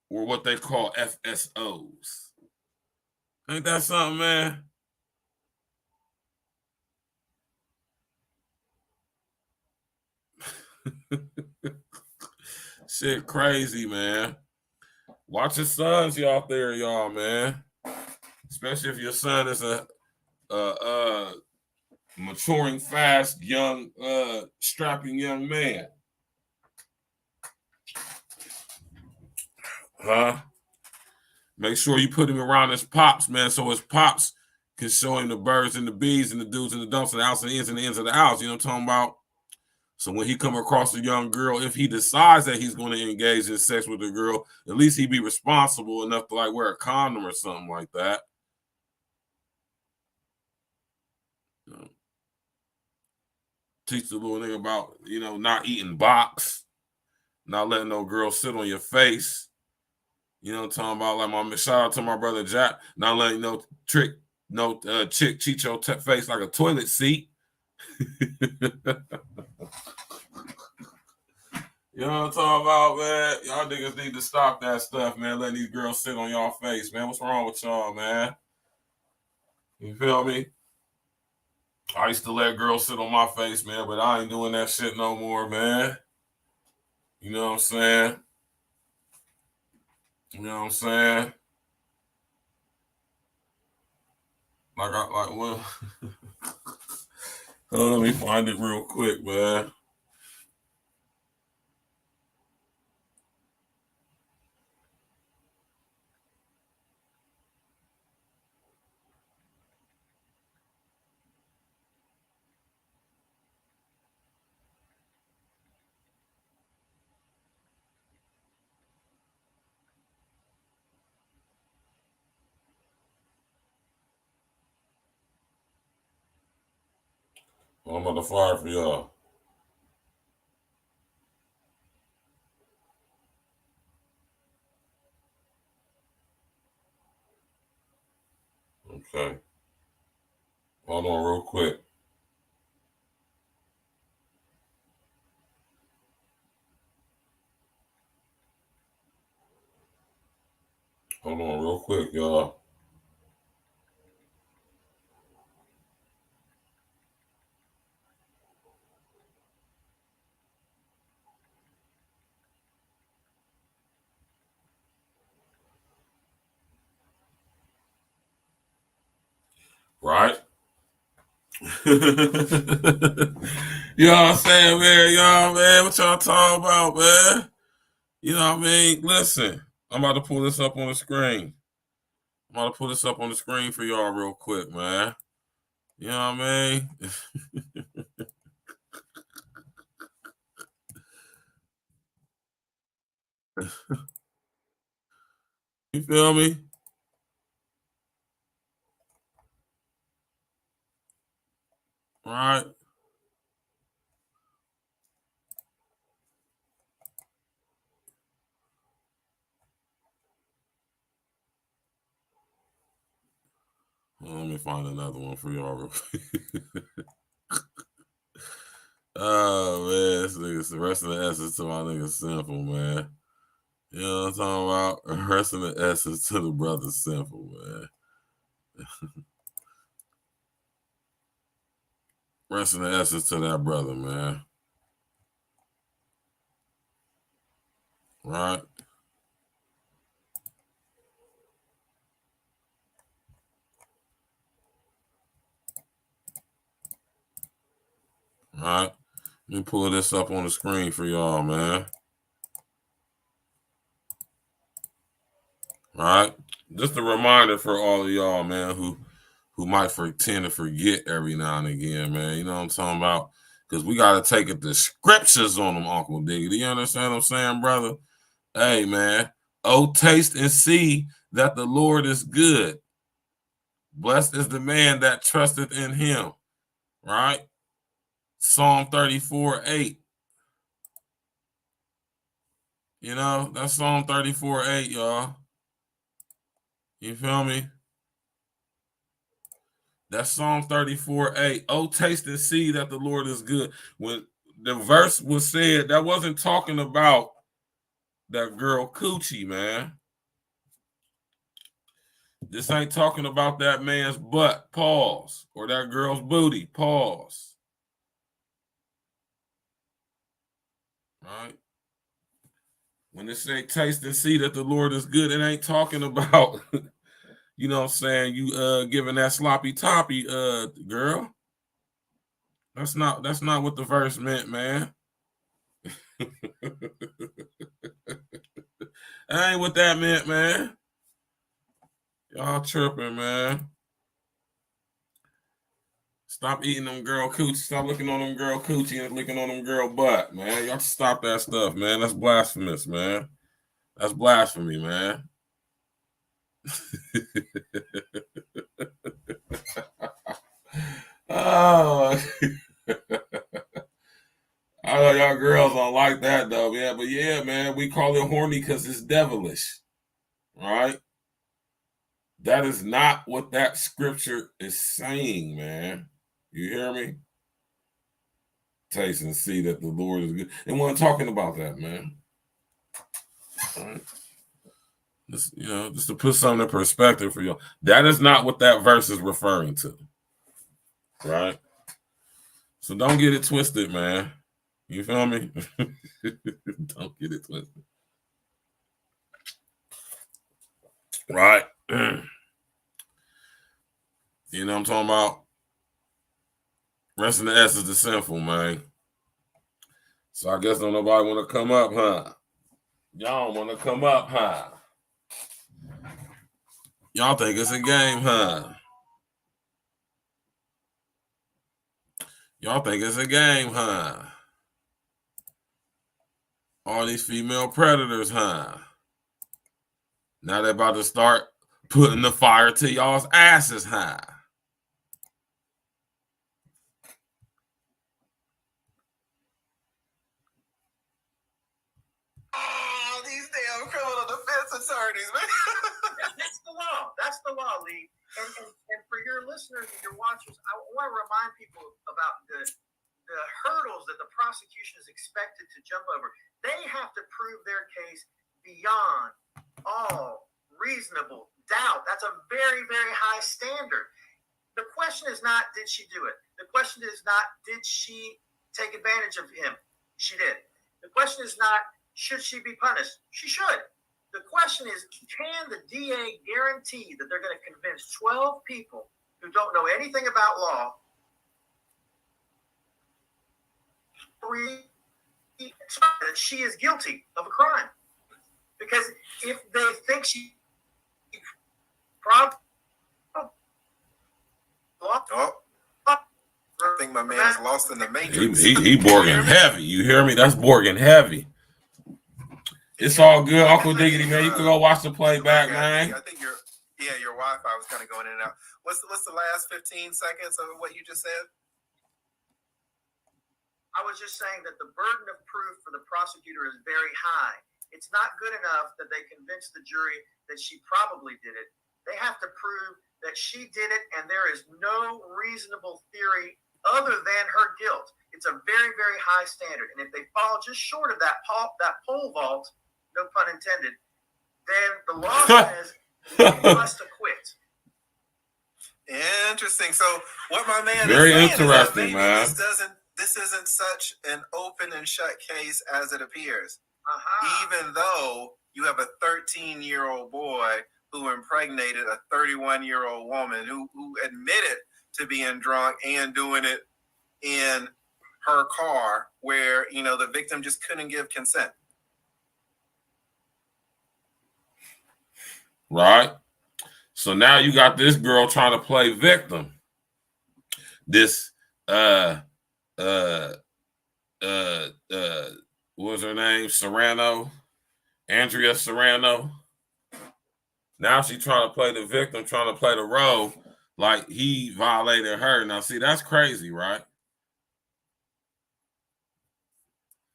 or what they call FSOs. Ain't that something, man? Shit crazy, man. Watch your sons, y'all out there, y'all, man. Especially if your son is a maturing fast, young, strapping young man. Huh? Make sure you put him around his pops, man, so his pops can show him the birds and the bees and the dudes and the dumps and the outs and the ends of the house. You know what I'm talking about? So when he come across a young girl, if he decides that he's going to engage in sex with a girl, at least he be responsible enough to like wear a condom or something like that. You know, teach the little nigga about, you know, not eating box, not letting no girl sit on your face. You know what I'm talking about? Like my shout out to my brother Jack, not letting no chick cheat your face like a toilet seat. You know what I'm talking about, man? Y'all niggas need to stop that stuff, man. Letting these girls sit on y'all face, man. What's wrong with y'all, man? You feel me? I used to let girls sit on my face, man, but I ain't doing that shit no more, man. You know what I'm saying? You know what I'm saying? Well, let me find it real quick, man. I'm on the fire for y'all. Okay. Hold on real quick. Hold on real quick, y'all. Right? You know what I'm saying, man? Y'all, man, what y'all talking about, man? You know what I mean? Listen, I'm about to pull this up on the screen. I'm about to pull this up on the screen for y'all real quick, man. You know what I mean? You feel me? Right? Well, let me find another one for y'all real quick. Oh man, this nigga's the rest of the essence to my nigga Simple, man. You know what I'm talking about? The rest of the essence to the brother Simple, man. Rest of the essence to that brother, man. Right? Right? Let me pull this up on the screen for y'all, man. All right. Just a reminder for all of y'all, man, who might tend to forget every now and again, man. You know what I'm talking about? Because we got to take it to scriptures on them, Uncle Diggity. You understand what I'm saying, brother? Hey, man. Oh, taste and see that the Lord is good. Blessed is the man that trusteth in him. Right? Psalm 34:8. You know, that's Psalm 34:8, y'all. You feel me? That's Psalm 34:8. Oh, taste and see that the Lord is good. When the verse was said, that wasn't talking about that girl coochie, man. This ain't talking about that man's butt, pause, or that girl's booty, pause. Right? When it say taste and see that the Lord is good, it ain't talking about, you know what I'm saying, you giving that sloppy toppy, girl. That's not what the verse meant, man. That ain't what that meant, man. Y'all tripping, man. Stop eating them girl coochie. Stop looking on them girl coochie and looking on them girl butt, man. Y'all stop that stuff, man. That's blasphemous, man. That's blasphemy, man. Oh. I know y'all girls don't like that, though, man. But yeah, man, we call it horny because it's devilish. Right? That is not what that scripture is saying, man. You hear me? Taste and see that the Lord is good. And we're talking about that, man. All right. Just, you know, just to put something in perspective for you. That is not what that verse is referring to. Right? So don't get it twisted, man. You feel me? Don't get it twisted. Right? You know what I'm talking about? Rest in the essence is sinful, man. So I guess don't nobody want to come up, huh? Y'all want to come up, huh? Y'all think it's a game, huh? Y'all think it's a game, huh? All these female predators, huh? Now they're about to start putting the fire to y'all's asses, huh? Oh, these damn criminal defense attorneys, man. That's the law. That's the law, Lee. And for your listeners and your watchers, I want to remind people about the hurdles that the prosecution is expected to jump over. They have to prove their case beyond all reasonable doubt. That's a very, very high standard. The question is not, did she do it? The question is not, did she take advantage of him? She did. The question is not, should she be punished? She should. The question is, can the DA guarantee that they're going to convince 12 people who don't know anything about law that she is guilty of a crime? Because if they think she I think my man is lost in the matrix. He Borging heavy. You hear me? That's Borging heavy. It's all good, Uncle Diggity, man. You can go watch the playback, man. I think your Wi-Fi was kind of going in and out. What's the last 15 seconds of what you just said? I was just saying that the burden of proof for the prosecutor is very high. It's not good enough that they convince the jury that she probably did it. They have to prove that she did it, and there is no reasonable theory other than her guilt. It's a very, very high standard. And if they fall just short of that pole vault, no pun intended, then the law says you must acquit. Interesting. So what my man Very is saying interesting, is man. this isn't such an open and shut case as it appears. Uh-huh. Even though you have a 13-year-old boy who impregnated a 31-year-old woman who admitted to being drunk and doing it in her car where, you know, the victim just couldn't give consent. Right? So now you got this girl trying to play victim. This what was her name? Serrano, Andrea Serrano. Now she's trying to play the victim, trying to play the role like he violated her. Now, see, that's crazy, right?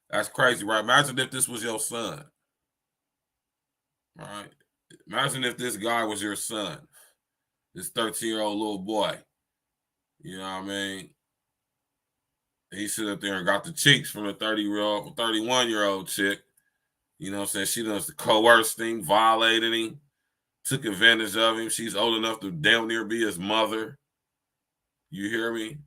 That's crazy, right? Imagine if this was your son. Right? Imagine if this guy was your son, this 13-year-old little boy. You know what I mean? He sit up there and got the cheeks from a 31-year-old chick. You know what I'm saying? She does the coerced thing, violated him, took advantage of him. She's old enough to damn near be his mother. You hear me?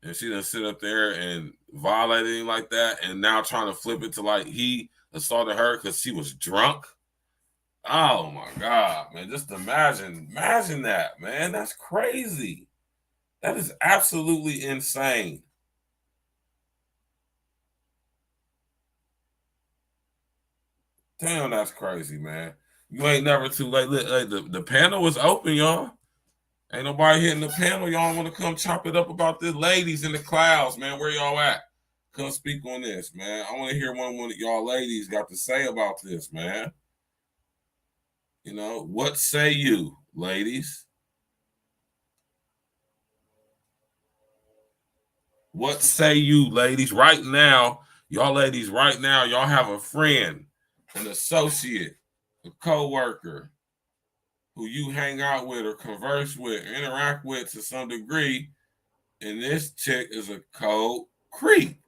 And she done sit up there and violated him like that, and now trying to flip it to like he assaulted her because she was drunk. Oh my God, man. Just imagine that, man. That's crazy. That is absolutely insane. Damn, that's crazy, man. You ain't never too late. Look, the panel is open, y'all. Ain't nobody hitting the panel. Y'all want to come chop it up about this? Ladies in the clouds, man. Where y'all at? Come speak on this, man. I want to hear what one of y'all ladies got to say about this, man. You know, what say you, ladies? What say you, ladies? Right now, y'all ladies, right now, y'all have a friend, an associate, a co-worker who you hang out with or converse with, interact with to some degree, and this chick is a cold creep.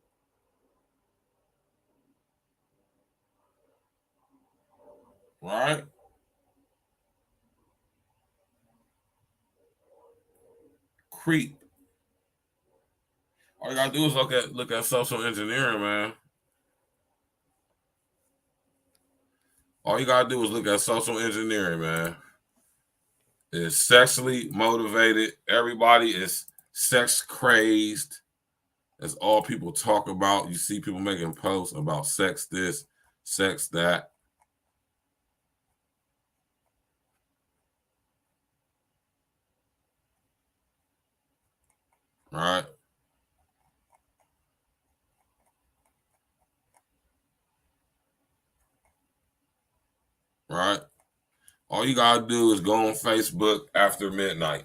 Right? Creep. All you gotta do is look at social engineering, man. All you gotta do is look at social engineering, man. It's sexually motivated. Everybody is sex crazed. That's all people talk about. You see people making posts about sex this, sex that. Right? Right? All you gotta do is go on Facebook after midnight.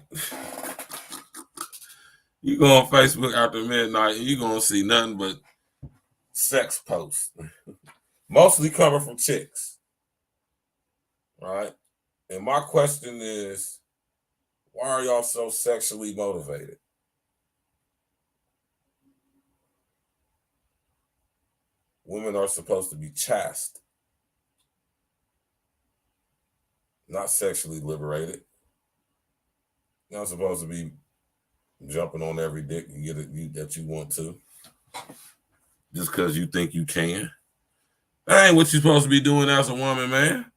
You go on Facebook after midnight and you're gonna see nothing but sex posts. Mostly coming from chicks. Right? And my question is, why are y'all so sexually motivated? Women are supposed to be chaste, not sexually liberated. You're not supposed to be jumping on every dick you get it that you want to, just because you think you can. That ain't what you're supposed to be doing as a woman, man.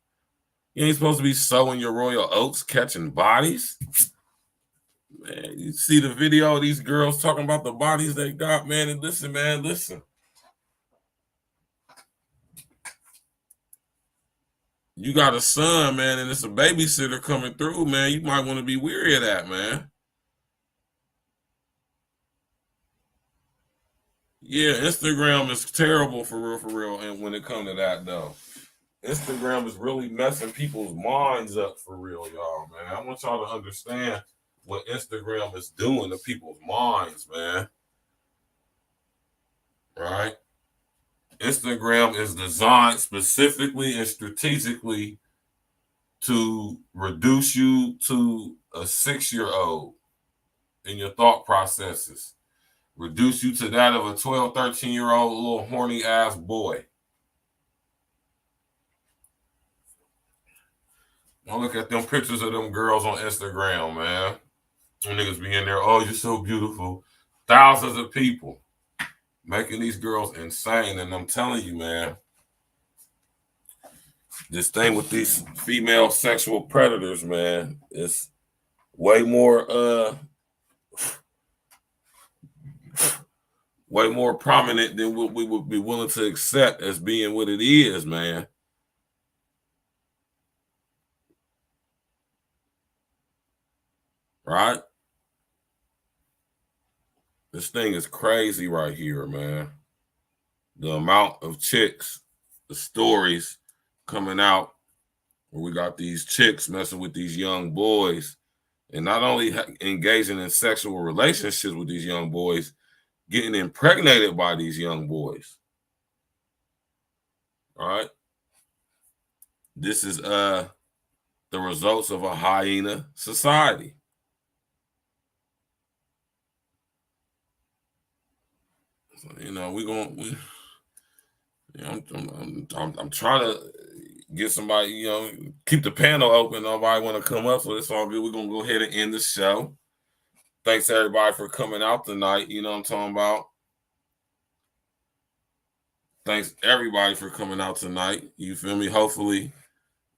You ain't supposed to be sowing your royal oats, catching bodies. Man, you see the video of these girls talking about the bodies they got, man. And listen, man, listen. You got a son, man, and it's a babysitter coming through, man. You might want to be weary of that, man. Yeah, Instagram is terrible for real. And when it comes to that, though, Instagram is really messing people's minds up for real, y'all, man. I want y'all to understand what Instagram is doing to people's minds, man. right? Instagram is designed specifically and strategically to reduce you to a 6-year-old in your thought processes. Reduce you to that of a 12, 13-year-old little horny ass boy. I look at them pictures of them girls on Instagram, man. Them niggas be in there, oh, you're so beautiful. Thousands of people making these girls insane. And I'm telling you, man, this thing with these female sexual predators, man, is way more prominent than what we would be willing to accept as being what it is, man. Right? This thing is crazy right here, man. The amount of chicks, the stories coming out where we got these chicks messing with these young boys and not only engaging in sexual relationships with these young boys, getting impregnated by these young boys. All right. This is the results of a hyena society. So, you know, I'm trying to get somebody, you know, keep the panel open. Nobody want to come up, so it's all good. We're gonna go ahead and end the show. Thanks everybody for coming out tonight. You know what I'm talking about. Thanks everybody for coming out tonight. You feel me? Hopefully,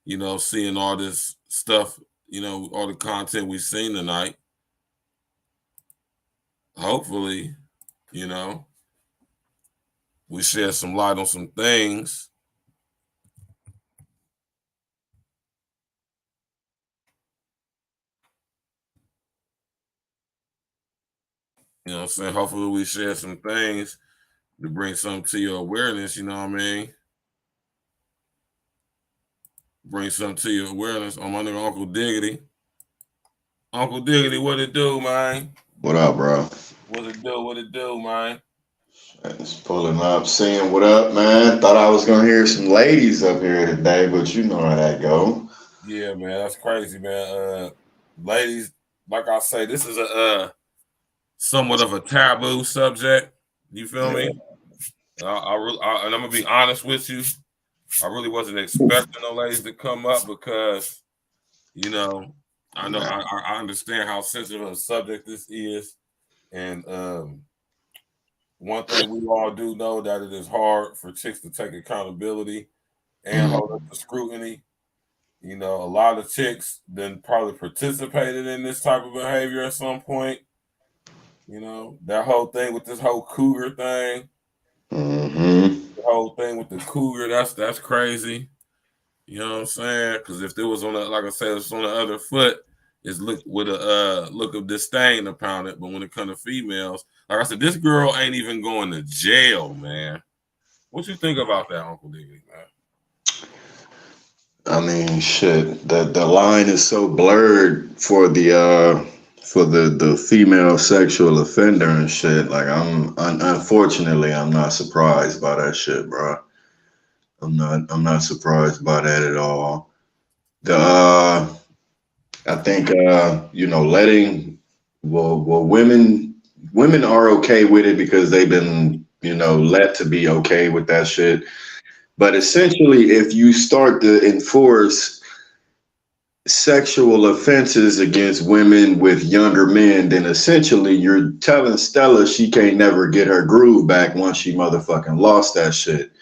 you know, seeing all this stuff, you know, all the content we've seen tonight. Hopefully, you know, we shed some light on some things. You know what I'm saying? Hopefully we share some things to bring something to your awareness, you know what I mean? Bring something to your awareness. On my nigga Uncle Diggity. Uncle Diggity, what it do, man? What up, bro? What it do? What it do, man? Just pulling up, saying what up, man. Thought I was gonna hear some ladies up here today, but you know how that go. Yeah, man, that's crazy, man. Ladies, like I say, this is a somewhat of a taboo subject. You feel me? And I'm gonna be honest with you. I really wasn't expecting no ladies to come up because, you know I understand how sensitive a subject this is, and one thing we all do know that it is hard for chicks to take accountability and hold up to scrutiny. You know, a lot of chicks then probably participated in this type of behavior at some point. You know, that whole thing with this whole cougar thing. The whole thing with the cougar, that's crazy. You know what I'm saying? Because if it was on the, like I said, it was on the other foot, it's look with a look of disdain upon it. But when it comes to females, like I said, this girl ain't even going to jail, man. What you think about that, Uncle Diggity, man? I mean, shit. The line is so blurred for the female sexual offender and shit. Like, unfortunately, I'm not surprised by that shit, bro. I'm not surprised by that at all. I think you know, letting women are okay with it because they've been, you know, let to be okay with that shit. But essentially, if you start to enforce sexual offenses against women with younger men, then essentially you're telling Stella she can't never get her groove back once she motherfucking lost that shit.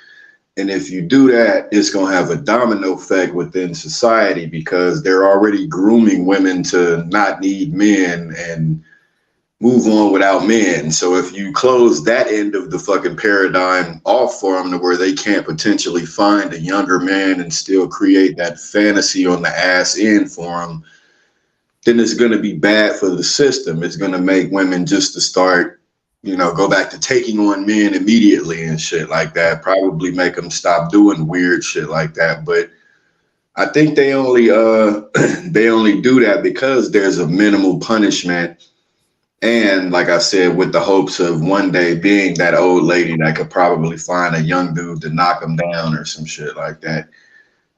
And if you do that, it's going to have a domino effect within society because they're already grooming women to not need men and move on without men. So if you close that end of the fucking paradigm off for them to where they can't potentially find a younger man and still create that fantasy on the ass end for them, then it's going to be bad for the system. It's going to make women just to start, you know, go back to taking on men immediately and shit like that. Probably make them stop doing weird shit like that. But I think they only do that because there's a minimal punishment And like I said, with the hopes of one day being that old lady that could probably find a young dude to knock them down or some shit like that.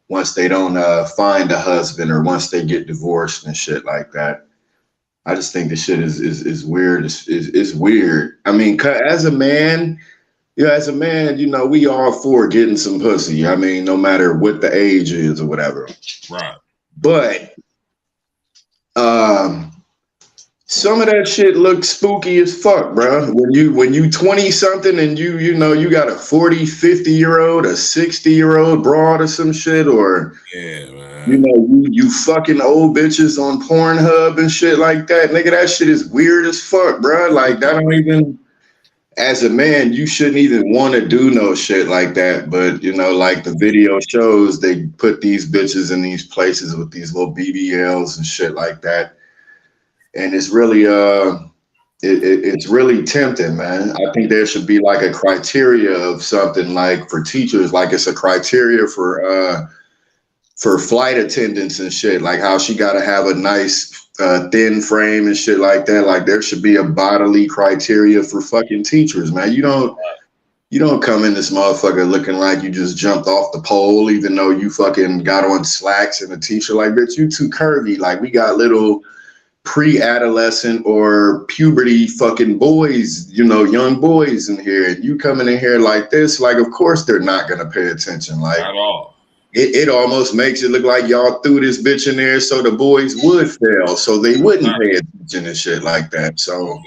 Once they don't find a husband or once they get divorced and shit like that. I just think the shit is weird. It's weird. I mean, as a man, you know, we all for getting some pussy. I mean, no matter what the age is or whatever. Right. But some of that shit looks spooky as fuck, bro. When you 20 something and you know you got a 40, 50-year-old, a 60-year-old broad or some shit, or yeah, man. You know, you fucking old bitches on Pornhub and shit like that. Nigga, that shit is weird as fuck, bro. Like, that don't even, as a man, you shouldn't even want to do no shit like that. But, you know, like the video shows, they put these bitches in these places with these little BBLs and shit like that. And it's really, it's really tempting, man. I think there should be like a criteria of something like for teachers, like it's a criteria for flight attendants and shit, like how she got to have a nice thin frame and shit like that. Like there should be a bodily criteria for fucking teachers, man. You don't come in this motherfucker looking like you just jumped off the pole, even though you fucking got on slacks and a t-shirt. Like, bitch, you too curvy. Like we got little pre-adolescent or puberty fucking boys, you know, young boys in here, and you coming in here like this, like of course they're not gonna pay attention. Like at all. It almost makes it look like y'all threw this bitch in there so the boys would fail, so they wouldn't pay attention and shit like that. So,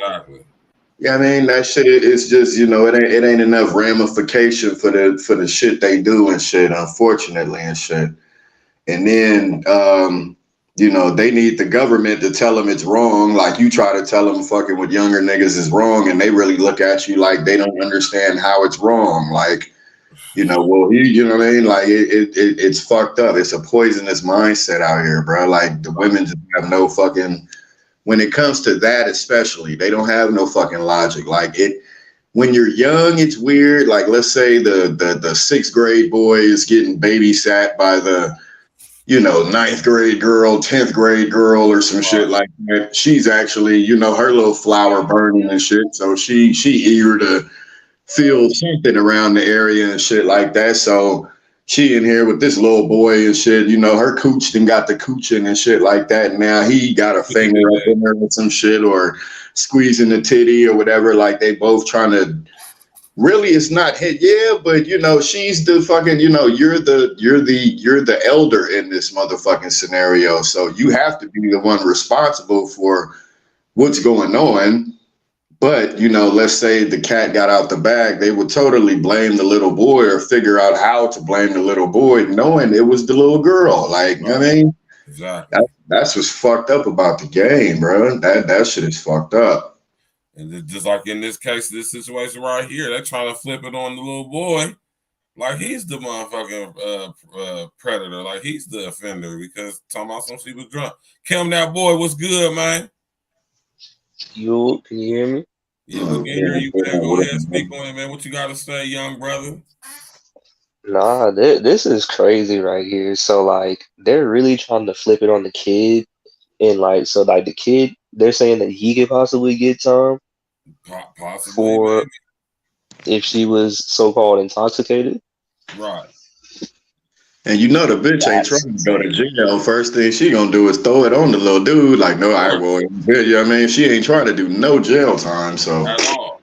yeah, I mean that shit is just, you know, it ain't enough ramification for the shit they do and shit, unfortunately and shit. And then, you know, they need the government to tell them it's wrong. Like you try to tell them fucking with younger niggas is wrong, and they really look at you like they don't understand how it's wrong. Like, you know, well, you know what I mean? Like it's fucked up. It's a poisonous mindset out here, bro. Like the women just have no fucking, when it comes to that, especially, they don't have no fucking logic. Like when you're young, it's weird. Like let's say the sixth grade boy is getting babysat by the, you know, 9th grade girl, 10th grade girl or some shit like that. She's actually, you know, her little flower burning and shit. So she eager to feel something around the area and shit like that. So she in here with this little boy and shit, you know, her cooch done got the cooching and shit like that. And now he got a finger up in there with some shit or squeezing the titty or whatever. Like they both trying to, really it's not hit. Yeah, but you know, she's the fucking, you know, you're the elder in this motherfucking scenario. So you have to be the one responsible for what's going on. But, you know, let's say the cat got out the bag, they would totally blame the little boy or figure out how to blame the little boy, knowing it was the little girl. Like, you know what I mean? Exactly. That's what's fucked up about the game, bro. That shit is fucked up. And just like in this case, this situation right here, they're trying to flip it on the little boy. Like he's the motherfucking predator. Like he's the offender because talking about some she was drunk. Kim, that boy, what's good, man? You can you hear me? Yeah, we can hear you. Man. Go ahead and speak on it, man. What you got to say, young brother? Nah, this is crazy right here. So like they're really trying to flip it on the kid, and like so like the kid, they're saying that he could possibly get time possibly for maybe. If she was so-called intoxicated. Right. And you know the bitch ain't trying to go to jail. First thing she gonna do is throw it on the little dude. Like, no, I will. You know what I mean? She ain't trying to do no jail time. So at all.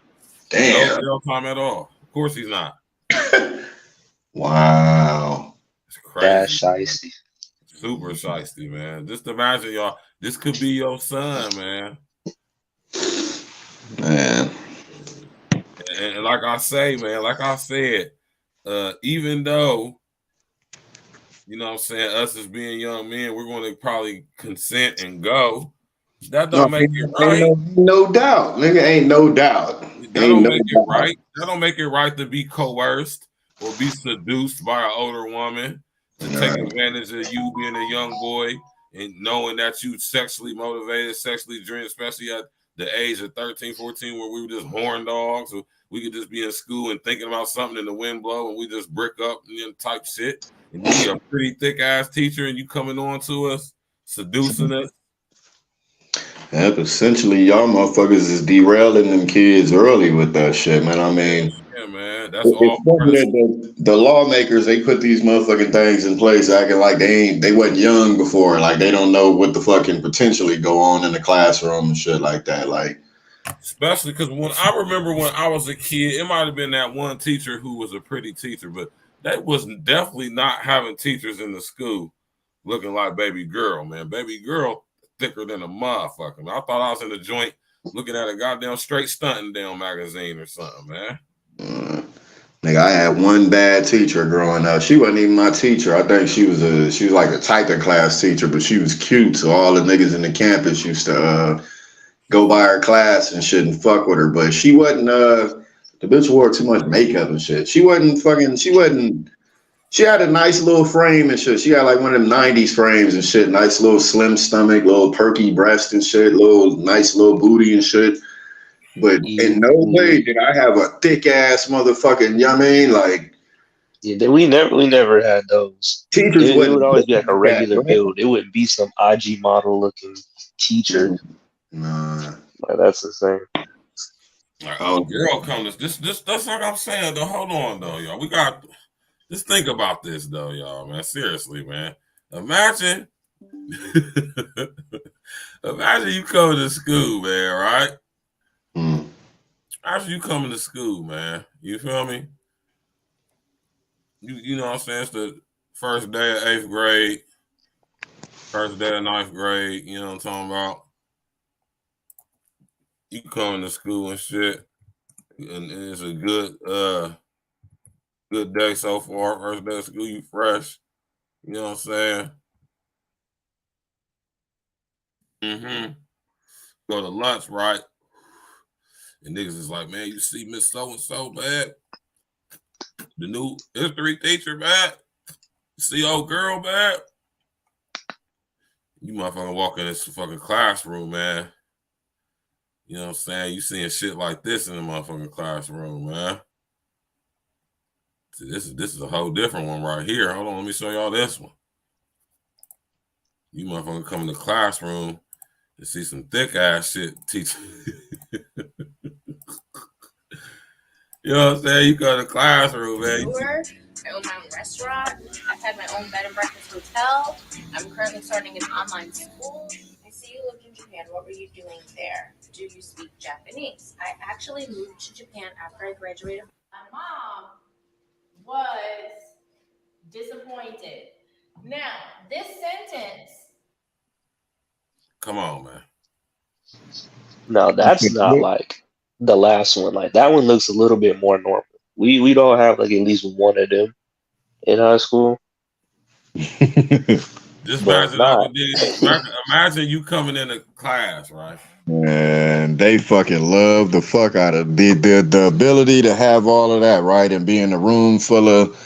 Damn. No jail time at all. Of course he's not. Wow. It's crazy. That's shiesty. Super shiesty, man. Just imagine, y'all. This could be your son, man. Man. And like I say, man, like I said, even though, you know what I'm saying, us as being young men, we're going to probably consent and go. That don't make it right. No doubt. Nigga, ain't no doubt. That don't make it right. That don't make it right to be coerced or be seduced by an older woman to take advantage of you being a young boy and knowing that you sexually motivated, sexually driven, especially at the age of 13, 14, where we were just horn dogs, or we could just be in school and thinking about something and the wind blow and we just brick up and type shit. And you a pretty thick ass teacher and you coming on to us, seducing us. Yep, essentially, y'all motherfuckers is derailing them kids early with that shit, man. I mean, Yeah, man. That's all it's funny part of that the lawmakers, they put these motherfucking things in place acting like they wasn't young before, like they don't know what the fuck can potentially go on in the classroom and shit like that. Like, especially because when I remember when I was a kid, it might have been that one teacher who was a pretty teacher, but that was definitely not having teachers in the school looking like baby girl, man. Baby girl thicker than a motherfucker. I thought I was in the joint looking at a goddamn straight stunting down magazine or something, man. nigga, I had one bad teacher growing up. She wasn't even my teacher. I think she was like a typing class teacher, but she was cute. So all the niggas in the campus used to go by her class and shit and fuck with her. But she wasn't the bitch wore too much makeup and shit. She had a nice little frame and shit. She had like one of them 90s frames and shit. Nice little slim stomach, little perky breast and shit, little nice little booty and shit. But in no way did I have a thick ass motherfucking, you know what I mean? Like, yeah, we never had those. teachers It would always be like a regular right? build. It wouldn't be some IG model looking teacher. Nah. Like, that's the same. Like, oh, girl, come this that's like I'm saying though. Hold on though, y'all. We got just think about this though, y'all, man. Seriously, man. Imagine imagine you come to school, man, right? Imagine you coming to school, man. You feel me? You know what I'm saying? It's the first day of 8th grade, first day of 9th grade, you know what I'm talking about? You coming to school and shit. And it's a good day so far. First day of school, you fresh. You know what I'm saying? Go to lunch, right? And niggas is like, man, you see Miss So-and-so, man? The new history teacher, man? You see old girl, man? You motherfucking walk in this fucking classroom, man. You know what I'm saying? You seeing shit like this in the motherfucking classroom, man. See, this is a whole different one right here. Hold on, let me show y'all this one. You motherfucker come in the classroom and see some thick ass shit teaching. You know what I'm saying? You go to the classroom, man. I own my own restaurant. I've had my own bed and breakfast hotel. I'm currently starting an online school. I see you lived in Japan. What were you doing there? Do you speak Japanese? I actually moved to Japan after I graduated. My mom was disappointed. Now, this sentence. Come on, man. No, that's not like the last one. Like that one looks a little bit more normal. We'd all have like at least one of them in high school. Just imagine you coming in a class, right? And they fucking love the fuck out of the ability to have all of that, right? And be in a room full of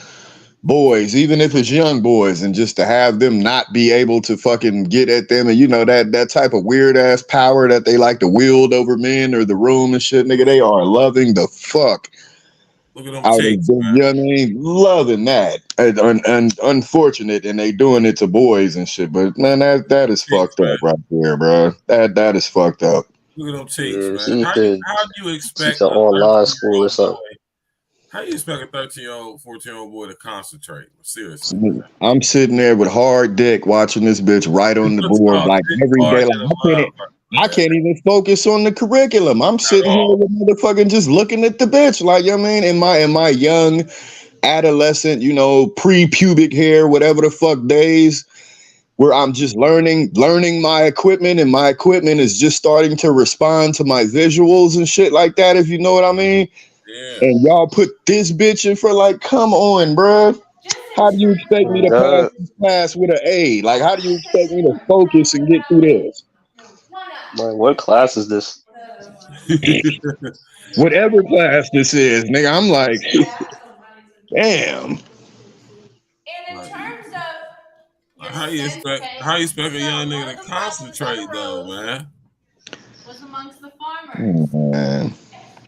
boys, even if it's young boys, and just to have them not be able to fucking get at them, and you know that type of weird ass power that they like to wield over men or the room and shit, nigga, they are loving the fuck. Look at them cheeks, man. You know what I mean? Loving that. And unfortunate, and they doing it to boys and shit. But man, that is fucked up right there, bro. That is fucked up. Look at them cheeks, Yeah, man. How do you expect an online school or something? How do you expect a 13-year-old, 14-year-old boy to concentrate? Seriously. I'm sitting there with hard dick watching this bitch right on the board like every day. Like I can't even focus on the curriculum. I'm sitting here with motherfucking just looking at the bitch, like, you know what I mean? In my young adolescent, you know, pre-pubic hair, whatever the fuck days, where I'm just learning my equipment, and my equipment is just starting to respond to my visuals and shit like that, if you know what I mean. Yeah. And y'all put this bitch in for, like, come on, bruh. How do you expect me to pass this class with an A? Like, how do you expect me to focus and get through this? Man, what class is this? Whatever class this is, nigga, I'm like, damn. And in terms of how you expect a young nigga to concentrate though, man? Was amongst the farmers. Man.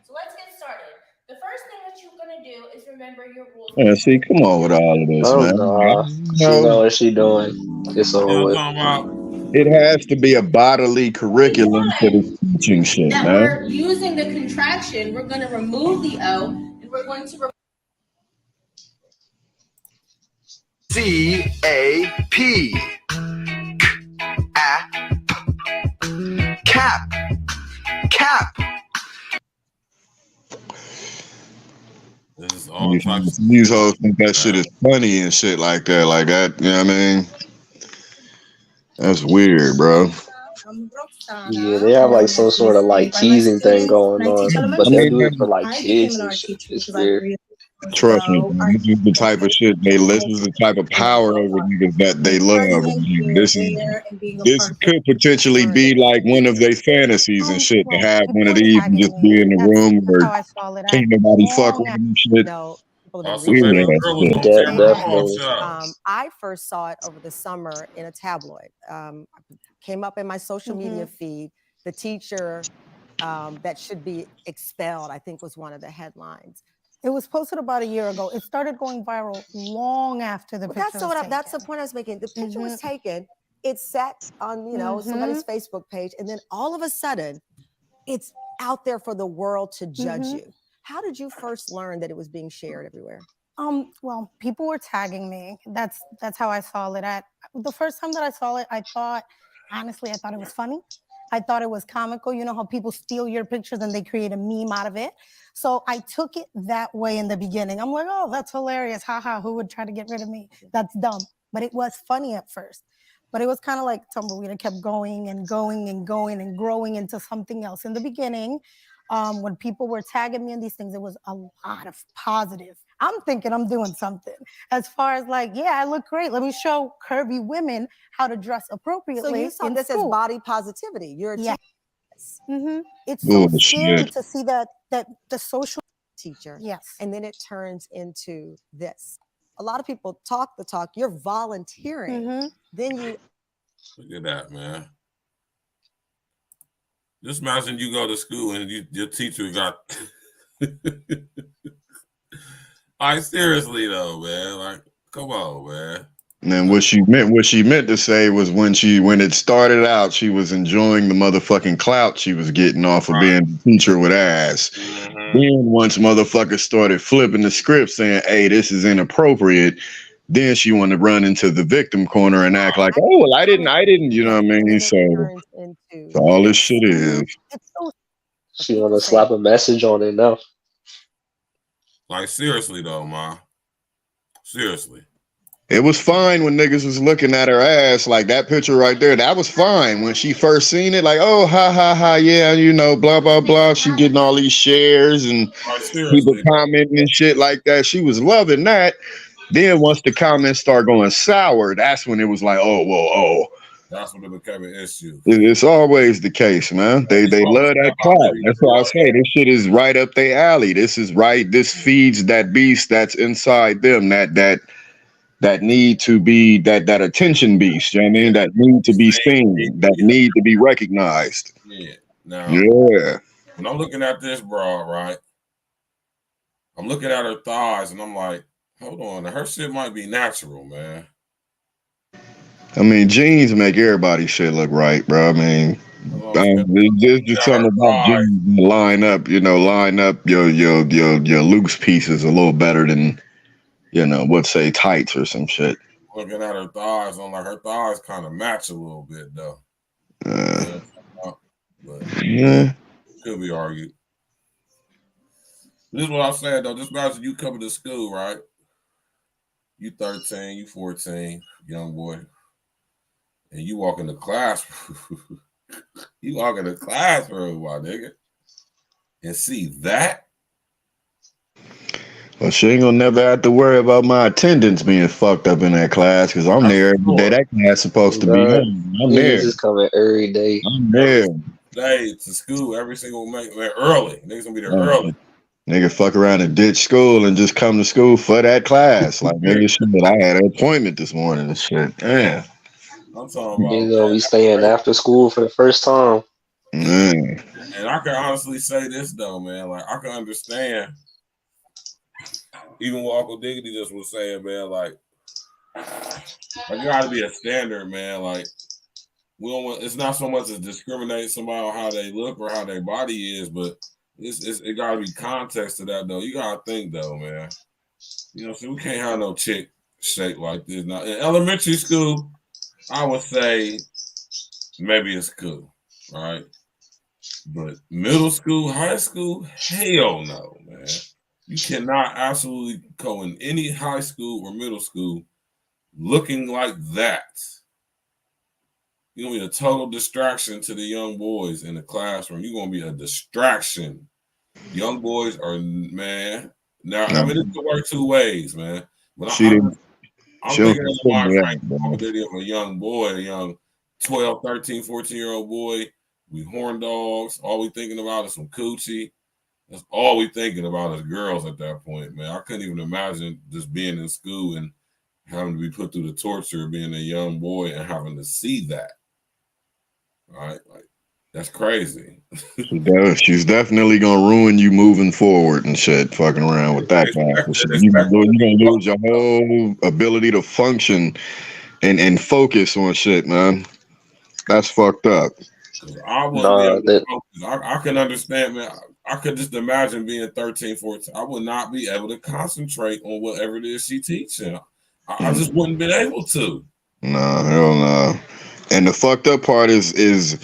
So let's get started. The first thing that you're gonna do is remember your rules. Yeah, see, come on with all of this, man. Nah. She know what she doing. It's over with. It has to be a bodily curriculum for the teaching shit, that man. we're using the contraction, we're going to remove the O, and we're going to CAP. Cap. Cap. This is all types of These hoes think that shit is funny and shit like that. Like that, you know what I mean? That's weird, bro. Yeah, they have like some sort of like teasing thing going on, but I they'll mean, do it for like kids and shit. It's weird. trust me, man, this is the type of shit this is the type of power over niggas that they love. This could potentially be like one of their fantasies and shit to have one of these and just be in the room where can't nobody fuck with them and shit. Definitely. I first saw it over the summer in a tabloid. Came up in my social media feed. The teacher that should be expelled, I think, was one of the headlines. It was posted about a year ago. It started going viral long after the picture was taken. That's the point I was making. The picture was taken. It sat on somebody's Facebook page, and then all of a sudden, it's out there for the world to judge you. How did you first learn that it was being shared everywhere? Well, people were tagging me. That's how I saw it. The first time that I saw it, I thought it was funny. I thought it was comical. You know how people steal your pictures and they create a meme out of it? So I took it that way in the beginning. I'm like, oh, that's hilarious. Haha, who would try to get rid of me? That's dumb. But it was funny at first. But it was kind of like tumbleweed. It kept going and going and going and growing into something else. In the beginning, when people were tagging me in these things, it was a lot of positive. I'm thinking I'm doing something. As far as like, yeah, I look great. Let me show curvy women how to dress appropriately. So you saw this as body positivity. You're a teacher. It's so Oh, scary shit. to see that the social teacher. Yes. And then it turns into this. A lot of people talk the talk. You're volunteering. Then you Look at that, man. Just imagine you go to school and your teacher got. Seriously though, man. Like, come on, man. And then what she meant to say was when it started out, she was enjoying the motherfucking clout she was getting off of being a teacher with ass. Then once motherfuckers started flipping the script saying, hey, this is inappropriate, then she wanted to run into the victim corner and act like, oh, well, I didn't, you know what I mean? So all this shit is. She want to slap a message on it now. Like, seriously though, ma. Seriously. It was fine when niggas was looking at her ass, like that picture right there. That was fine when she first seen it. Like, oh, ha, ha, ha, yeah, you know, blah, blah, blah. She getting all these shares and people commenting and shit like that. She was loving that. Then once the comments start going sour, that's when it was like, oh, well, oh. That's when it became an issue. It's always the case, man. They love that clout. That's why I say this shit is right up their alley. This is right. This feeds that beast that's inside them. That need to be that attention beast. You know what I mean? That need to be seen. That need to be recognized. Yeah. Now, when I'm looking at this broad, right? I'm looking at her thighs and I'm like, hold on, her shit might be natural, man. I mean, jeans make everybody's shit look right, bro. I mean, it's just something about jeans line up your loose pieces a little better than, let's say tights or some shit. Looking at her thighs, I'm like, her thighs kind of match a little bit though. But yeah, could be argued. This is what I'm saying though. Just imagine you coming to school, right? You 13, you 14, young boy. And you walk in the classroom, my nigga, and see that. Well, she ain't gonna never have to worry about my attendance being fucked up in that class because I'm there every day. That class supposed to be on. I'm there. Niggas is coming every day. I'm there. Day to school every single man early. Niggas gonna be there early. Nigga fuck around and ditch school and just come to school for that class. Like, nigga, shit, I had an appointment this morning and shit. Damn. I'm talking about. You know, we staying after school for the first time. Man. And I can honestly say this though, man. Like, I can understand. Even what Uncle Diggity just was saying, man. Like you gotta be a standard, man. Like, we don't want, it's not so much as discriminate somebody on how they look or how their body is, but it gotta be context to that though. You gotta think though, man. You know, so we can't have no chick shaped like this. Now in elementary school, I would say maybe it's cool, all right. But middle school, high school, hell no, man. You cannot absolutely go in any high school or middle school looking like that. You're gonna be a total distraction to the young boys in the classroom. You're gonna be a distraction. Young boys are, man. Now, I mean, it could work two ways, man. But I'm thinking of the mind frame of a young boy, a young 12, 13, 14-year-old boy. We horn dogs. All we thinking about is some coochie. That's all we thinking about is girls at that point, man. I couldn't even imagine just being in school and having to be put through the torture of being a young boy and having to see that. All right, like that's crazy. She's definitely gonna ruin you moving forward and shit. Fucking around with that shit. You're gonna lose your whole ability to function and focus on shit, man. That's fucked up. I wouldn't be able to focus. I can understand, man. I could just imagine being 13, 14. I would not be able to concentrate on whatever it is she's teaching. I just wouldn't be able to. Nah, hell no. And the fucked up part is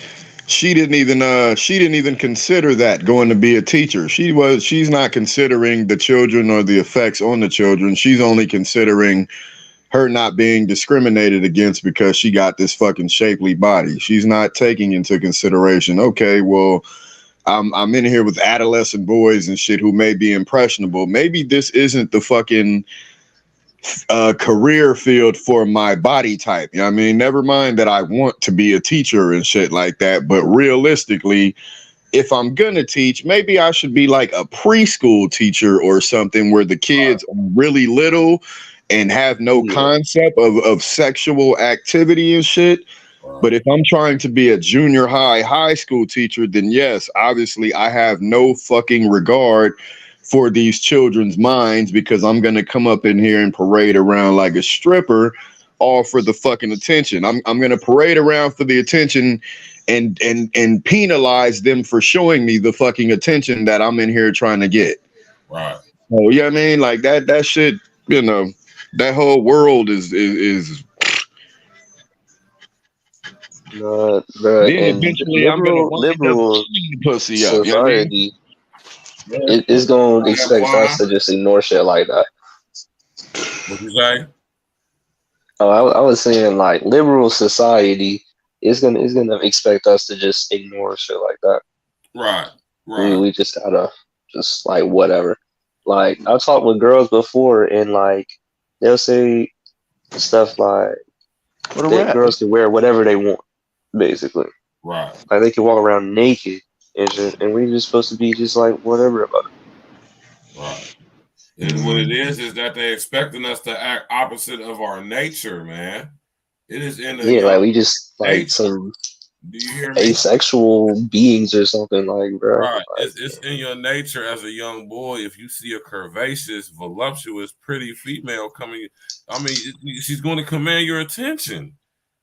she didn't even consider that going to be a teacher. She's not considering the children or the effects on the children. She's only considering her not being discriminated against because she got this fucking shapely body. She's not taking into consideration, okay, well, I'm in here with adolescent boys and shit who may be impressionable. Maybe this isn't the fucking career field for my body type. You know what I mean? Never mind that I want to be a teacher and shit like that, but realistically, if I'm gonna teach, maybe I should be like a preschool teacher or something where the kids are really little and have no concept of sexual activity and shit. But if I'm trying to be a junior high school teacher, then yes, obviously I have no fucking regard for these children's minds because I'm going to come up in here and parade around like a stripper, all for the fucking attention. I'm going to parade around for the attention and penalize them for showing me the fucking attention that I'm in here trying to get. Right. Oh, yeah, I mean, like that shit, you know, that whole world is Then and eventually liberal pussy up, society is going to expect us to just ignore shit like that. What you say? Oh, I was saying like liberal society is gonna expect us to just ignore shit like that. Right. We just gotta just like whatever. Like I've talked with girls before and like they'll say stuff like that girls can wear whatever they want, basically. Right. Like they can walk around naked and shit, and we're just supposed to be just like whatever about it. Right. And what it is that they're expecting us to act opposite of our nature, man. It is in the like we just like some do you hear me? Asexual beings or something, like, bro. Right. It's in your nature as a young boy. If you see a curvaceous, voluptuous, pretty female coming, I mean, she's going to command your attention.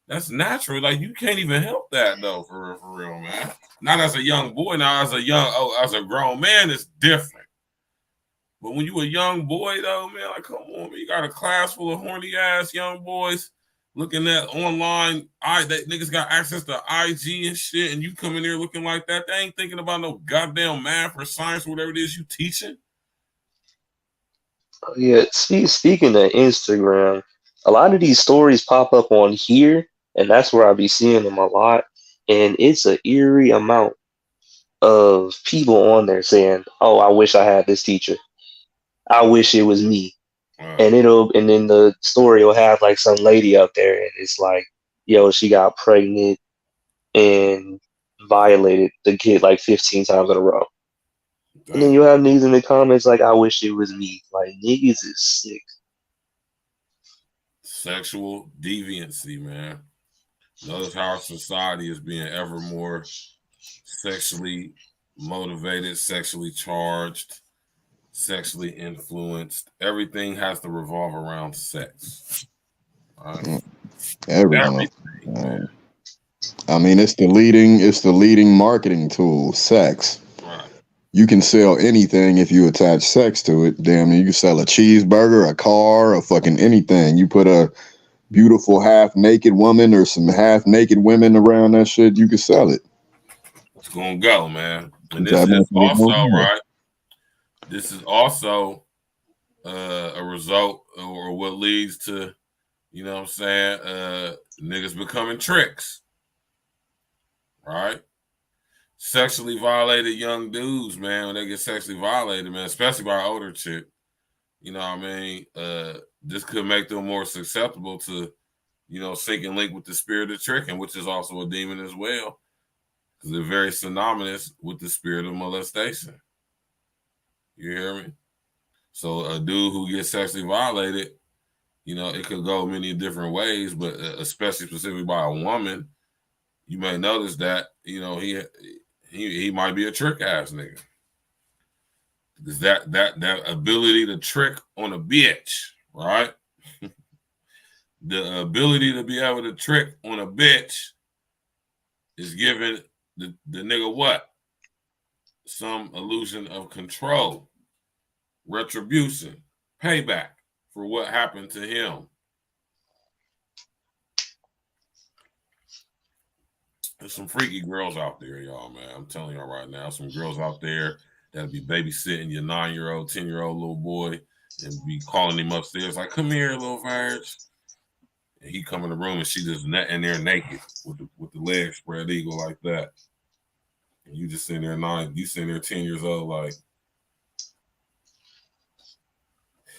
That's natural. Like you can't even help that though, for real, man. Not as a young boy. Now as a grown man, it's different. But when you a young boy though, man, like come on, man, you got a class full of horny ass young boys looking at online. That niggas got access to IG and shit, and you come in there looking like that. They ain't thinking about no goddamn math or science or whatever it is you teaching. Yeah, speaking of Instagram, a lot of these stories pop up on here, and that's where I be seeing them a lot. And it's an eerie amount of people on there saying, "Oh, I wish I had this teacher. I wish it was me." And then the story will have like some lady up there, and it's like, "Yo, she got pregnant and violated the kid like 15 times in a row." And then you have niggas in the comments like, "I wish it was me." Like niggas is sick. Sexual deviancy, man. Notice how our society is being ever more sexually motivated, sexually charged, sexually influenced. Everything has to revolve around sex. Right? Everything, man. I mean, it's the leading marketing tool, sex. Right. You can sell anything if you attach sex to it. Damn, you can sell a cheeseburger, a car, a fucking anything. You put a beautiful half-naked woman or some half-naked women around that shit, you can sell it. It's gonna go, man. And this That is motherfucker also gonna go. right. This is also a result or what leads to, you know what I'm saying, niggas becoming tricks. Right? Sexually violated young dudes, man, when they get sexually violated, man, especially by an older chick. You know what I mean? This could make them more susceptible to, you know, sync and link with the spirit of tricking, which is also a demon as well. Because they're very synonymous with the spirit of molestation. You hear me? So a dude who gets sexually violated, you know, it could go many different ways, but especially specifically by a woman, you may notice that, you know, he might be a trick ass nigga. Because that ability to trick on a bitch, right? The ability to be able to trick on a bitch is giving the nigga what? Some illusion of control, retribution, payback for what happened to him. There's some freaky girls out there, y'all, man. I'm telling y'all right now, some girls out there that'll be babysitting your 9-year-old, 10-year-old little boy and be calling him upstairs like, come here, little Virgil. And he come in the room and she just in there naked with the legs spread eagle like that. And you just sitting there 10 years old, like.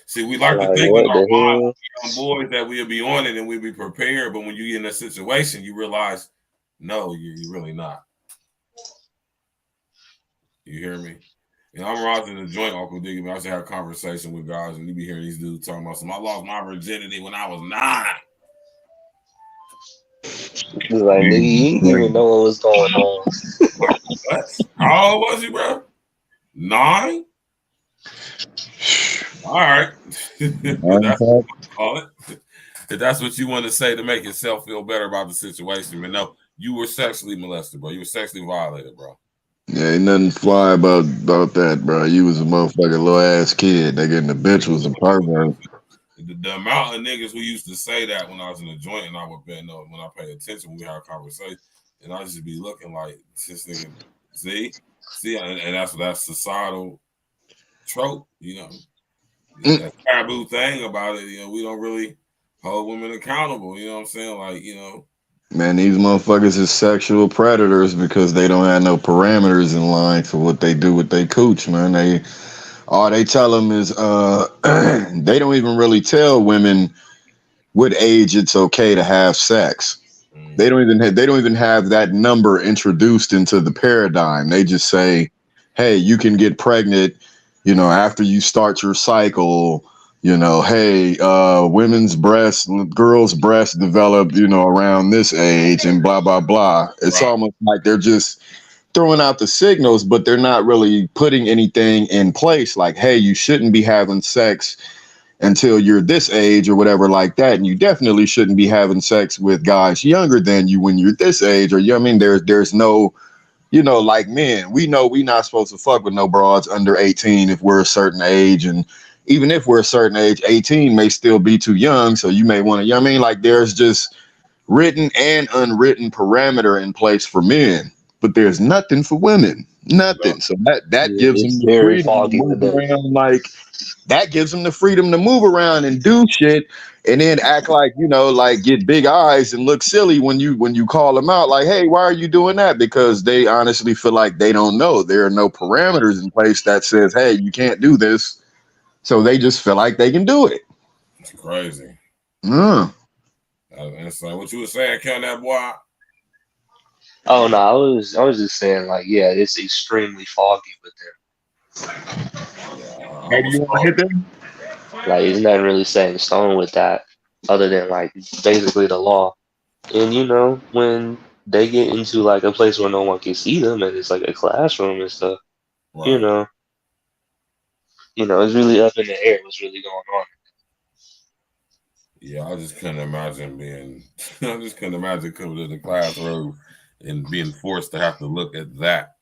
See, we like to think in our mind, young boys, that we'll be on it and we'll be prepared. But when you get in that situation, you realize, no, you're really not. You hear me? And I'm rising the joint, Uncle Diggy. I used to have a conversation with guys, and you be hearing these dudes talking about I lost my virginity when I was 9. He's like, nigga, you didn't even know what was going on. What? How old was he, bro? 9? All right. That's what you call it. If that's what you want to say to make yourself feel better about the situation. But no, you were sexually molested, bro. You were sexually violated, bro. Yeah, ain't nothing fly about that, bro. You was a motherfucking little ass kid. Nigga, and the bitch was a pervert. The amount of niggas who used to say that when I was in the joint, and I would bet no when I pay attention when we had a conversation, and I just be looking like this nigga. See, and that's societal trope, you know. That taboo thing about it, you know, we don't really hold women accountable. You know what I'm saying? Like, you know. Man, these motherfuckers is sexual predators because they don't have no parameters in line for what they do with their cooch, man. All they tell them is they don't even really tell women what age it's okay to have sex. They don't even have that number introduced into the paradigm. They just say, hey, you can get pregnant, you know, after you start your cycle. You know, hey, women's breasts, girls' breasts develop, you know, around this age and blah, blah, blah. It's almost like they're just throwing out the signals, but they're not really putting anything in place. Like, hey, you shouldn't be having sex until you're this age or whatever like that. And you definitely shouldn't be having sex with guys younger than you when you're this age. Or, you know what I mean? There's no, you know, like men, we know we not supposed to fuck with no broads under 18 if we're a certain age. And even if we're a certain age, 18 may still be too young. So you may want to, you know what I mean? Like there's just written and unwritten parameter in place for men, but there's nothing for women. Nothing. So that gives them the freedom to move around, like that gives them the freedom to move around and do shit and then act like, you know, like get big eyes and look silly when you call them out like, hey, why are you doing that? Because they honestly feel like they don't know. There are no parameters in place that says, hey, you can't do this. So they just feel like they can do it. It's crazy. And so what you were saying, count that boy. Oh no, I was just saying like, yeah, it's extremely foggy with them. Hey, do you want to hit them? Like, it's not really set in stone with that, other than like basically the law. And you know, when they get into like a place where no one can see them, and it's like a classroom and stuff, you know, it's really up in the air what's really going on. Yeah, I just couldn't imagine I just couldn't imagine coming to the classroom and being forced to have to look at that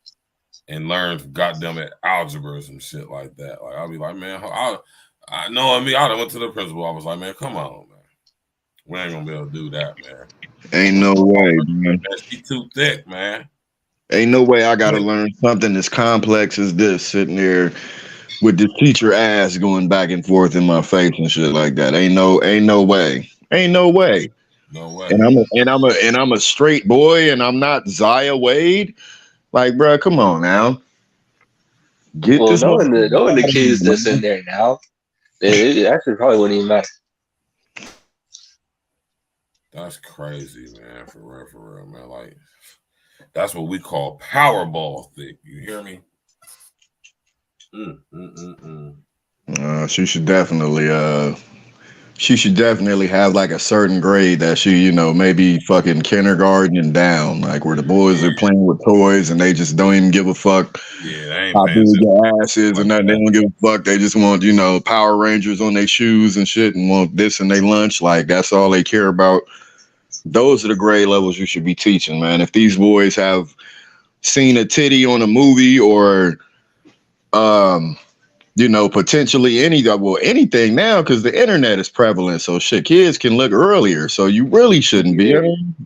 and learn goddamn it algebra or some shit like that. Like I'll be like, man, I know me. I went to the principal. I was like, man, come on, man. We ain't gonna be able to do that, man. Ain't no way, man. She too thick, man. Ain't no way I gotta learn something as complex as this, sitting there with the teacher ass going back and forth in my face and shit like that. Ain't no way. Ain't no way. No way. And I'm a straight boy, and I'm not Zaya Wade. Like, bro, come on now. Get this. Knowing the kids that's in there now, it actually probably wouldn't even matter. That's crazy, man. For real, man. Like, that's what we call Powerball thick. You hear me? She should definitely have like a certain grade that she, maybe fucking kindergarten and down, like where the boys are playing with toys and they just don't even give a fuck how big their ass is and that. They don't give a fuck. They just want, Power Rangers on their shoes and shit and want this in their lunch. Like that's all they care about. Those are the grade levels you should be teaching, man. If these boys have seen a titty on a movie or potentially anything now, because the internet is prevalent. So shit, kids can look earlier. So you really shouldn't be.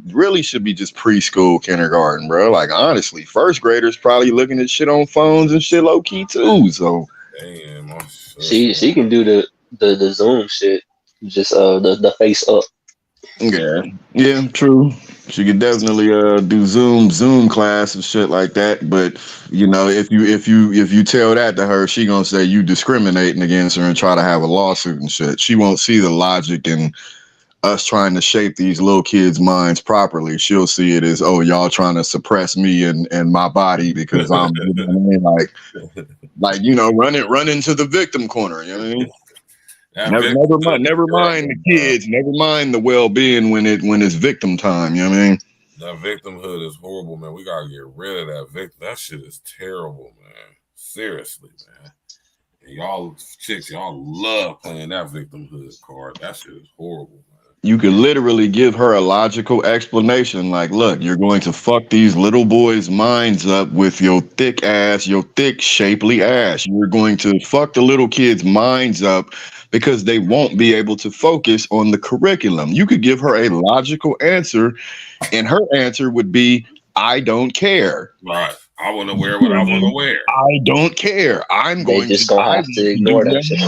Really should be just preschool, kindergarten, bro. Like honestly, first graders probably looking at shit on phones and shit low key too. So damn, she can do the Zoom shit, just the face up. Yeah, true. She could definitely do Zoom class and shit like that. But if you tell that to her, she gonna say you discriminating against her and try to have a lawsuit and shit. She won't see the logic in us trying to shape these little kids' minds properly. She'll see it as, oh, y'all trying to suppress me and my body because I'm run into the victim corner. You know what I mean? Never mind the kids. Never mind the well-being when it's victim time. You know what I mean? That victimhood is horrible, man. We gotta get rid of that victim. That shit is terrible, man. Seriously, man. And y'all chicks, y'all love playing that victimhood card. That shit is horrible, man. You could literally give her a logical explanation. Like, look, you're going to fuck these little boys' minds up with your thick ass, your thick, shapely ass. You're going to fuck the little kids' minds up because they won't be able to focus on the curriculum. You could give her a logical answer, and her answer would be, I don't care. Right. I want to wear what I want to wear. I don't care. I'm going to have to ignore that shit.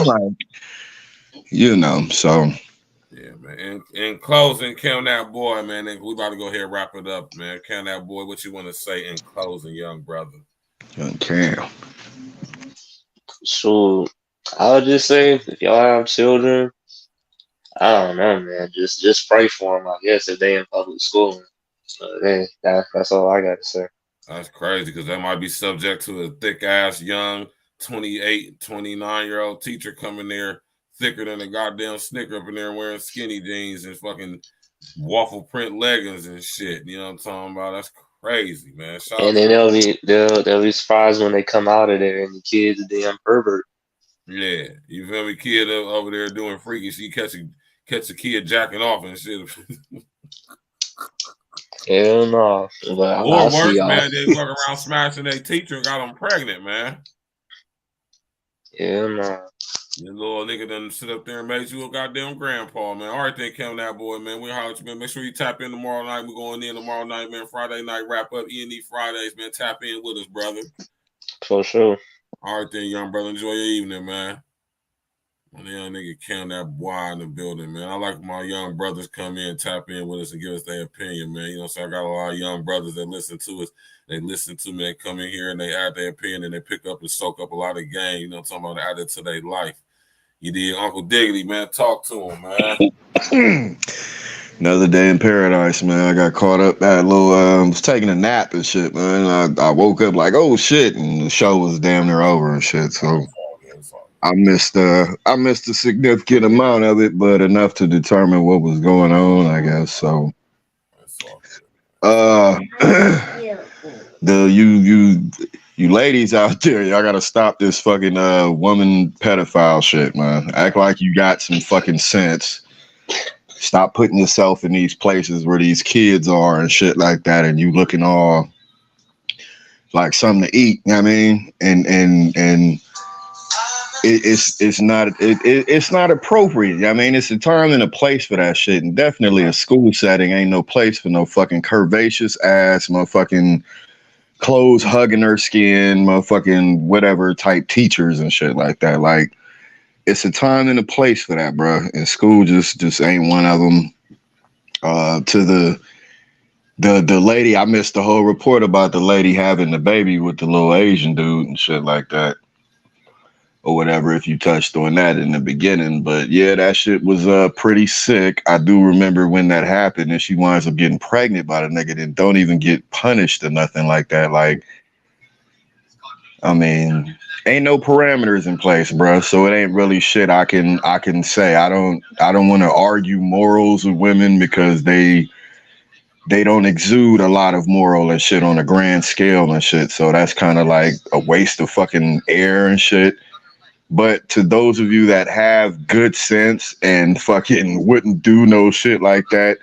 So. Yeah, man. In closing, Cam that boy, man. We about to go ahead and wrap it up, man. Cam that boy, what you want to say in closing, young brother? Young Cam. So I'll just say, if y'all have children, I don't know, man. Just pray for them, I guess, if they in public school. That's all I got to say. That's crazy because they might be subject to a thick ass young 28, 29-year-old teacher coming there thicker than a goddamn Snicker up in there wearing skinny jeans and fucking waffle print leggings and shit. You know what I'm talking about? That's crazy, man. And then they'll be surprised when they come out of there and the kid's a damn pervert. Yeah, you feel me? Kid over there doing freaky shit. You catch a kid jacking off and shit. Hell no. But or worse, man, they fuck around smashing their teacher and got them pregnant, man. Hell no. Your little nigga done sit up there and made you a goddamn grandpa, man. All right, then, Cam that boy, man. We holler at you, man. Make sure you tap in tomorrow night. We're going in tomorrow night, man. Friday night wrap up E&E Fridays, man. Tap in with us, brother. For sure. All right, then, young brother. Enjoy your evening, man. And the young nigga Cam that boy in the building, man. I like my young brothers come in, tap in with us, and give us their opinion, man. You know, so I got a lot of young brothers that listen to us. They listen to me, they come in here and they add their opinion and they pick up and soak up a lot of game. You know what I'm talking about? Add it to their life. You did, Uncle Diggity, man. Talk to him, man. Another day in paradise, man. I got caught up at a little, was taking a nap and shit, man. I woke up like, oh shit, and the show was damn near over and shit. So I missed a significant amount of it, but enough to determine what was going on, I guess. So, you ladies out there, y'all gotta stop this fucking woman pedophile shit, man. Act like you got some fucking sense Stop putting yourself in these places where these kids are and shit like that, and you looking all like something to eat. You know what I mean, and it's not appropriate. You know what I mean, it's a time and a place for that shit, and definitely a school setting ain't no place for no fucking curvaceous ass motherfucking clothes hugging her skin, motherfucking whatever type teachers and shit like that. Like, it's a time and a place for that, bro. And school just ain't one of them. To the lady, I missed the whole report about the lady having the baby with the little Asian dude and shit like that, or whatever. If you touched on that in the beginning, but yeah, that shit was pretty sick. I do remember when that happened, and she winds up getting pregnant by the nigga and don't even get punished or nothing like that. Like, I mean, ain't no parameters in place, bro. So it ain't really shit I can say. I don't want to argue morals with women because they don't exude a lot of moral and shit on a grand scale and shit. So that's kind of like a waste of fucking air and shit. But to those of you that have good sense and fucking wouldn't do no shit like that,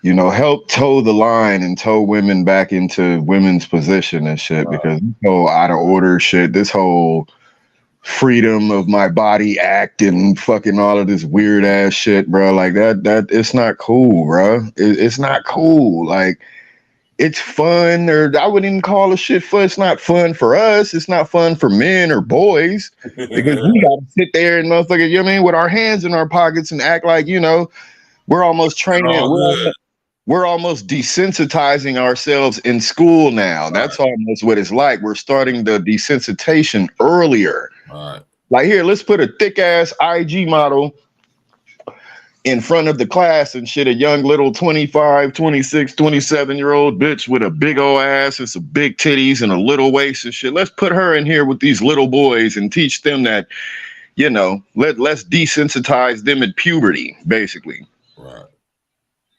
you know, help toe the line and toe women back into women's position and shit, because this whole out of order shit, this whole freedom of my body act and fucking all of this weird ass shit, bro, like that it's not cool, bro. It's not cool. Like, it's fun, or I wouldn't even call it shit fun. It's not fun for us. It's not fun for men or boys, because we gotta sit there and motherfucker, you know what I mean, with our hands in our pockets and act like, you know, we're almost training. We're almost desensitizing ourselves in school now. That's almost what it's like. We're starting the desensitization earlier. Like, here, let's put a thick ass IG model in front of the class and shit, a young little 25, 26, 27-year-old bitch with a big old ass and some big titties and a little waist and shit. Let's put her in here with these little boys and teach them that, you know, let's desensitize them at puberty, basically. Right.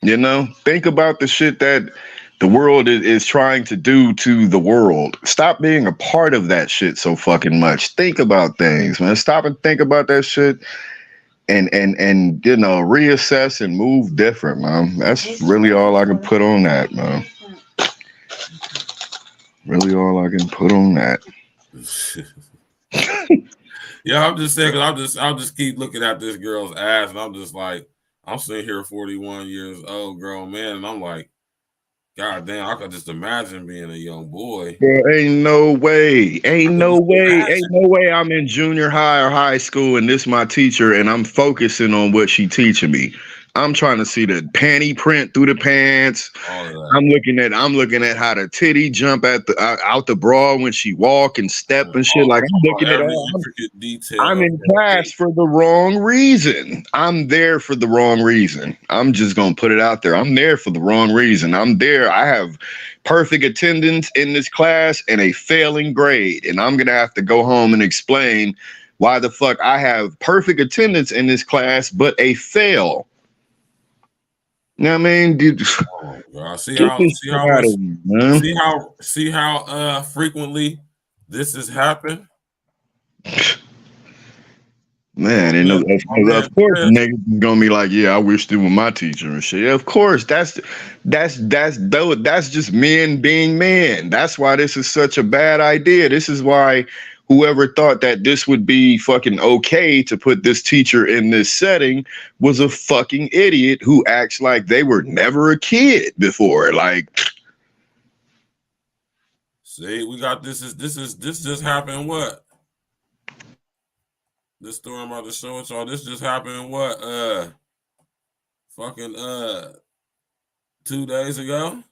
You know, think about the shit that the world is trying to do to the world. Stop being a part of that shit so fucking much. Think about things, man. Stop and think about that shit, and you know, reassess and move different, man. That's really all I can put on that, man. Really all I can put on that. Yeah, I'm just saying, because I'll just keep looking at this girl's ass, and I'm just like, I'm sitting here 41 years old, grown man, and I'm like, God damn, I could just imagine being a young boy. There ain't no way. Ain't no way I'm in junior high or high school and this my teacher and I'm focusing on what she teaching me. I'm trying to see the panty print through the pants. I'm looking at how the titty jump at the out the bra when she walk and step and shit. Like, I'm looking at all intricate detail. I'm in class for the wrong reason. I'm there for the wrong reason. I'm just gonna put it out there. I'm there for the wrong reason. I'm there. I have perfect attendance in this class and a failing grade, and I'm gonna have to go home and explain why the fuck I have perfect attendance in this class but a fail. You know what I mean, dude? See how frequently this has happened. Man, and of course, niggas is gonna be like, "Yeah, I wish they were my teacher and shit." Yeah, of course, that's just men being men. That's why this is such a bad idea. This is why whoever thought that this would be fucking okay to put this teacher in this setting was a fucking idiot who acts like they were never a kid before. Like, see, we got this just happened. What? This story I'm about to show it y'all. This just happened. What? Fucking 2 days ago.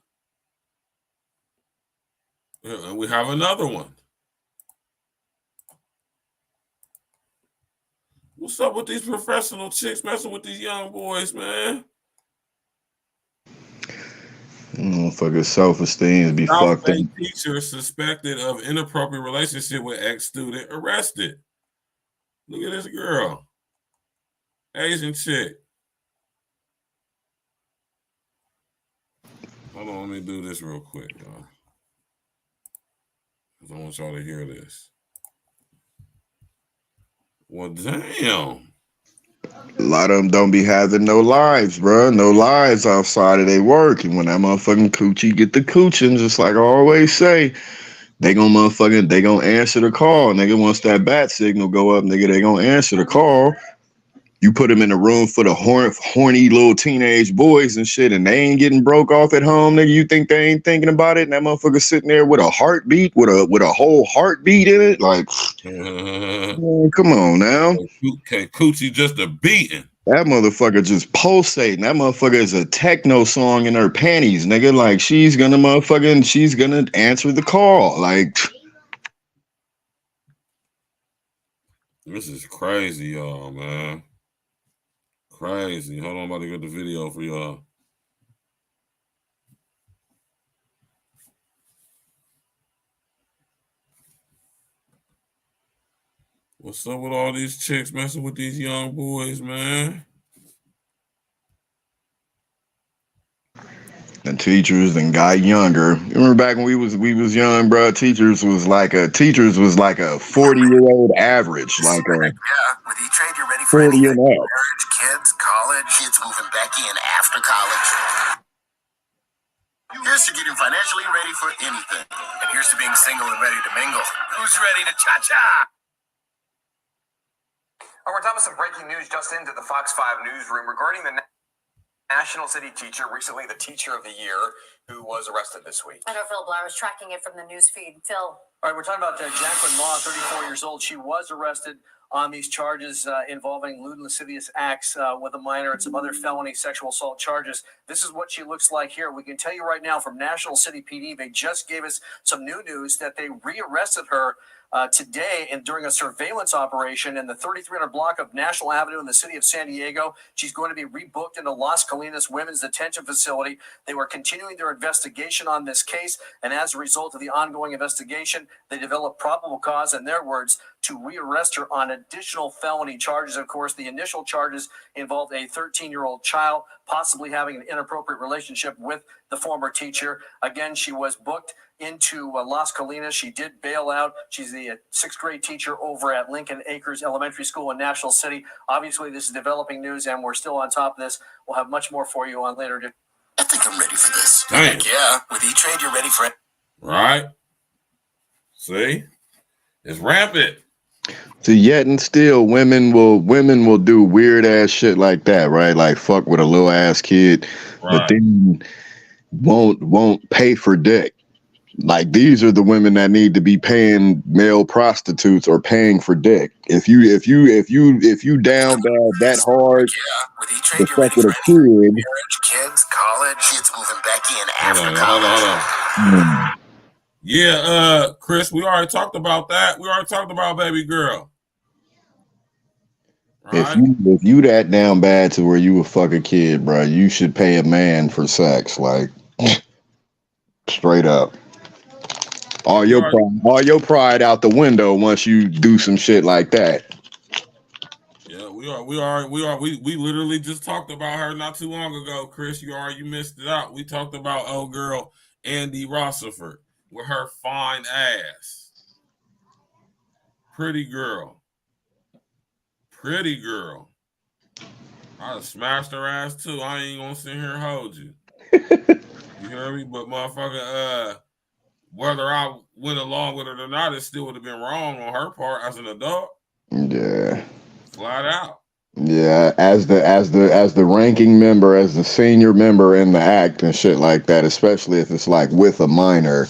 And we have another one. What's up with these professional chicks messing with these young boys, man? Motherfucker, self-esteem be fucked up. Teacher suspected of inappropriate relationship with ex-student arrested. Look at this girl. Asian chick. Hold on, let me do this real quick, y'all. Because I want y'all to hear this. Well, damn. A lot of them don't be having no lives, bro. No lives outside of their work. And when that motherfucking coochie get the cooching, just like I always say, they gonna answer the call, nigga. Once that bat signal go up, nigga, they gonna answer the call. You put them in a room full of horny little teenage boys and shit, and they ain't getting broke off at home, nigga. You think they ain't thinking about it? And that motherfucker sitting there with a heartbeat, with a whole heartbeat in it, like, man, come on now. Okay, coochie just a beating. That motherfucker just pulsating. That motherfucker is a techno song in her panties, nigga. Like she's gonna answer the call. Like this is crazy, y'all, man. Crazy. Hold on, I'm about to get the video for y'all. What's up with all these chicks messing with these young boys, man? the teachers then got younger. Remember back when we was young, bro? Teachers was like a 40-year-old average, like a with E-Trade, you're ready for 40 anything. and up. Marriage, kids, college. Kids moving back in after college. Here's to getting financially ready for anything. And here's to being single and ready to mingle. Who's ready to cha-cha? We're talking some breaking news just into the Fox 5 newsroom regarding the National City teacher, recently the Teacher of the Year, who was arrested this week. I know Phil Blair was tracking it from the news feed. Phil. All right, we're talking about Jacqueline Law, 34 years old. She was arrested on these charges involving lewd and lascivious acts with a minor and some other felony sexual assault charges. This is what she looks like here. We can tell you right now from National City PD, they just gave us some new news that they rearrested her today and during a surveillance operation in the 3300 block of National Avenue in the city of San Diego. She's going to be rebooked into Las Colinas Women's Detention Facility. They were continuing their investigation on this case, and as a result of the ongoing investigation, they developed probable cause, in their words, to rearrest her on additional felony charges. Of course, the initial charges involved a 13-year-old child possibly having an inappropriate relationship with the former teacher. Again, she was booked into Las Colinas. She did bail out. She's the sixth grade teacher over at Lincoln Acres Elementary School in National City. Obviously, this is developing news, and we're still on top of this. We'll have much more for you on later. I think I'm ready for this. Damn. Yeah, with E-Trade, you're ready for it. Right? See? It's rampant. So yet and still, women will do weird ass shit like that, right? Like fuck with a little ass kid, right. But then won't pay for dick. Like these are the women that need to be paying male prostitutes or paying for dick. If you down bad that hard, with E-Trade, to fuck with a kid. Marriage, kids, college. Kids moving back in after college. Hold on. Yeah, Chris, we already talked about that. We already talked about baby girl. Right? If you that down bad to where you would fuck a kid, bro, you should pay a man for sex, like straight up. All your pride out the window once you do some shit like that. Yeah, we literally just talked about her not too long ago, Chris. You missed it out. We talked about old girl Andy Rossiford with her fine ass. Pretty girl. I'd have smashed her ass too. I ain't gonna sit here and hold you. You hear me? But motherfucker, whether I went along with it or not, it still would have been wrong on her part as an adult. Yeah. Flat out. Yeah, as the ranking member, as the senior member in the act and shit like that, especially if it's like with a minor,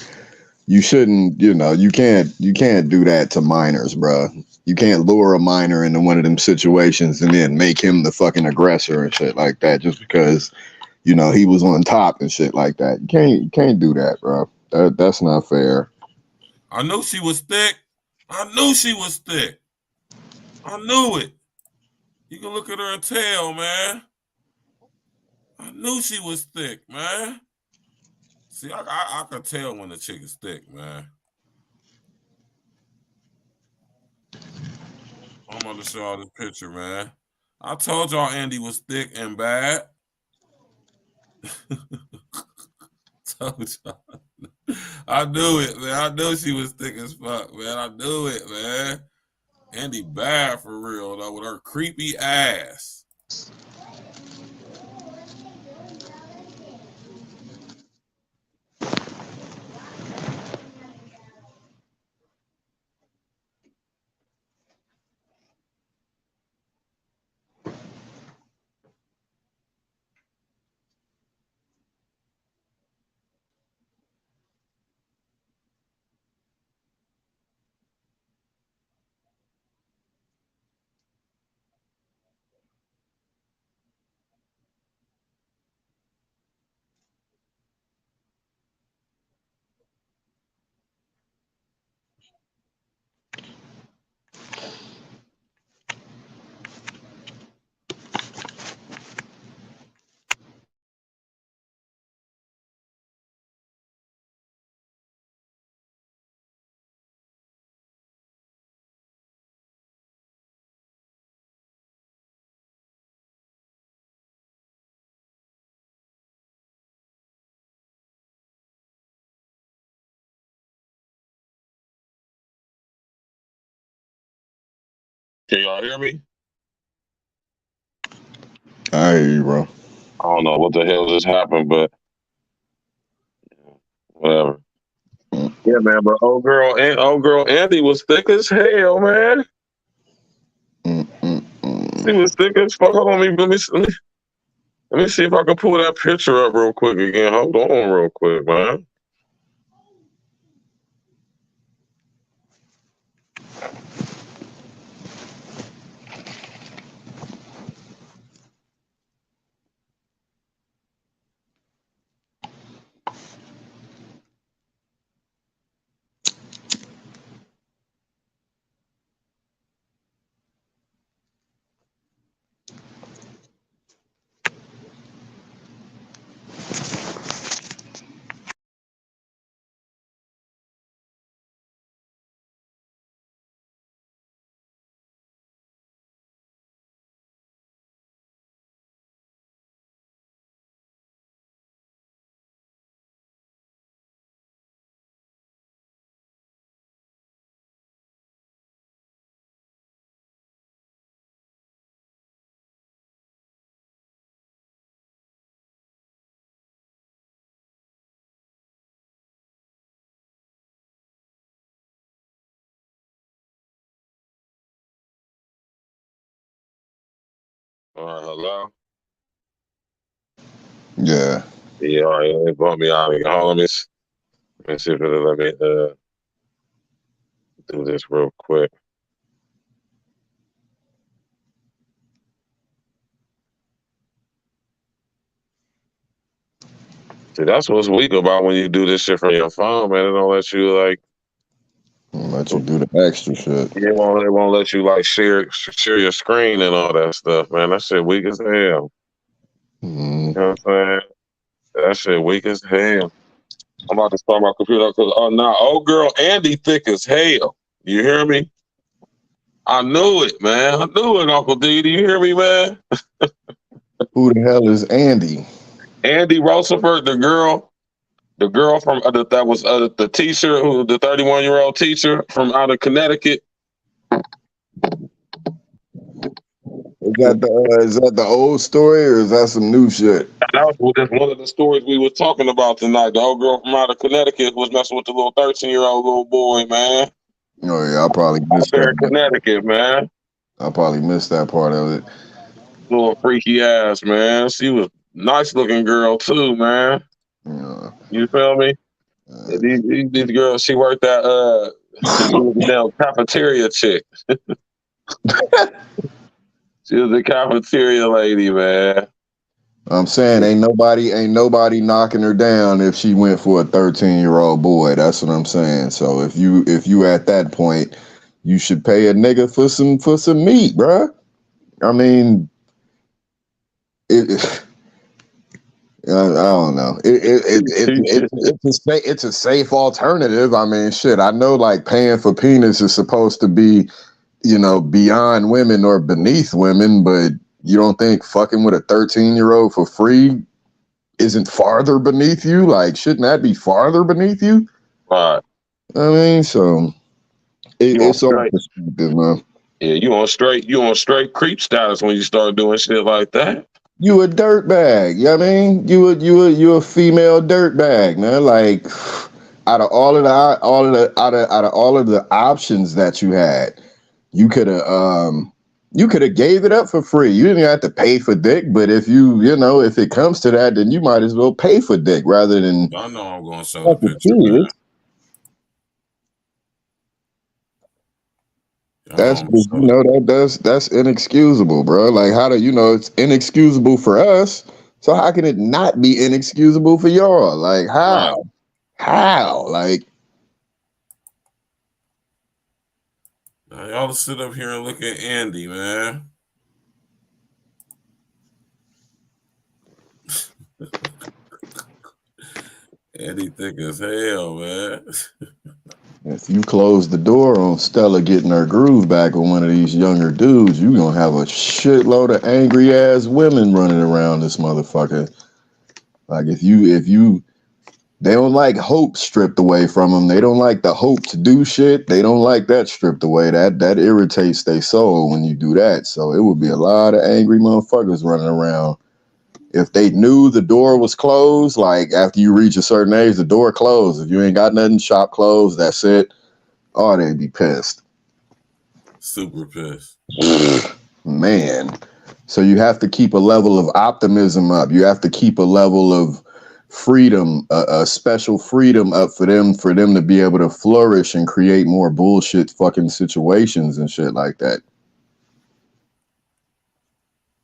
you shouldn't, you can't do that to minors, bro. You can't lure a minor into one of them situations and then make him the fucking aggressor and shit like that just because, he was on top and shit like that. You can't do that, bro. That's not fair. I knew she was thick. I knew it. You can look at her tail, man. I knew she was thick, man. See, I can tell when the chick is thick, man. I'm going to show y'all this picture, man. I told y'all Andy was thick and bad. Told y'all. I knew it, man. I knew she was thick as fuck, man. I knew it, man. Andy bad for real, though, with her creepy ass. Can y'all hear me? I hear you, bro. I don't know what the hell just happened, but whatever. Yeah, man. But old girl Andy was thick as hell, man. She was thick as fuck. Hold on, let me see if I can pull that picture up real quick again. Hold on, real quick, man. All right, hello? Yeah. Yeah, all right, they brought me out. Hold on, let me see if it'll let me do this real quick. See, that's what's weak about when you do this shit from your phone, man. It don't let you like let you do the extra shit. It won't let you like share your screen and all that stuff, man. That shit weak as hell. You know what I'm saying? That shit weak as hell. I'm about to start my computer because old girl Andy thick as hell. You hear me? I knew it, man. I knew it, Uncle D. Do you hear me, man? Who the hell is Andy? Andy Rosenberg, the girl from that was the teacher, the 31-year-old teacher from out of Connecticut. Is that the old story or is that some new shit? That was just one of the stories we were talking about tonight. The old girl from out of Connecticut was messing with the little 13-year-old little boy, man. Oh yeah, I probably missed out there that. in Connecticut, man. I probably missed that part of it. Little freaky ass, man. She was nice looking girl too, man. Yeah. You feel me? These girls, she worked at she was a damn cafeteria chick. She was a cafeteria lady, man. I'm saying ain't nobody knocking her down if she went for a 13-year-old boy. That's what I'm saying. So if you at that point, you should pay a nigga for some meat, bruh. I mean, I don't know. It's a safe alternative. I mean, shit. I know like paying for penis is supposed to be, beyond women or beneath women, but you don't think fucking with a 13-year-old for free isn't farther beneath you? Like, shouldn't that be farther beneath you? Right. I mean, so it's all perspective, man. Yeah, you on straight creep status when you start doing shit like that. You a dirtbag. You know what I mean? You a female dirtbag, man. Like out of all of the options that you had, you could have gave it up for free. You didn't have to pay for dick, but if if it comes to that, then you might as well pay for dick rather than I know I'm gonna show the fucking picture, man. kids. That's that's inexcusable, bro. Like how do it's inexcusable for us? So how can it not be inexcusable for y'all? Like how? Right. How? Like Now, y'all sit up here and look at Andy, man. Andy thick as hell, man. if you close the door on Stella getting her groove back with one of these younger dudes, you gonna have a shitload of angry ass women running around this motherfucker. Like if you they don't like hope stripped away from them. They don't like the hope to do shit. They don't like that stripped away. That irritates their soul when you do that. So it would be a lot of angry motherfuckers running around. If they knew the door was closed, like after you reach a certain age, the door closed. If you ain't got nothing, shop closed, that's it. Oh, they'd be pissed. Super pissed. Man. So you have to keep a level of optimism up. You have to keep a level of freedom, a special freedom up for them to be able to flourish and create more bullshit fucking situations and shit like that.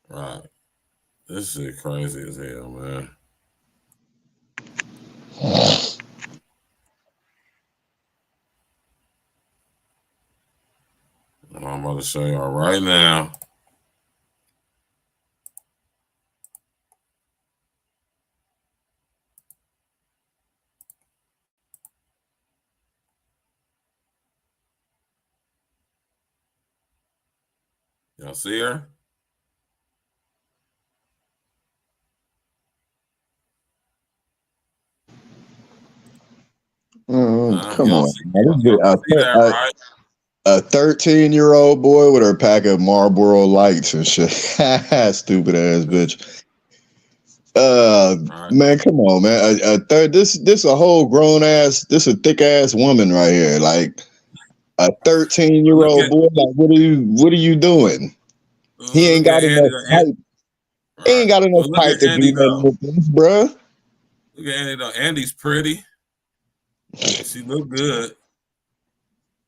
Right. This shit crazy as hell, man. I'm about to show y'all right now. Y'all see her? Come on. Y'all see that, right? A 13-year-old boy with her pack of Marlboro Lights and shit. Stupid ass bitch. Man, come on, man. This a whole grown ass, this a thick ass woman right here. Like a 13-year-old boy. Like, what are you doing? He ain't got enough pipe. He ain't got enough pipe to do nothing with this, bruh. Look at Andy though. Andy's pretty. She look good.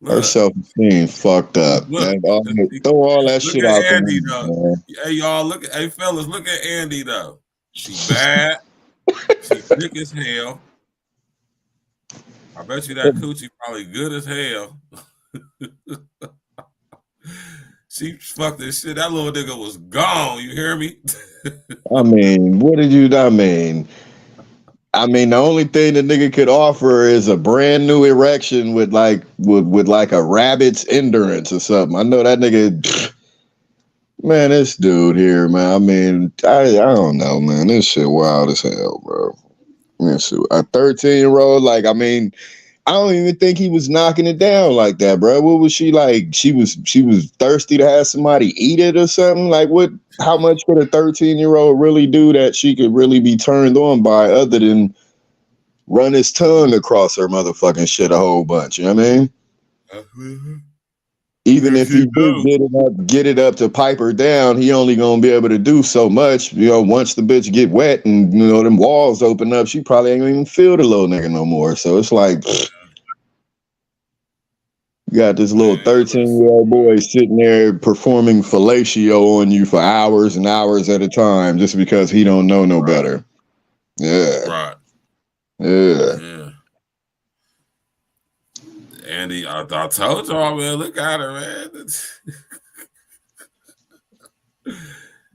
Her self-esteem fucked up. Man, throw all that shit out the Andy, window, though. man. Hey, y'all, hey, fellas, look at Andy, though. She bad. She thick as hell. I bet you that coochie probably good as hell. She fucked this shit. That little nigga was gone. You hear me? I mean, the only thing the nigga could offer is a brand new erection with like a rabbit's endurance or something. I know that nigga. Man, this dude here, man. I mean, I don't know, man. This shit wild as hell, bro. This shit, a 13-year-old, like, I mean, I don't even think he was knocking it down like that, bro. What was she like? She was thirsty to have somebody eat it or something. Like, what? How much could a 13-year-old really do that she could really be turned on by, other than run his tongue across her motherfucking shit a whole bunch? You know what I mean? Even if he did get it up to pipe her down, he only gonna be able to do so much. You know, once the bitch get wet and them walls open up, she probably ain't gonna even feel the little nigga no more. So it's like, you got this little 13-year-old boy sitting there performing fellatio on you for hours and hours at a time just because he don't know no better. Yeah. Right. Yeah. Andy, I told y'all, man. Look at her, man.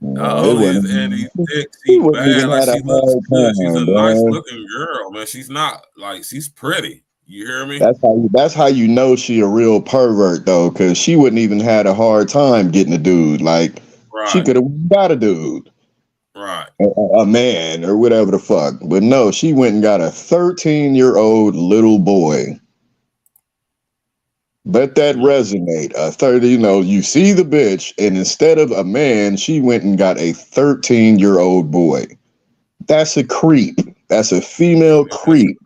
Not only is Andy thick, she's bad. Like, she looks good. She's a nice looking girl, man. She's not like, she's pretty. You hear me? That's how you know she a real pervert though, because she wouldn't even had a hard time getting a dude. Like, she could have got a dude, right? A man or whatever the fuck. But no, she went and got a 13-year-old little boy. Let that resonate. A 30, you see the bitch, and instead of a man, she went and got a 13-year-old boy. That's a creep. That's a female creep.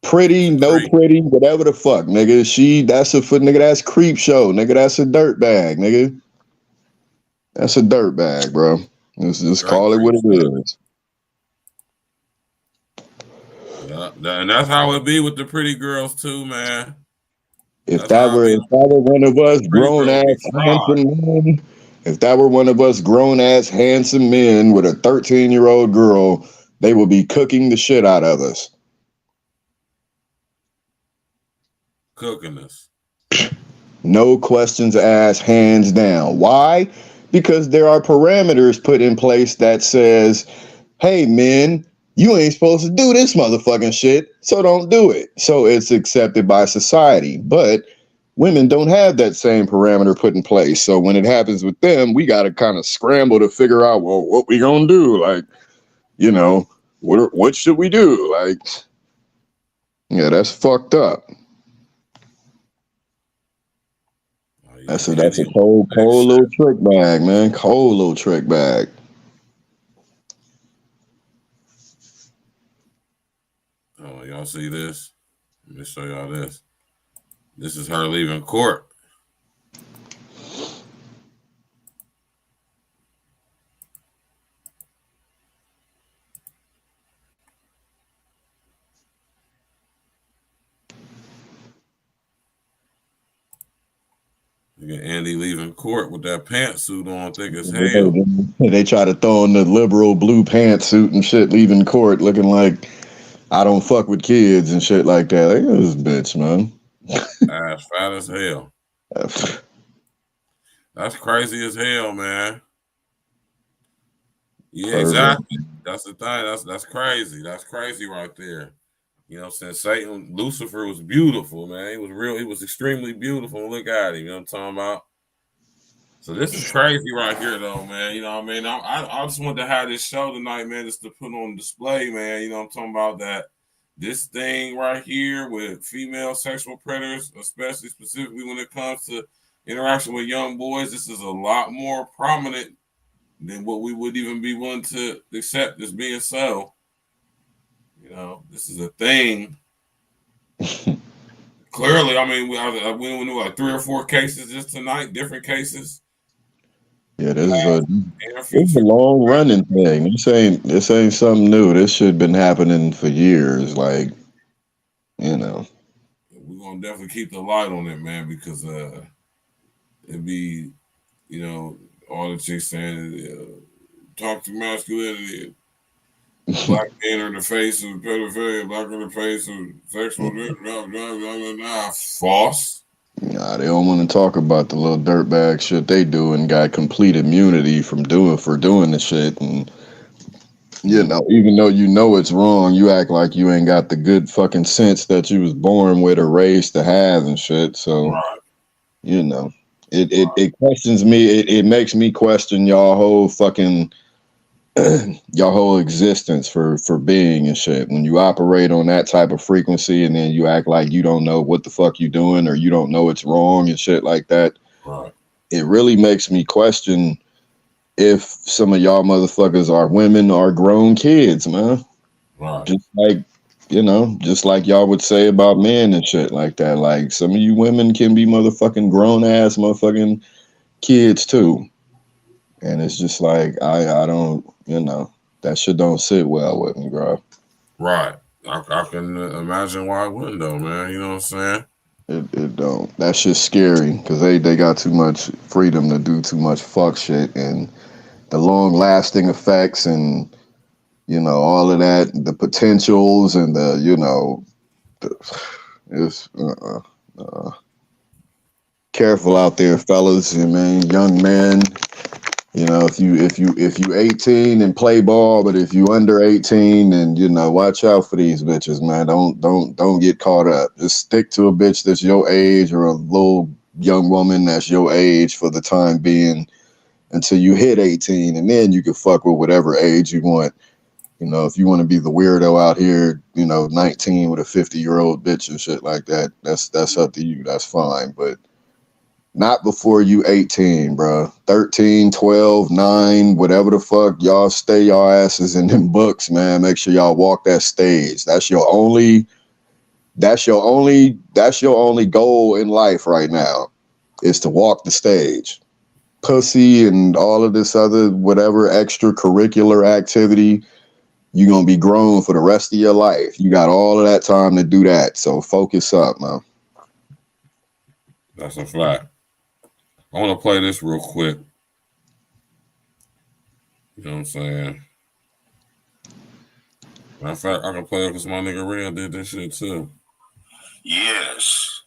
Pretty, no pretty, whatever the fuck, nigga. Nigga, that's creep show, nigga. That's a dirt bag, nigga. That's a dirt bag, bro. Let's just call it what it is. Yeah, and that's how it be with the pretty girls too, man. If that were one of us grown ass handsome men, if that were one of us grown ass handsome men with a 13-year-old girl, they would be cooking the shit out of us. Cooking us. No questions asked, hands down. Why? Because there are parameters put in place that says, hey, men, you ain't supposed to do this motherfucking shit, so don't do it. So it's accepted by society. But women don't have that same parameter put in place. So when it happens with them, we got to kind of scramble to figure out, well, what we gonna do? Like, what should we do? Like, yeah, that's fucked up. That's a cold little trick bag, man. Cold little trick bag. Oh, y'all see this? Let me show y'all this. This is her leaving court. You got Andy leaving court with that pantsuit on, thick as hell. They try to throw in the liberal blue pantsuit and shit, leaving court looking like I don't fuck with kids and shit like that. Look at this bitch, man. Ass fat as hell. That's crazy as hell, man. Yeah, exactly. That's the thing. That's crazy. That's crazy right there. Since Satan, Lucifer was beautiful, man. He was real. He was extremely beautiful. Look at him. You know what I'm talking about? So this is crazy right here, though, man. You know what I mean? I just wanted to have this show tonight, man, just to put on display, man. You know what I'm talking about? That this thing right here with female sexual predators, especially specifically when it comes to interaction with young boys, this is a lot more prominent than what we would even be willing to accept as being so. This is a thing. Clearly, I mean, we went through like 3 or 4 cases just tonight, different cases. Yeah, this is a long running thing. This ain't something new. This should have been happening for years. Like, we're gonna definitely keep the light on it, man, because it'd be, all the chicks saying talk to masculinity. Black men are in the face of pedophilia, black in the face of sexual false. Nah, they don't want to talk about the little dirtbag shit they do and got complete immunity from doing the shit. And even though it's wrong, you act like you ain't got the good fucking sense that you was born with or raised to have and shit. So it questions me. It makes me question y'all whole fucking your whole existence for being and shit. When you operate on that type of frequency and then you act like you don't know what the fuck you doing or you don't know it's wrong and shit like that, it really makes me question if some of y'all motherfuckers are women or grown kids, man. Just like y'all would say about men and shit like that. Like, some of you women can be motherfucking grown ass motherfucking kids too. And it's just like, I don't, that shit don't sit well with me, bro. Right. I can imagine why it wouldn't, though, man. You know what I'm saying? It don't. That shit's scary because they got too much freedom to do too much fuck shit, and the long lasting effects and, all of that, the potentials and it's careful out there, fellas. Young men. If you 18 and play ball, but if you under 18, then watch out for these bitches, man. Don't get caught up. Just stick to a bitch that's your age or a little young woman that's your age for the time being until you hit 18, and then you can fuck with whatever age you want. You know, if you want to be the weirdo out here, you know, 19 with a 50-year-old bitch and shit like that, that's up to you. That's fine. But not before you 18, bro. 13, 12, 9, whatever the fuck. Y'all stay y'all asses in them books, man. Make sure y'all walk that stage. That's your only goal in life right now, is to walk the stage. Pussy and all of this other whatever extracurricular activity, you're going to be grown for the rest of your life. You got all of that time to do that. So focus up, man. That's a fact. I want to play this real quick. You know what I'm saying? Matter of fact, I can play it because my nigga Red did this shit too. Yes.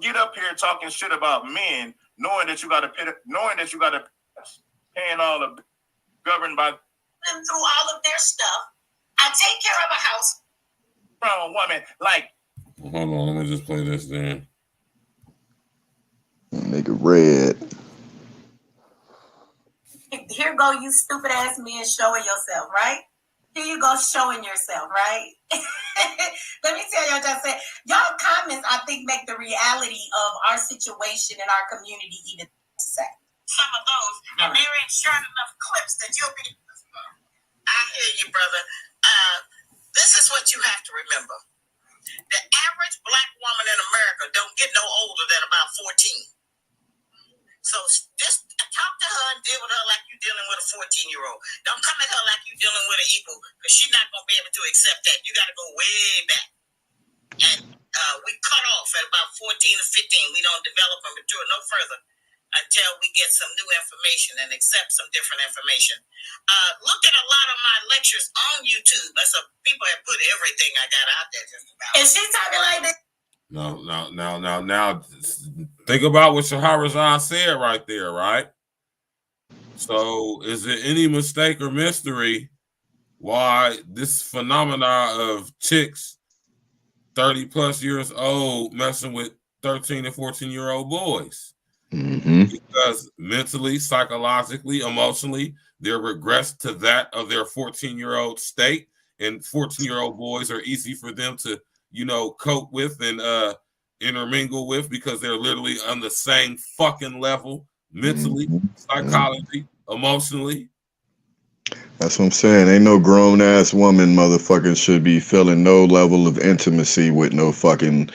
Get up here talking shit about men, knowing that you got to paying all the governed by them through all of their stuff. I take care of a house from a woman like. Hold on, let me just play this then. Nigga Red. Here go you stupid ass men showing yourself, right? Here you go showing yourself, right? Let me tell y'all just say, y'all comments I think make the reality of our situation in our community even say. Some of those, and there ain't short enough clips that you'll be. I hear you, brother. This is what you have to remember. The average black woman in America don't get no older than about 14. So just talk to her and deal with her like you're dealing with a 14-year-old. Don't come at her like you're dealing with an equal, because she's not going to be able to accept that. You got to go way back. And we cut off at about 14 or 15. We don't develop and mature no further until we get some new information and accept some different information. Look at a lot of my lectures on YouTube. That's people have put everything I got out there just about. And she's talking like this. Now, think about what Shahrazad said right there, right? So, is there any mistake or mystery why this phenomena of chicks 30 plus years old messing with 13 and 14-year-old boys? Mm-hmm. Because mentally, psychologically, emotionally, they're regressed to that of their 14-year-old state, and 14-year-old boys are easy for them to, cope with and intermingle with, because they're literally on the same fucking level mentally, psychology, emotionally. That's what I'm saying. Ain't no grown ass woman motherfucker should be feeling no level of intimacy with no fucking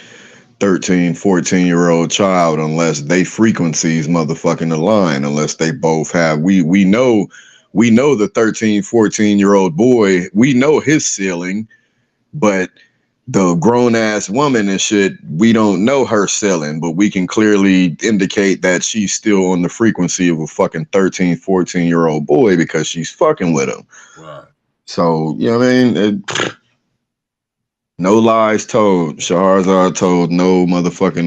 13, 14-year-old child unless they frequencies motherfucking align, unless they both have we know the 13, 14-year-old boy, we know his ceiling, but the grown-ass woman and shit, we don't know her ceiling, but we can clearly indicate that she's still on the frequency of a fucking 13, 14-year-old boy because she's fucking with him. Right. So, you know what I mean? No lies told. Shahrazad told no motherfucking,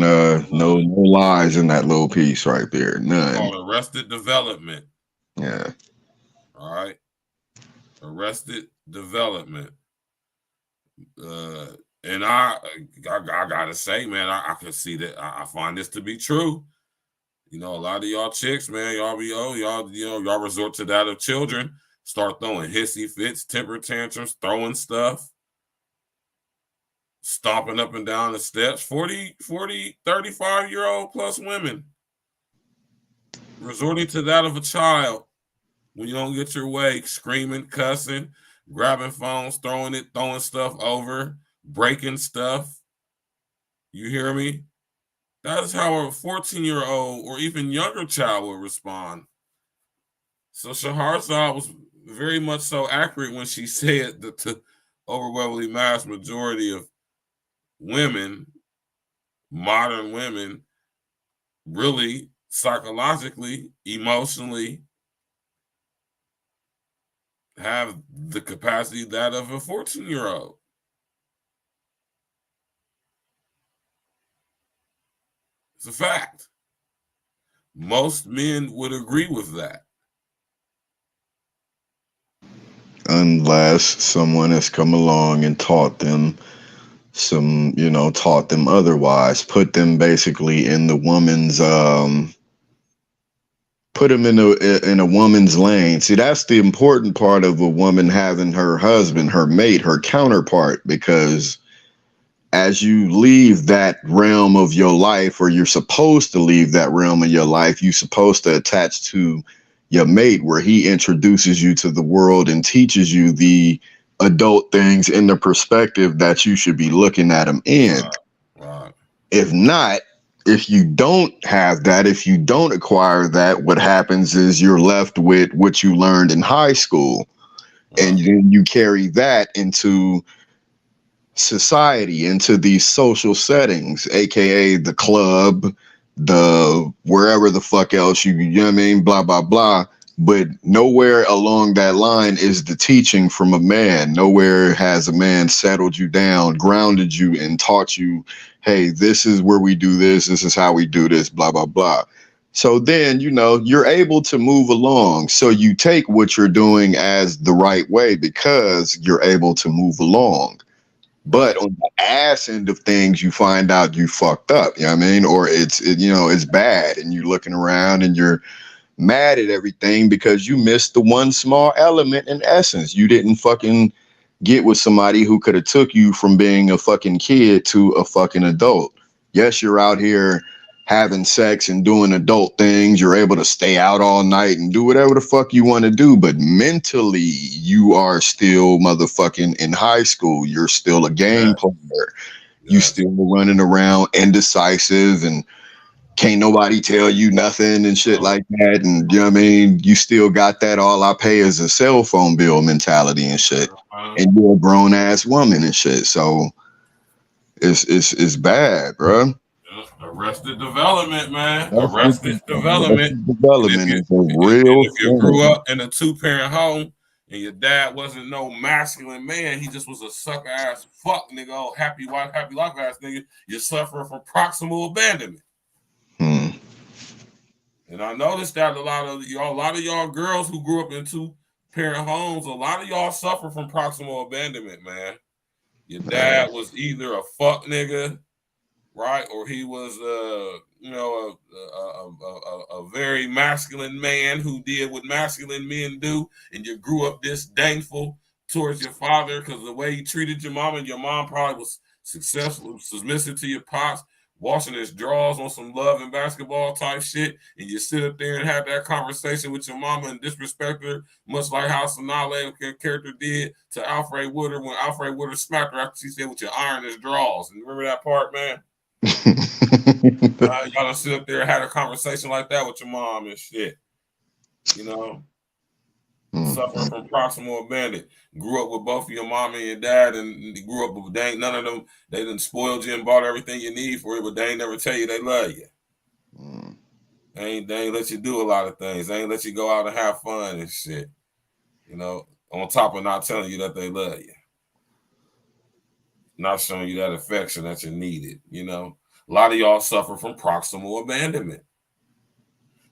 no lies in that little piece right there. None. Called Arrested Development. Yeah. All right. Arrested Development. And I gotta say, man, I can see that. I find this to be true. A lot of y'all chicks, man, y'all resort to that of children. Start throwing hissy fits, temper tantrums, throwing stuff, stomping up and down the steps. 40, 35-year-old plus women resorting to that of a child when you don't get your way, screaming, cussing, grabbing phones, throwing stuff over, breaking stuff. You hear me? That is how a 14-year-old or even younger child will respond. So Shahrazad was very much so accurate when she said that the overwhelmingly mass majority of women, modern women, really psychologically, emotionally, have the capacity that of a 14-year-old. It's a fact. Most men would agree with that. Unless someone has come along and taught them otherwise, put them basically in the woman's put him in a woman's lane. See, that's the important part of a woman having her husband, her mate, her counterpart, because as you leave that realm of your life, or you're supposed to leave that realm of your life, you're supposed to attach to your mate, where he introduces you to the world and teaches you the adult things in the perspective that you should be looking at them in. Right. If not, if you don't have that, if you don't acquire that, what happens is you're left with what you learned in high school. And then you carry that into society, into these social settings, aka the club, the wherever the fuck else you know what I mean, blah blah blah. But nowhere along that line is the teaching from a man. Nowhere has a man settled you down, grounded you, and taught you, hey, this is where we do this, this is how we do this, blah blah blah. So then, you know, you're able to move along. So you take what you're doing as the right way because you're able to move along. But on the ass end of things, you find out you fucked up, you know what I mean? Or it's bad, and you're looking around and you're mad at everything because you missed the one small element in essence. You didn't fucking get with somebody who could have took you from being a fucking kid to a fucking adult. Yes, you're out here having sex and doing adult things. You're able to stay out all night and do whatever the fuck you want to do. But mentally, you are still motherfucking in high school. You're still a game player. You still running around indecisive and can't nobody tell you nothing and shit like that. And you know what I mean? You still got that all I pay is a cell phone bill mentality and shit. And you're a grown ass woman and shit. So it's bad, bro. Arrested development, man. Arrested development. Development is a real if you grew up in a 2-parent home and your dad wasn't no masculine man, he just was a sucker ass fuck nigga, oh happy wife, happy life ass nigga, you're suffering from proximal abandonment. And I noticed that a lot of y'all girls who grew up in 2-parent homes, a lot of y'all suffer from proximal abandonment, man. Your dad was either a fuck nigga, right, or he was a very masculine man who did what masculine men do, and you grew up disdainful towards your father because the way he treated your mom, and your mom probably was successful, submissive to your pops, washing his drawers on some love and basketball type shit, and you sit up there and have that conversation with your mama and disrespect her, much like how Sonale character did to Alfred Woodard when Alfred Woodard smacked her after she said, "With your iron his drawers." And remember that part, man? Y'all sit up there and had a conversation like that with your mom and shit. You know? Suffering from proximal abandonment. Grew up with both of your mom and your dad, and grew up with none of them. They done spoiled you and bought everything you need for you, but they ain't never tell you they love you. They ain't let you do a lot of things. They ain't let you go out and have fun and shit. You know, on top of not telling you that they love you. Not showing you that affection that you needed, you know. A lot of y'all suffer from proximal abandonment.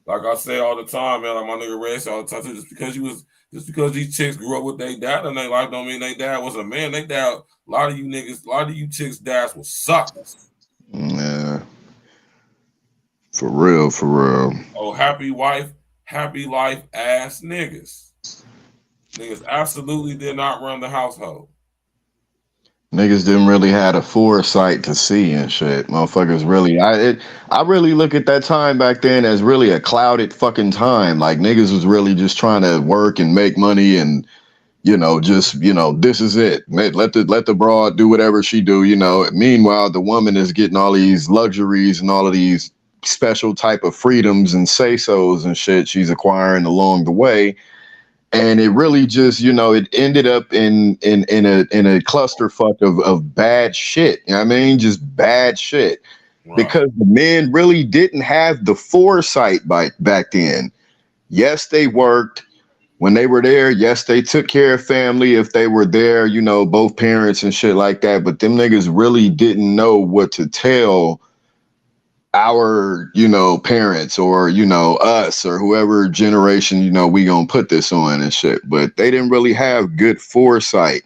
Like I say all the time, man, like my nigga Red say all the time, just because these chicks grew up with their dad in their life don't mean their dad was a man. They dad, a lot of you chicks' dads were suckers. Yeah. For real. Oh, happy wife, happy life ass niggas. Niggas absolutely did not run the household. Niggas didn't really have a foresight to see and shit. Motherfuckers really, I really look at that time back then as really a clouded fucking time. Like niggas was really just trying to work and make money and, this is it. Let the broad do whatever she do, Meanwhile, the woman is getting all these luxuries and all of these special type of freedoms and say-sos and shit she's acquiring along the way. And it really just, it ended up in a clusterfuck of bad shit. You know what I mean? Just bad shit. Wow. Because the men really didn't have the foresight back then. Yes, they worked when they were there. Yes, they took care of family if they were there, both parents and shit like that. But them niggas really didn't know what to tell our, parents or, us or whoever generation, we gonna put this on and shit. But they didn't really have good foresight.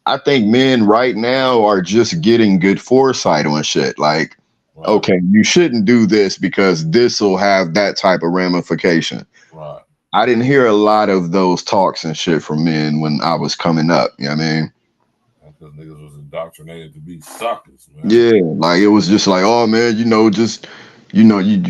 I think men right now are just getting good foresight on shit. Like, okay, you shouldn't do this because this will have that type of ramification. I didn't hear a lot of those talks and shit from men when I was coming up. You know what I mean? Because niggas was indoctrinated to be suckers, man. Yeah, like it was just like, oh man, you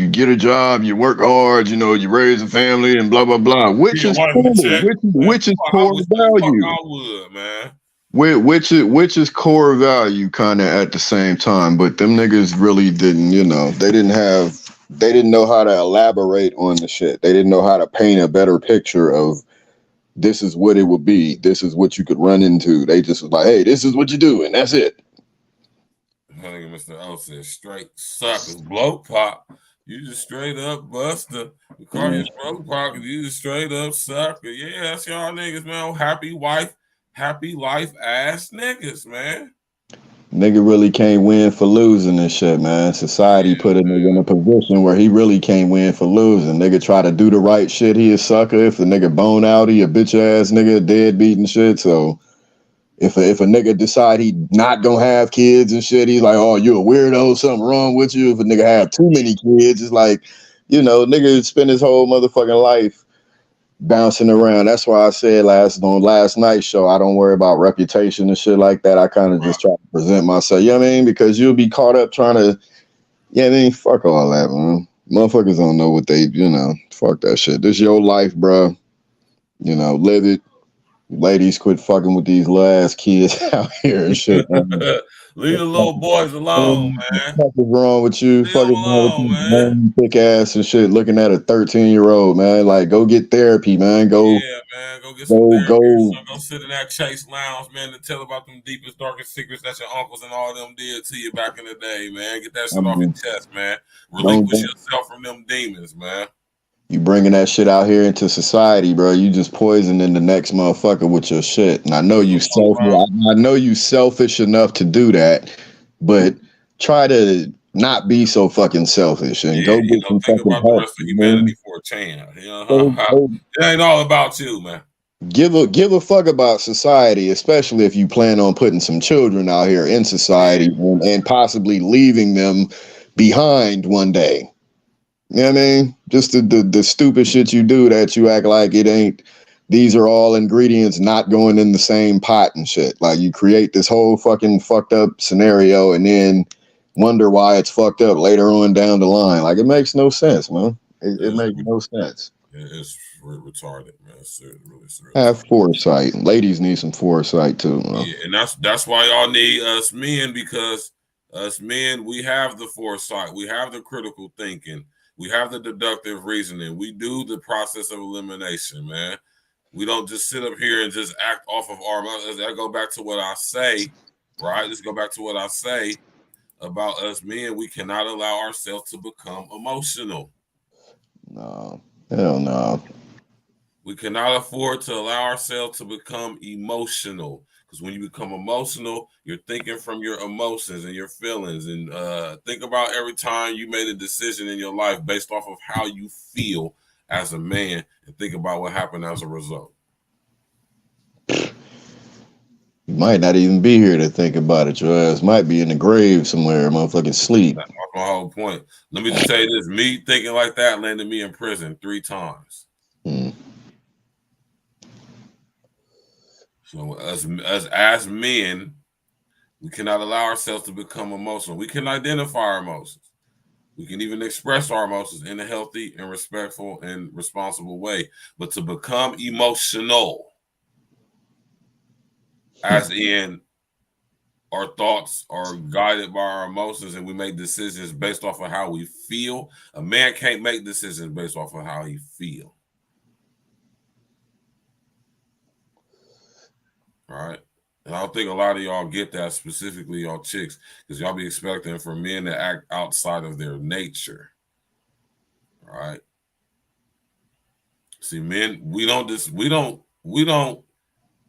get a job, you work hard, you raise a family and blah blah blah, which Yeah, is wife cool, and check. which is Fuck, core value. I would, man. Which is core value kind of at the same time, but them niggas really didn't, they didn't know how to elaborate on the shit. They didn't know how to paint a better picture of this is what it would be. This is what you could run into. They just was like, hey, this is what you do, and that's it. I think Mr. O said straight suckers, blow pop. You just straight up buster. We call you blow pop because you just straight up sucker. Yeah, that's y'all niggas, man. Happy wife, happy life ass niggas, man. Nigga really can't win for losing and shit, man. Society put a nigga in a position where he really can't win for losing. Nigga try to do the right shit, he a sucker. If the nigga bone out, he a bitch ass nigga, deadbeat and shit. So if a nigga decide he not gonna have kids and shit, he's like, oh, you a weirdo, something wrong with you. If a nigga have too many kids, it's like, nigga spend his whole motherfucking life bouncing around. That's why I said on last night's show, I don't worry about reputation and shit like that. I kind of just try to present myself, you know what I mean? Because you'll be caught up trying to, fuck all that, man. Motherfuckers don't know what they, fuck that shit. This your life, bro. Live it. Ladies, quit fucking with these little ass kids out here and shit. Leave the little boys alone, man. What is wrong with you? Leave them alone, man. Thick ass and shit. Looking at a 13-year-old, man. Like, go get therapy, man. Go get some therapy. Go sit in that Chase Lounge, man, and tell about them deepest, darkest secrets that your uncles and all them did to you back in the day, man. Get that shit off your chest, man. Relinquish yourself from them demons, man. You bringing that shit out here into society, bro. You just poisoning the next motherfucker with your shit. And I know you I know you selfish enough to do that, but try to not be so fucking selfish and go get some think fucking about the help. rest of humanity for a chance. It ain't all about you, man. Give a fuck about society, especially if you plan on putting some children out here in society and possibly leaving them behind one day. You know what I mean? Just the stupid shit you do that you act like it ain't. These are all ingredients not going in the same pot and shit. Like you create this whole fucking fucked up scenario and then wonder why it's fucked up later on down the line. Like it makes no sense, man. It makes no sense. It's retarded, man. It's really serious. Have foresight. Ladies need some foresight too, man. Yeah, and that's why y'all need us men, because us men, we have the foresight, we have the critical thinking, we have the deductive reasoning, we do the process of elimination, man. We don't just sit up here and just act off of our emotions. I go back to what I say, right? Let's go back to what I say about us men. We cannot allow ourselves to become emotional. No, hell no. We cannot afford to allow ourselves to become emotional, because when you become emotional, you're thinking from your emotions and your feelings. And think about every time you made a decision in your life based off of how you feel as a man, and think about what happened as a result. You might not even be here to think about it. Your ass might be in the grave somewhere, motherfucking sleep. That's my whole point. Let me just tell you this: me thinking like that landed me in prison 3 times. So as men, we cannot allow ourselves to become emotional. We can identify our emotions. We can even express our emotions in a healthy and respectful and responsible way. But to become emotional, as in our thoughts are guided by our emotions and we make decisions based off of how we feel, a man can't make decisions based off of how he feels. All right. And I don't think a lot of y'all get that, specifically y'all chicks, because y'all be expecting for men to act outside of their nature. All right. See, men, we don't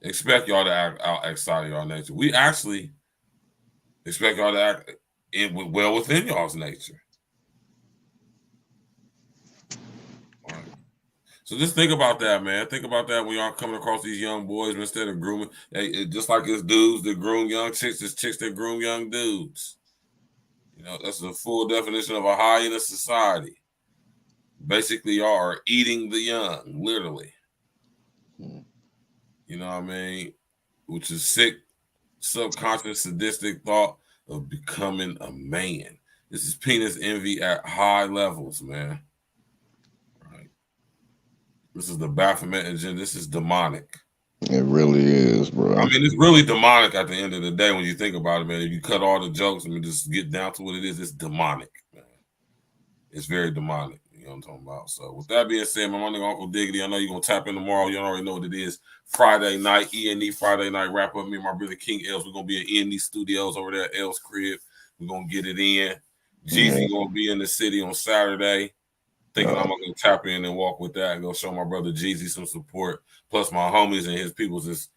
expect y'all to act outside of y'all nature. We actually expect y'all to act well within y'all's nature. All right. So just think about that, man. Think about that when y'all coming across these young boys, instead of grooming. Hey, just like it's dudes that groom young chicks, it's chicks that groom young dudes. You know, that's the full definition of a hyena society. basically y'all are eating the young, literally. You know what I mean? Which is sick, subconscious, sadistic thought of becoming a man. This is penis envy at high levels, man. Right. This is the Baphomet agenda. This is demonic. It really is, bro. I mean, it's really demonic at the end of the day when you think about it, man. If you cut all the jokes and just get down to what it is, it's demonic, man. It's very demonic. You know what I'm talking about? So with that being said, my nigga Uncle Diggity, I know you're going to tap in tomorrow. You already know what it is. Friday night, E&E Friday night wrap up. Me and my brother King Els, we're going to be at E&E Studios over there at Els Crib. We're going to get it in. Jeezy going to be in the city on Saturday. Thinking I'm going to tap in and walk with that and go show my brother Jeezy some support. Plus my homies and his people just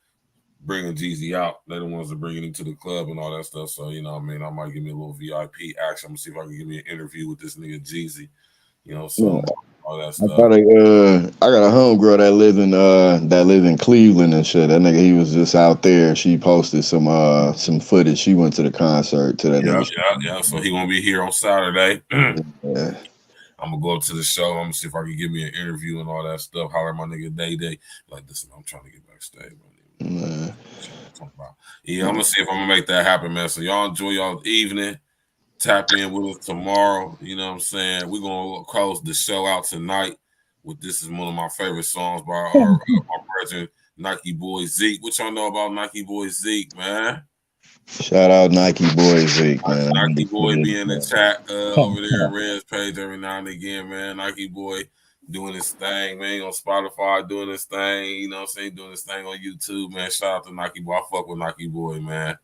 bringing Jeezy out. They're the ones that bringing him to the club and all that stuff. So, you know what I mean? I might give me a little VIP action. I'm going to see if I can give me an interview with this nigga Jeezy. You know, so all that stuff. I got a homegirl that live in Cleveland and shit. That nigga, he was just out there. She posted some footage. She went to the concert to that nigga. Yeah. So he gonna be here on Saturday. Yeah. I'm gonna go up to the show. I'm gonna see if I can give me an interview and all that stuff. Holler at my nigga Day. Like, listen, I'm trying to get backstage. Yeah, I'm gonna see if I'm gonna make that happen, man. So y'all enjoy y'all evening. Tap in with us tomorrow. You know what I'm saying? We're gonna close the show out tonight with this is one of my favorite songs by our brethren, Nike Boy Zeke. What y'all know about Nike Boy Zeke, man? Shout out Nike Boy Zeke, man. Nike Boy be in the chat over there at Red's page every now and again, man. Nike Boy doing his thing, man. On Spotify doing his thing, you know what I'm saying? Doing his thing on YouTube, man. Shout out to Nike Boy. I fuck with Nike Boy, man.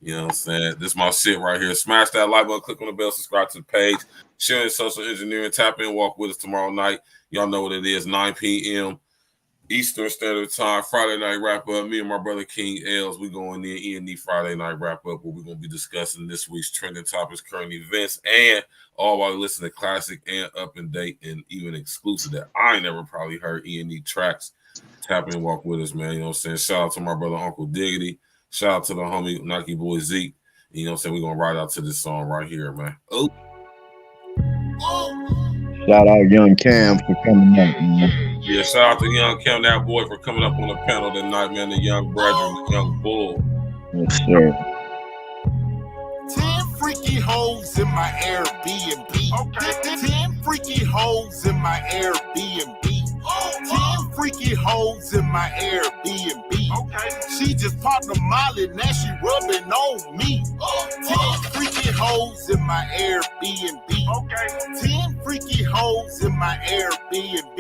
You know what I'm saying? This is my shit right here. Smash that like button, click on the bell, subscribe to the page, share your social engineering, tap in, walk with us tomorrow night. Y'all know what it is, 9 p.m. Eastern Standard Time, Friday night wrap up. Me and my brother King Els, we going in E&E Friday night wrap up where we're going to be discussing this week's trending topics, current events, and all while listening to classic and up and date and even exclusive that I ain't never probably heard E&E tracks. Tap in, walk with us, man. You know what I'm saying? Shout out to my brother Uncle Diggity. Shout out to the homie Nike Boy Zeke. You know what I'm saying? We're going to ride out to this song right here, man. Oh. Shout out Young Cam for coming up, man. Yeah, shout out to Young Cam, that boy, for coming up on the panel tonight, man. The young brethren, the young bull. Yes, sir. 10 freaky hoes in my Airbnb. Okay. 10 freaky hoes in my Airbnb. 10 freaky hoes in my Airbnb. Okay. She just popped a molly, now she rubbing on me. 10 freaky hoes in my Airbnb. Okay. 10 freaky hoes in my Airbnb.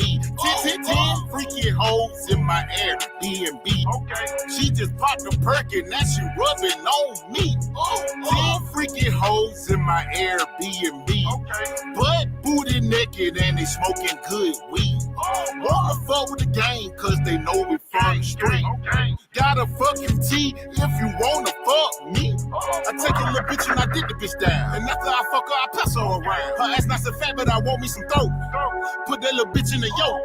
10 freaky hoes in my Airbnb. Okay. She just popped a perky, now she rubbing on me. 10 freaky hoes in my Airbnb. Okay. Butt booty naked and they smoking good weed. Wanna fuck with the gang cause they know we from the street. Gotta fuck you T if you wanna fuck me. I take a little bitch and I dig the bitch down. And after I fuck her, I pass her around. Her ass not so fat, but I want me some throat. Put that little bitch in the yoke.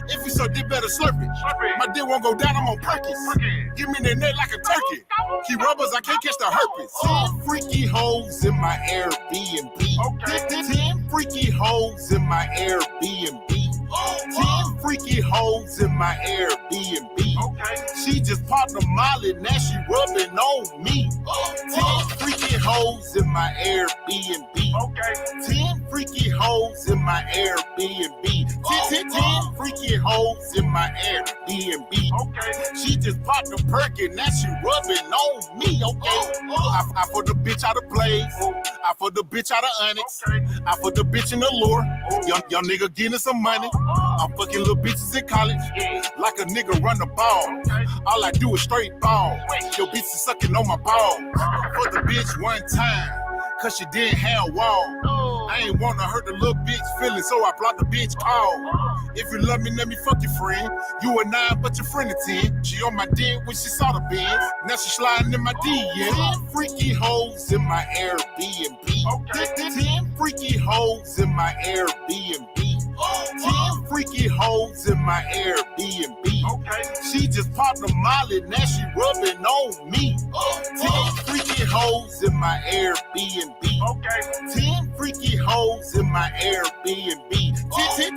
If you so dick, better slurp it. My dick won't go down, I'm on Perkins. Give me the neck like a turkey. Keep rubbers, I can't catch the herpes. 10 freaky hoes in my Airbnb. 10 freaky hoes in my Airbnb. 10 freaky hoes in my Airbnb. Okay. She just popped a molly, now she rubbing on me. 10 freaky hoes in my Airbnb. Okay. 10 freaky hoes in my Airbnb. 10 freaky hoes in my Airbnb. Okay. She just popped a perky, now she rubbing on me. Okay. I put the bitch out of Blaze. I put the bitch out of Onyx. I put the bitch in the lure. Young nigga getting some money. I'm fucking little bitches in college. Like a nigga run the ball. All I do is straight ball. Your bitch is sucking on my balls. For the bitch one time, cause she didn't have wall. I ain't wanna hurt the little bitch feelings, so I blocked the bitch call. If you love me, let me fuck your friend. You a 9, but your friend a 10. She on my dick when she saw the Benz. Now she sliding in my DM. 10 freaky hoes in my Airbnb. 10 freaky hoes in my Airbnb. 10 freaky hoes in my Airbnb. Okay. She just popped a molly, now she rubbing on me. 10 freaky hoes in my Airbnb. Okay. 10 freaky hoes in my Airbnb.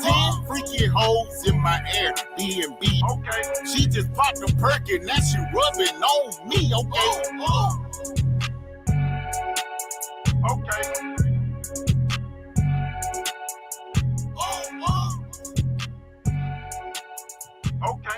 10 freaky hoes in my Airbnb. Okay. She just popped a perk and now she rubbing on me. Okay. Okay. Okay.